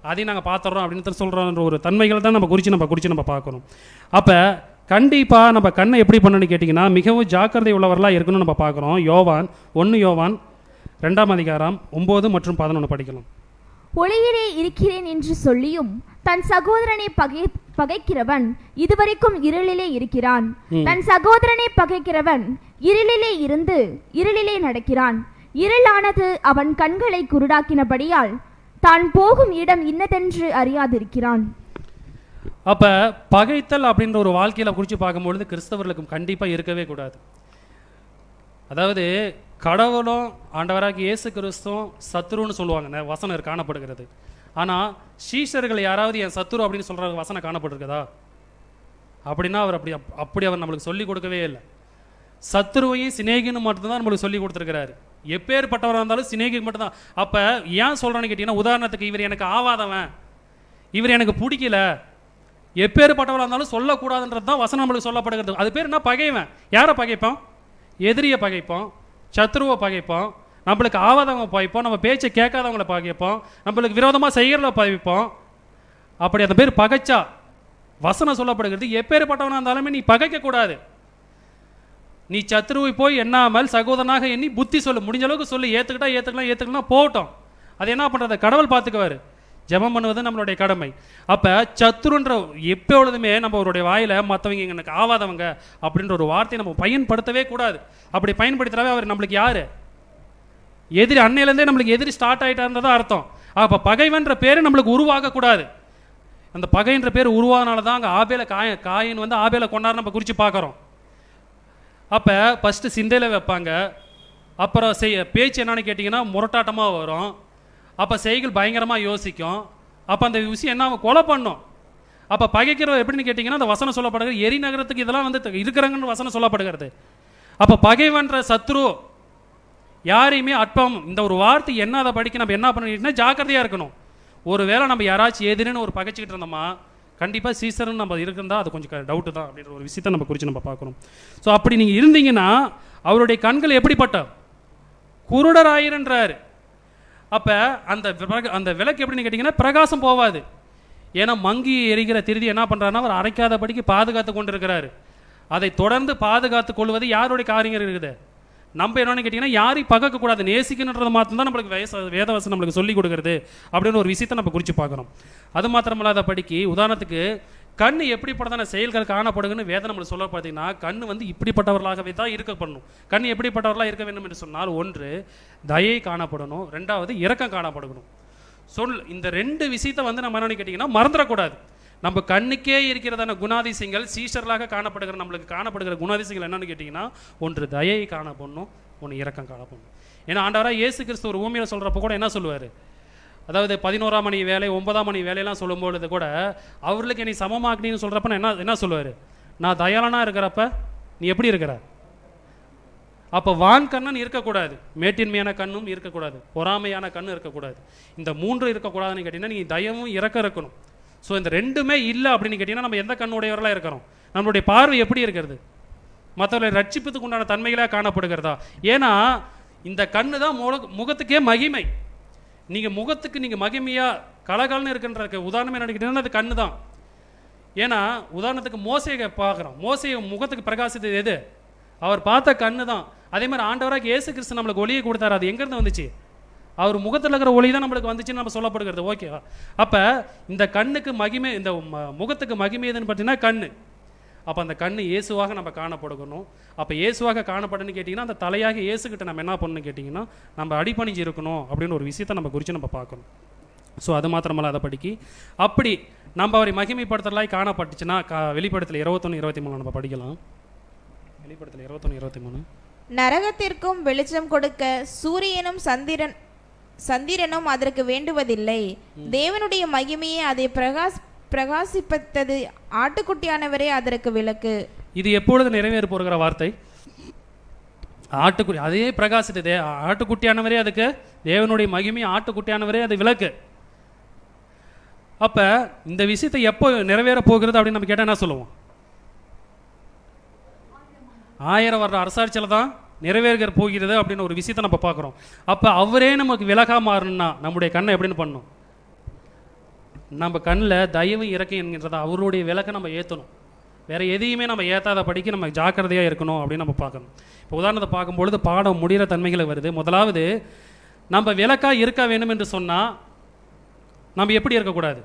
அதையும் நாங்கள் பார்த்துட்றோம் அப்படின்னு சொல்கிறோன்ற ஒரு தன்மைகள் தான் நம்ம குறித்து நம்ம பார்க்கணும். அப்போ கண்டிப்பாக நம்ம கண்ணை எப்படி பண்ணணும்னு கேட்டிங்கன்னா மிகவும் ஜாக்கிரதை உள்ளவர்களாக இருக்கணும்னு நம்ம பார்க்குறோம். யோவான் 1 மற்றும் 11 படிக்கலாம். ஒளியிலே இருக்கிறேன் என்று சொல்லியும் தன் சகோதரனை பகைக்கிறவன் இதுவரைக்கும் இருளிலே இருக்கிறான். தன் சகோதரனை பகைக்கிறவன் இருளிலே இருந்து இருளிலே நடக்கிறான். இருளானது அவன் கண்களை குருடாக்கினபடியால் தான் போகும் இடம் இன்னதென்று அறியாதிருக்கிறான். அப்போ பகைத்தல் அப்படின்ற ஒரு வாழ்க்கையில் குறித்து பார்க்கும்பொழுது கிறிஸ்தவர்களுக்கும் கண்டிப்பாக இருக்கவே கூடாது. அதாவது கடவுளும் ஆண்டவராக இயேசு கிறிஸ்துவும் சத்துருன்னு சொல்லுவாங்க, வசனம் காணப்படுகிறது. ஆனால் சீஷர்கள் யாராவது என் சத்துரு அப்படின்னு சொல்கிற வசனம் காணப்பட்டிருக்குதா அப்படின்னா அவர் அப்படி அவர் நம்மளுக்கு சொல்லிக் கொடுக்கவே இல்லை. சத்துருவையும் சிநேகின்னு மட்டும்தான் நம்மளுக்கு சொல்லி கொடுத்துருக்கிறாரு. எப்பேற்பட்டவராக இருந்தாலும் சிநேகிக்கு மட்டும்தான். அப்போ ஏன் சொல்கிறேன்னு கேட்டிங்கன்னா, உதாரணத்துக்கு இவர் எனக்கு ஆவாதவன், இவர் எனக்கு பிடிக்கல, எப்பேற்பட்டவராக இருந்தாலும் சொல்லக்கூடாதுன்றது தான் வசனம் நம்மளுக்கு சொல்லப்படுகிறது. அது பேர் என்ன, பகைவன். யாரை பகைப்போம், எதிரியை பகைப்போம், சத்ருவை பகைப்போம், நம்மளுக்கு ஆவாதவங்க பகைப்போம், நம்ம பேச்சை கேட்காதவங்களை பகைப்போம், நம்மளுக்கு விரோதமாக செய்கிறத பகைப்போம். அப்படி அந்த பேர் பகைச்சா வசனம் சொல்லப்படுகிறது. எப்பேற்பட்டவனாக இருந்தாலுமே நீ பகைக்கக்கூடாது. நீ சத்ருவை போய் எண்ணாமல் சகோதரனாக எண்ணி புத்தி சொல்லு, முடிஞ்ச அளவுக்கு சொல்லி, ஏற்றுக்கலாம் போகட்டும். அது என்ன பண்ணுறது, கடவுள் பார்த்துக்குவார். ஜெபம் பண்ணுவது நம்மளுடைய கடமை. அப்போ சத்ருன்ற எப்பொழுதுமே நம்ம அவருடைய வாயில் மற்றவங்க எனக்கு ஆவாதவங்க அப்படின்ற ஒரு வார்த்தையை நம்ம பயன்படுத்தவே கூடாது. அப்படி பயன்படுத்துறவே அவர் நம்மளுக்கு யார், எதிரி. அன்னையிலேருந்தே நம்மளுக்கு எதிரி ஸ்டார்ட் ஆகிட்டான்றதான் அர்த்தம். அப்போ பகைவன்ற பேர் நம்மளுக்கு உருவாகக்கூடாது. அந்த பகைன்ற பேர் உருவானால தான் அங்கே காயின் வந்து ஆபேலை கொண்டாரு நம்ம குறித்து பார்க்குறோம். அப்போ ஃபஸ்ட்டு சிந்தையில் வைப்பாங்க, அப்புறம் பேச்சு என்னன்னு கேட்டிங்கன்னா முரட்டாட்டமாக வரும், அப்போ செய்கள் பயங்கரமாக யோசிக்கும், அப்போ அந்த விஷயம் என்ன கொலை பண்ணும். அப்போ பகைக்கிறவர் எப்படின்னு கேட்டிங்கன்னா அந்த வசனம் சொல்லப்படுகிறது, எரி நகரத்துக்கு இதெல்லாம் வந்து இருக்கிறாங்கன்னு வசனம் சொல்லப்படுகிறது. அப்போ பகைவன்ற சத்ரு யாரையுமே அற்பம், இந்த ஒரு வார்த்தை என்ன அதை படிக்க நம்ம என்ன பண்ணிக்கிட்டோம்னா ஜாக்கிரதையாக இருக்கணும். ஒரு வேளை நம்ம யாராச்சும் எதிரின்னு ஒரு பகைச்சிக்கிட்டு இருந்தோமா கண்டிப்பாக சீசர்னு நம்ம இருக்குந்தா அது கொஞ்சம் டவுட்டு தான் அப்படின்ற ஒரு விஷயத்தை நம்ம குறித்து நம்ம பார்க்கணும். ஸோ அப்படி நீங்கள் இருந்தீங்கன்னா அவருடைய கண்கள் எப்படிப்பட்ட குருடராயிருன்றாரு. அப்போ அந்த விளக்கு எப்படின்னு கேட்டிங்கன்னா பிரகாசம் போவாது. ஏன்னா மங்கி எரிகிற திருதி என்ன பண்ணுறாருன்னா அவர் அரைக்காதபடிக்கு பாதுகாத்து கொண்டு இருக்கிறாரு. அதை தொடர்ந்து பாதுகாத்து கொள்வது யாருடைய காரியங்கள் இருக்குது, நம்ம என்னன்னு கேட்டிங்கன்னா யாரையும் பகக்கக்கூடாது, நேசிக்கணுன்றது மாத்திரம் தான் நம்மளுக்கு வேதவசனம் நம்மளுக்கு சொல்லிக் கொடுக்குறது அப்படின்னு ஒரு விஷயத்தை நம்ம குறித்து பார்க்குறோம். அது மாத்திரமில்லாத படிக்கு உதாரணத்துக்கு கண் எப்படிப்பட்டதான செயல்கள் காணப்படுதுன்னு வேதம் நம்மளுக்கு சொல்ல பார்த்தீங்கன்னா கண் வந்து இப்படிப்பட்டவர்களாகவே தான் இருக்கப்படணும். கண் எப்படிப்பட்டவர்களாக இருக்க வேண்டும் என்று சொன்னால், ஒன்று தயை காணப்படணும், ரெண்டாவது இரக்கம் காணப்படணும். இந்த ரெண்டு விஷயத்தை வந்து நம்ம என்னன்னு கேட்டிங்கன்னா மறந்துடக்கூடாது. நம்ம கண்ணுக்கே இருக்கிறதான குணாதிசயங்கள் சீஷர்களாக நம்மளுக்கு காணப்படுகிற குணாதிசயங்கள் என்னன்னு கேட்டிங்கன்னா, ஒன்று தயை காணப்படணும், ஒன்று இரக்கம் காணப்படணும். ஏன்னா ஆண்டவராக இயேசு கிறிஸ்து ஒரு ஊமையில் சொல்கிறப்ப கூட என்ன சொல்லுவார், அதாவது 11ஆம் மணி வேலை 9ஆம் மணி வேலையெல்லாம் சொல்லும்பொழுது கூட அவர்களுக்கு என்னை சமமாக்கினு சொல்கிறப்ப என்ன சொல்லுவார், நான் தயாளனாக இருக்கிறப்ப நீ எப்படி இருக்கிற. அப்போ வான் கண்ணன் இருக்கக்கூடாது, மேட்டின்மையான கண்ணும் இருக்கக்கூடாது, பொறாமையான கண்ணும் இருக்கக்கூடாது. இந்த மூன்று இருக்கக்கூடாதுன்னு கேட்டிங்கன்னா நீ தயவும் இறக்க இருக்கணும். ஸோ இந்த ரெண்டுமே இல்லை அப்படின்னு கேட்டிங்கன்னா நம்ம எந்த கண்ணுடையவர்களாக இருக்கிறோம், நம்மளுடைய பார்வை எப்படி இருக்கிறது, மற்றவர்களை ரட்சிப்பதுக்கு உண்டான தன்மைகளாக காணப்படுகிறதா. ஏன்னா இந்த கண்ணு தான் முகத்துக்கே மகிமை. நீங்கள் முகத்துக்கு நீங்கள் மகிமையாக கலகலன்னு இருக்கின்ற உதாரணம் என்ன கேட்டிங்கன்னா அது கண்ணு தான். ஏன்னா உதாரணத்துக்கு மோசையை பார்க்குறோம், மோசையை முகத்துக்கு பிரகாசித்தது எது, அவர் பார்த்த கண்ணு தான். அதே மாதிரி ஆண்டவராக இயேசு கிறிஸ்து நம்மளுக்கு ஒளியை கொடுத்தாரு, அது எங்கேருந்து வந்துச்சு, அவர் முகத்தில் இருக்கிற ஒளி தான் நம்மளுக்கு வந்துச்சுன்னு நம்ம சொல்லப்படுகிறது. ஓகேவா. அப்போ இந்த கண்ணுக்கு மகிமை, இந்த முகத்துக்கு மகிமை எதுன்னு பார்த்தீங்கன்னா கண்ணு. அப்போ அந்த கண்ணு இயேசுவாக நம்ம காணப்படுகணும். அப்போ இயேசுவாக காணப்படுன்னு கேட்டிங்கன்னா அந்த தலையாக இயேசுக்கிட்ட நம்ம என்ன பண்ணணும்னு கேட்டிங்கன்னா நம்ம அடிப்பணிஞ்சு இருக்கணும் அப்படின்னு ஒரு விஷயத்தை நம்ம குறித்து நம்ம பார்க்கணும். ஸோ அது மாத்திரமல்ல அதை படிக்கி அப்படி நம்ம அவரை மகிமைப்படுத்தலாய் காணப்பட்டுச்சுன்னா வெளிப்படுத்தல் 21-23 நம்ம படிக்கலாம். வெளிப்படுத்தல் 21-23. நரகத்திற்கும் வெளிச்சம் கொடுக்க சூரியனும் சந்திரனும் அதற்கு வேண்டுவதில்லை, தேவனுடைய மகிமையை அதை பிரகாசிப்பது ஆட்டுக்குட்டியானவரே அதற்கு விளக்கு. இது எப்பொழுது நிறைவேற போகிற வார்த்தை, ஆட்டுக்குட்டி அதே பிரகாசித்தது, ஆட்டுக்குட்டியானவரே அதுக்கு தேவனுடைய மகிமை, ஆட்டுக்குட்டியானவரே அது விளக்கு. அப்போ இந்த விஷயத்தை எப்போ நிறைவேற போகிறது அப்படின்னு நம்ம கேட்டால் என்ன சொல்லுவோம்? 1000 வருட அரசாட்சியில் தான் நிறைவேற போகிறது அப்படின்னு ஒரு விஷயத்தை நம்ம பார்க்குறோம். அப்போ அவரே நமக்கு விலகா மாறணும்னா நம்முடைய கண்ணை எப்படின்னு பண்ணணும்? நம்ம கண்ணில் தயவு இறக்கம் என்கின்றத அவருடைய விளக்கை நம்ம ஏற்றணும். வேறு எதையுமே நம்ம ஏற்றாத படிக்க நம்ம ஜாக்கிரதையாக இருக்கணும் அப்படின்னு நம்ம பார்க்கணும். இப்போ உதாரணத்தை பார்க்கும்பொழுது பாடம் முடிகிற தன்மைகளை வருது. முதலாவது, நம்ம விளக்காக இருக்க வேண்டும் என்று சொன்னால் நம்ம எப்படி இருக்கக்கூடாது?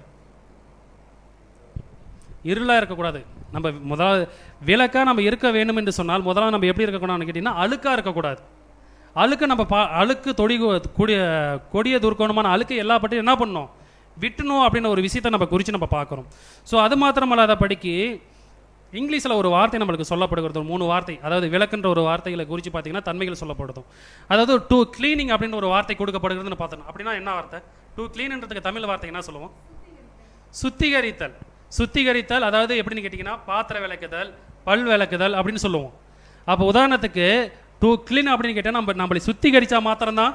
இருளாக இருக்கக்கூடாது. நம்ம முதலாவது விளக்காக நம்ம இருக்க வேண்டும் என்று சொன்னால் முதலாவது நம்ம எப்படி இருக்கக்கூடாதுன்னு கேட்டிங்கன்னா அழுக்காக இருக்கக்கூடாது. அழுக்கு நம்ம அழுக்கு கொடிய துர்க்கோணமான அழுக்கு எல்லா பற்றியும் என்ன பண்ணணும்? விட்டுணும் அப்படின்னு ஒரு விஷயத்தை நம்ம குறித்து நம்ம பார்க்குறோம். ஸோ அது மாத்திரமல்லாத படிக்கு இங்கிலீஷில் ஒரு வார்த்தை நம்மளுக்கு சொல்லப்படுகிறது, 3 வார்த்தை. அதாவது விளக்குன்ற ஒரு வார்த்தைகளை குறித்து பார்த்தீங்கன்னா தன்மைகள் சொல்லப்படுதும். அதாவது டு கிளீனிங் அப்படின்னு ஒரு வார்த்தை கொடுக்கப்படுகிறதுன்னு பார்த்தோம். அப்படின்னா என்ன வார்த்தை? டு கிளீன்ன்றதுக்கு தமிழ் வார்த்தை என்ன சொல்லுவோம்? சுத்திகரித்தல். சுத்திகரித்தல் அதாவது எப்படின்னு கேட்டிங்கன்னா பாத்திர விளக்குதல், பல் விளக்குதல் அப்படின்னு சொல்லுவோம். அப்போ உதாரணத்துக்கு டு கிளீன் அப்படின்னு கேட்டால் நம்மளை சுத்திகரித்தா மாத்திரம்தான்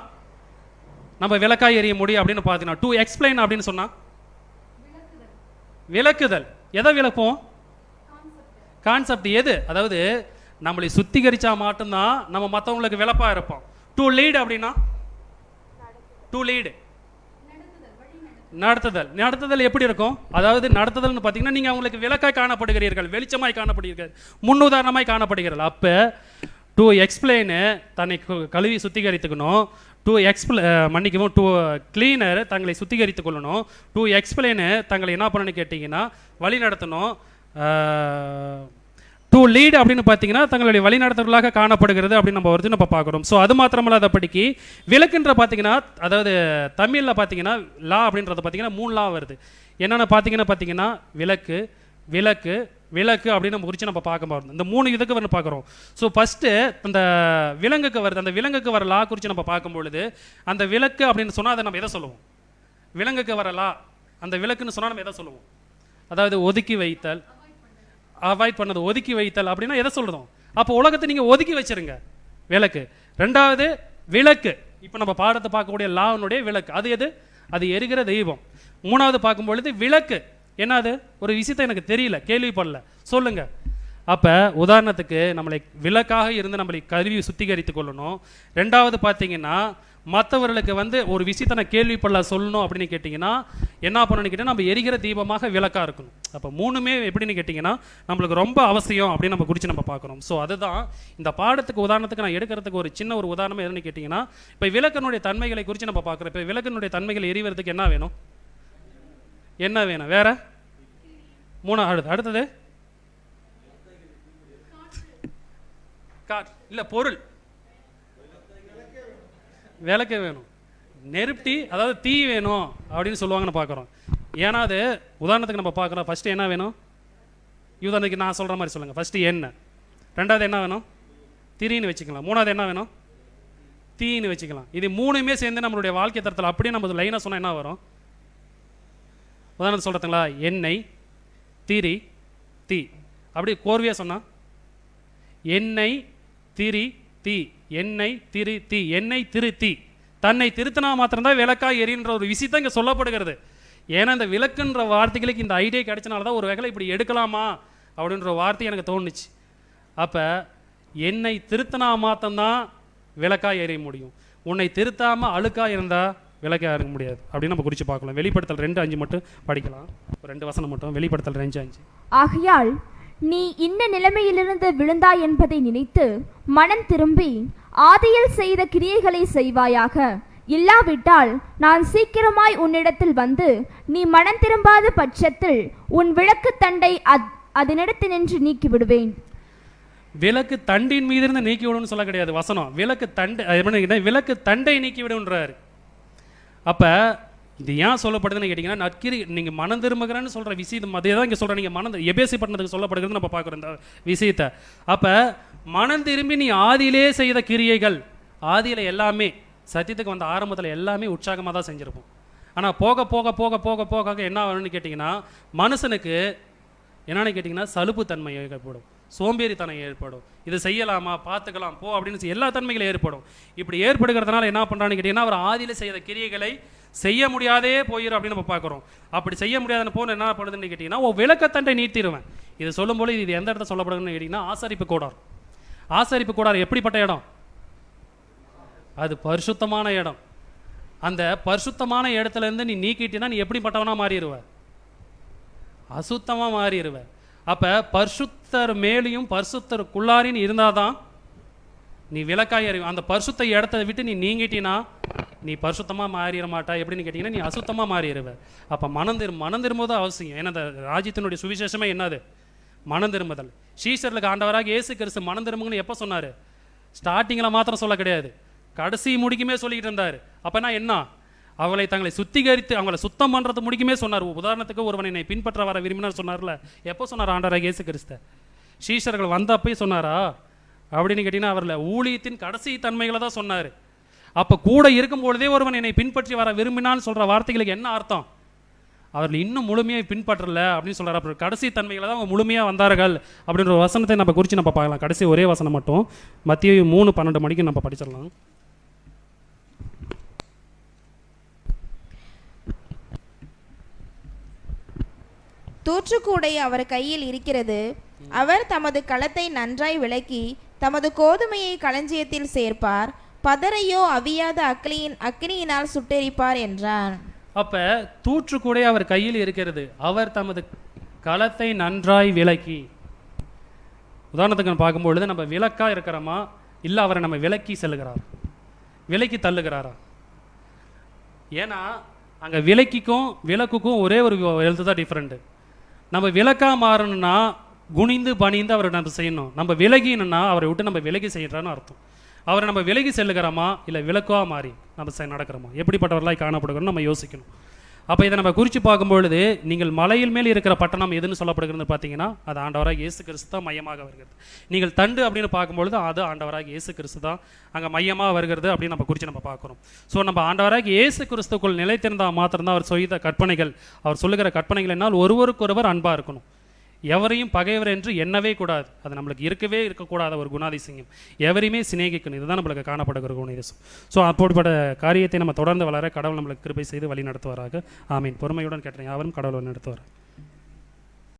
நம்ம விளக்காய் எறிய முடியும் அப்படின்னு பார்த்தீங்கன்னா, டு எக்ஸ்பிளைன் அப்படின்னு சொன்னால் விளக்குதல். எதை விளக்குவோம்? கான்செப்ட் எது? அதாவது நம்மளை சுத்திகரித்தா மட்டும்தான் நம்ம மற்றவங்களுக்கு விளப்பாக இருப்போம். டு லீட் அப்படின்னா டு லீடு நடத்துதல். நடத்துதல் எப்படி இருக்கும்? அதாவது நடத்துதல்னு பார்த்தீங்கன்னா நீங்கள் அவங்களுக்கு விளக்காய் காணப்படுகிறீர்கள், வெளிச்சமாய் காணப்படுகிறீர்கள், முன்னுதாரணமாய் காணப்படுகிறீர்கள். அப்போ டு எக்ஸ்பிளைனு தன்னை கழுவி சுத்திகரித்துக்கணும். மன்னிக்கவும், டு கிளீனர் தங்களை சுத்திகரித்து கொள்ளணும். டு எக்ஸ்பிளைனு தங்களை என்ன பண்ணணும்னு கேட்டிங்கன்னா வழி நடத்தணும். டு லீட் அப்படின்னு பார்த்தீங்கன்னா தங்களுடைய வழிநடத்தவர்களாக காணப்படுகிறது அப்படின்னு நம்ம பார்க்குறோம். ஸோ அது மாத்திரமல்லாத படிக்கு விளக்குன்ற பார்த்தீங்கன்னா, அதாவது தமிழில் பார்த்தீங்கன்னா லா அப்படின்றத பார்த்தீங்கன்னா 3 லா வருது. என்னென்ன பார்த்தீங்கன்னா விளக்கு, விளக்கு, விளக்கு அப்படின்னு நம்ம குறித்து நம்ம பார்க்க போகிறோம். இந்த 3 இதுக்கு வந்து பார்க்குறோம். ஸோ ஃபஸ்ட்டு அந்த விலங்குக்கு வருது. அந்த விலங்குக்கு வர லா குறித்து நம்ம பார்க்கும்பொழுது அந்த விளக்கு அப்படின்னு சொன்னால் அதை நம்ம எதை சொல்லுவோம்? விலங்குக்கு வர லா அந்த விளக்குன்னு சொன்னால் நம்ம எதை சொல்லுவோம்? அதாவது ஒதுக்கி வைத்தல், அவாய்ட் பண்ணது, ஒதுக்கி வைத்தல் அப்படின்னா எதை சொல்கிறோம்? அப்போ உலகத்தை நீங்கள் ஒதுக்கி வச்சிருங்க, விளக்கு. 2வது விளக்கு, இப்போ நம்ம பாடத்தை பார்க்கக்கூடிய லாவுனுடைய விளக்கு. அது எது? அது எரிகிற தெய்வம். 3வது பார்க்கும்பொழுது விளக்கு என்னது? ஒரு விஷயத்தை எனக்கு தெரியல, கேள்விப்படல, சொல்லுங்க. அப்போ உதாரணத்துக்கு நம்மளை விளக்காக இருந்து நம்மளை கருவி சுத்திகரித்து கொள்ளணும். 2வது பார்த்தீங்கன்னா மற்றவர்களுக்கு வந்து ஒரு விஷயத்தை நான் கேள்விப்படல சொல்லணும் அப்படின்னு கேட்டிங்கன்னா என்ன பண்ணணும்னு கேட்டிங்கன்னா நம்ம எரிகிற தீபமாக விளக்காக இருக்கணும். அப்போ 3மே எப்படின்னு கேட்டிங்கன்னா நம்மளுக்கு ரொம்ப அவசியம் அப்படின்னு நம்ம குறித்து நம்ம பார்க்குறோம். ஸோ அதுதான் இந்த பாடத்துக்கு உதாரணத்துக்கு நான் எடுக்கிறதுக்கு ஒரு சின்ன ஒரு உதாரணம் எதுன்னு கேட்டிங்கன்னா, இப்போ விளக்கனுடைய தன்மைகளை குறித்து நம்ம பார்க்குறோம். இப்போ விளக்கனுடைய தன்மைகள் எரிவதற்கு என்ன வேணும்? என்ன வேணும்? வேற 3வது அடுத்தது இல்லை பொருள், விளக்கு வேணும், நெருப்டி அதாவது தீ வேணும் அப்படின்னு சொல்லுவாங்கன்னு பார்க்குறோம். ஏன்னா அது உதாரணத்துக்கு நம்ம பார்க்குறோம். ஃபஸ்ட்டு என்ன வேணும்? உதாரணத்துக்கு நான் சொல்கிற மாதிரி சொல்லுங்கள். ஃபஸ்ட்டு எண்ணெய், 2வது என்ன வேணும்? திரின்னு வச்சுக்கலாம். 3வது என்ன வேணும்? தீன்னு வச்சுக்கலாம். இது 3மே சேர்ந்து நம்மளுடைய வாழ்க்கை தரத்தில் அப்படியே நம்ம லைனாக சொன்னால் என்ன வரும்? உதாரணத்துக்கு சொல்கிறதுங்களா? எண்ணெய், திரி, தீ. அப்படி கோர்வையாக சொன்னால் எண்ணெய், திரி, தீ. எண்ணெய், திரி, தீ. எண்ணெய், திரு, தீ. தன்னை திருத்தினா மாத்திரம்தான் விளக்காய் எரின்ற ஒரு விஷயத்தை இங்கே சொல்லப்படுகிறது. ஏன்னா இந்த விளக்குன்ற வார்த்தைகளுக்கு இந்த ஐடியா கிடைச்சனால தான் ஒரு வகையில் இப்படி எடுக்கலாமா அப்படின்ற வார்த்தை எனக்கு தோணுச்சு. அப்போ என்னை திருத்தினா மாத்திரம்தான் விளக்காய் எறிய முடியும். உன்னை திருத்தாமல் அழுக்காக இருந்தால் விளக்காக இருக்க முடியாது அப்படின்னு நம்ம குறித்து பார்க்கலாம். வெளிப்படுத்தல் 2:5 மட்டும் படிக்கலாம். 2 வசனம் மட்டும். வெளிப்படுத்தல் 2:5. ஆகையால் நீ இந்த நிலைமையிலிருந்து விழுந்தாய் என்பதை நினைத்து மனம் திரும்பி ஆதியில் செய்த கிரியைகளை செய்வாயாக. இல்லாவிட்டால் நான் சீக்கிரமாய் உன்னிடத்தில் வந்து நீ மனம் திரும்பாத பட்சத்தில் உன் விளக்கு தண்டை அதனிடத்து நின்று நீக்கி விடுவேன். விளக்கு தண்டின் மீது இருந்து நீக்கி விடுன்னு சொல்ல கிடையாது வசனம். விளக்கு தண்டை, விளக்கு தண்டை நீக்கி விடுன்றாரு. அப்போ இது ஏன் சொல்லப்படுதுன்னு கேட்டிங்கன்னா, நற்கிரி நீங்கள் மனம் திரும்புகிறேன்னு சொல்கிற விஷயம் அதே தான் இங்கே சொல்கிறேன். நீங்கள் மனம் எபேசி பட்டணத்துக்கு சொல்லப்படுகிறது நம்ம பார்க்குறோம் இந்த விஷயத்தை. அப்போ மனம் திரும்பி நீ ஆதியிலே செய்த கிரியைகள், ஆதியில் எல்லாமே சத்தியத்துக்கு வந்த ஆரம்பத்தில் எல்லாமே உற்சாகமாக தான் செஞ்சுருப்போம். ஆனால் போக போக போக போக போக என்ன ஆகணும்னு கேட்டிங்கன்னா மனுஷனுக்கு என்னன்னு கேட்டிங்கன்னா சலுப்பு தன்மை ஏற்படும். சோம்பேறித்தனம் ஏற்படும். இது செய்யலாமா, பார்த்துக்கலாம் போ அப்படின்னு எல்லா தன்மைகளும் ஏற்படும். இப்படி ஏற்படுகிறதுனால என்ன பண்ணுறான்னு கேட்டிங்கன்னா, அவர் ஆதியில் செய்த கிரியைகளை செய்ய முடியாதே போயிடும் அப்படின்னு நம்ம பார்க்குறோம். அப்படி செய்ய முடியாதுன்னு போன என்ன பண்ணுதுன்னு கேட்டிங்கன்னா, விளக்கத்தண்டை நீட்டிடுவேன். இது சொல்லும்போது இது எந்த இடத்துல சொல்லப்படுதுன்னு கேட்டிங்கன்னா, ஆசாரிப்பு கூடார். ஆசாரிப்பு கூடார் எப்படிப்பட்ட இடம்? அது பரிசுத்தமான இடம். அந்த பரிசுத்தமான இடத்துலேருந்து நீ நீக்கிட்டினா நீ எப்படிப்பட்டவனா மாறிடுவ? அசுத்தமாக மாறிடுவ. அப்போ பரிசுத்தர் மேலேயும் பரிசுத்தருக்குள்ளாரின்னு இருந்தால் தான் நீ விளக்காய் அறிவு. அந்த பரிசுத்த இடத்த விட்டு நீ நீங்கிட்டினா நீ பரிசுத்தமாக மாறிட மாட்டா. எப்படின்னு கேட்டிங்கன்னா, நீ அசுத்தமாக மாறிடுவ. அப்போ மனம் திரும்புவது அவசியம். ஏன்னா அந்த ராஜ்யத்தினுடைய சுவிசேஷமே என்னது? மனம் திரும்புதல். சீஷர்களுக்கு ஆண்டவராக இயேசு கிறிஸ்து மனம் திரும்புங்கன்னு எப்போ சொன்னார்? ஸ்டார்டிங்கில் மாத்திரம் சொல்ல கிடையாது, கடைசி முடிக்குமே சொல்லிக்கிட்டு இருந்தார். அப்போனா என்ன? அவளை தங்களை சுத்திகரித்து அவங்களை சுத்தம் பண்ணுறது முடிக்குமே சொன்னார். உதாரணத்துக்கு ஒருவன் என்னை பின்பற்ற வர விரும்பினார் சொன்னார்ல, எப்போ சொன்னார் ஆண்டவராக இயேசு கிறிஸ்து? சீஷர்கள் வந்தப்பே சொன்னாரா அப்படின்னு கேட்டிங்கன்னா, அவரில் ஊழியத்தின் கடைசி தன்மைகளை தான் சொன்னார். அப்போ கூட இருக்கும்பொழுதே ஒருவன் என்னை பின்பற்றி வர விரும்பினான்னு சொல்கிற வார்த்தைகளுக்கு என்ன அர்த்தம்? அவர்கள் இன்னும் முழுமையாக பின்பற்றல அப்படின்னு சொல்கிறார். அப்புறம் கடைசி தன்மைகளை தான் அவங்க முழுமையாக வந்தார்கள் அப்படின்ற வசனத்தை நம்ம குறித்து நம்ம பார்க்கலாம். கடைசி ஒரே வசனம் மட்டும் மத்தேயு 3:12 மணிக்கு நம்ம படிச்சிடலாம். தூற்றுக்கூடை அவர் கையில் இருக்கிறது. அவர் தமது களத்தை நன்றாய் விளக்கி தமது கோதுமையை களஞ்சியத்தில் சேர்ப்பார், பதரையோ அவியாத அக்கினியினால் சுட்டெரிப்பார் என்றான். அப்ப தூற்றுக்கூடை அவர் கையில் இருக்கிறது. அவர் தமது களத்தை நன்றாய் விளக்கி. உதாரணத்துக்கு பார்க்கும்பொழுது நம்ம விளக்கா இருக்கிறோமா, இல்லை அவரை நம்ம விலக்கி செல்லுகிறார், விலக்கி தள்ளுகிறாரா? ஏன்னா அங்கே விலக்கிக்கும் விளக்குக்கும் ஒரே ஒரு எழுத்து தான் டிஃப்ரெண்ட்டு. நம்ம விளக்கா மாறணும்னா குனிந்து பணிந்து அவரை நம்ம செய்யணும். நம்ம விலகினா அவரை விட்டு நம்ம விலகி செய்யறான்னு அர்த்தம். அவரை நம்ம விலகி செல்லுகிறோமா இல்லை விளக்கா மாறி நம்ம நடக்கிறோமா, எப்படிப்பட்டவர்களாய் காணப்படுகிறோம் நம்ம யோசிக்கணும். அப்போ இதை நம்ம குறித்து பார்க்கும்பொழுது, நீங்கள் மலையில் மேல் இருக்கிற பட்டணம் எதுன்னு சொல்லப்படுகிறது பார்த்தீங்கன்னா, அது ஆண்டவராக இயேசு கிறிஸ்து தான் மையமாக வருகிறது. நீங்கள் தண்டு அப்படின்னு பார்க்கும்பொழுது அது ஆண்டவராக இயேசு கிறிஸ்து தான் அங்கே மையமாக வருகிறது அப்படின்னு நம்ம குறித்து நம்ம பார்க்குறோம். ஸோ நம்ம ஆண்டவராக இயேசு கிறிஸ்துக்குள் நிலைத்திருந்தால் மாத்திரம்தான் அவர் செய்த கற்பனைகள், அவர் சொல்லுகிற கற்பனைகள் என்னால் ஒருவருக்கொருவர் அன்பாக இருக்கணும். எவரையும் பகைவர் என்று எண்ணவே கூடாது. அது நம்மளுக்கு இருக்கக்கூடாத ஒரு குணாதிசயம். எவரையுமே சிநேகிக்கணும். இதுதான் நம்மளுக்கு காணப்படுகிற குணாதிசயம். ஸோ அப்படிப்பட்ட காரியத்தை நம்ம தொடர்ந்து வளர கடவுள் நம்மளுக்கு கிருபை செய்து வழி நடத்துவாராக. ஆமீன். பொறுமையுடன் கேட்டேன் யாவரும் கடவுள் வழி நடத்துவார்.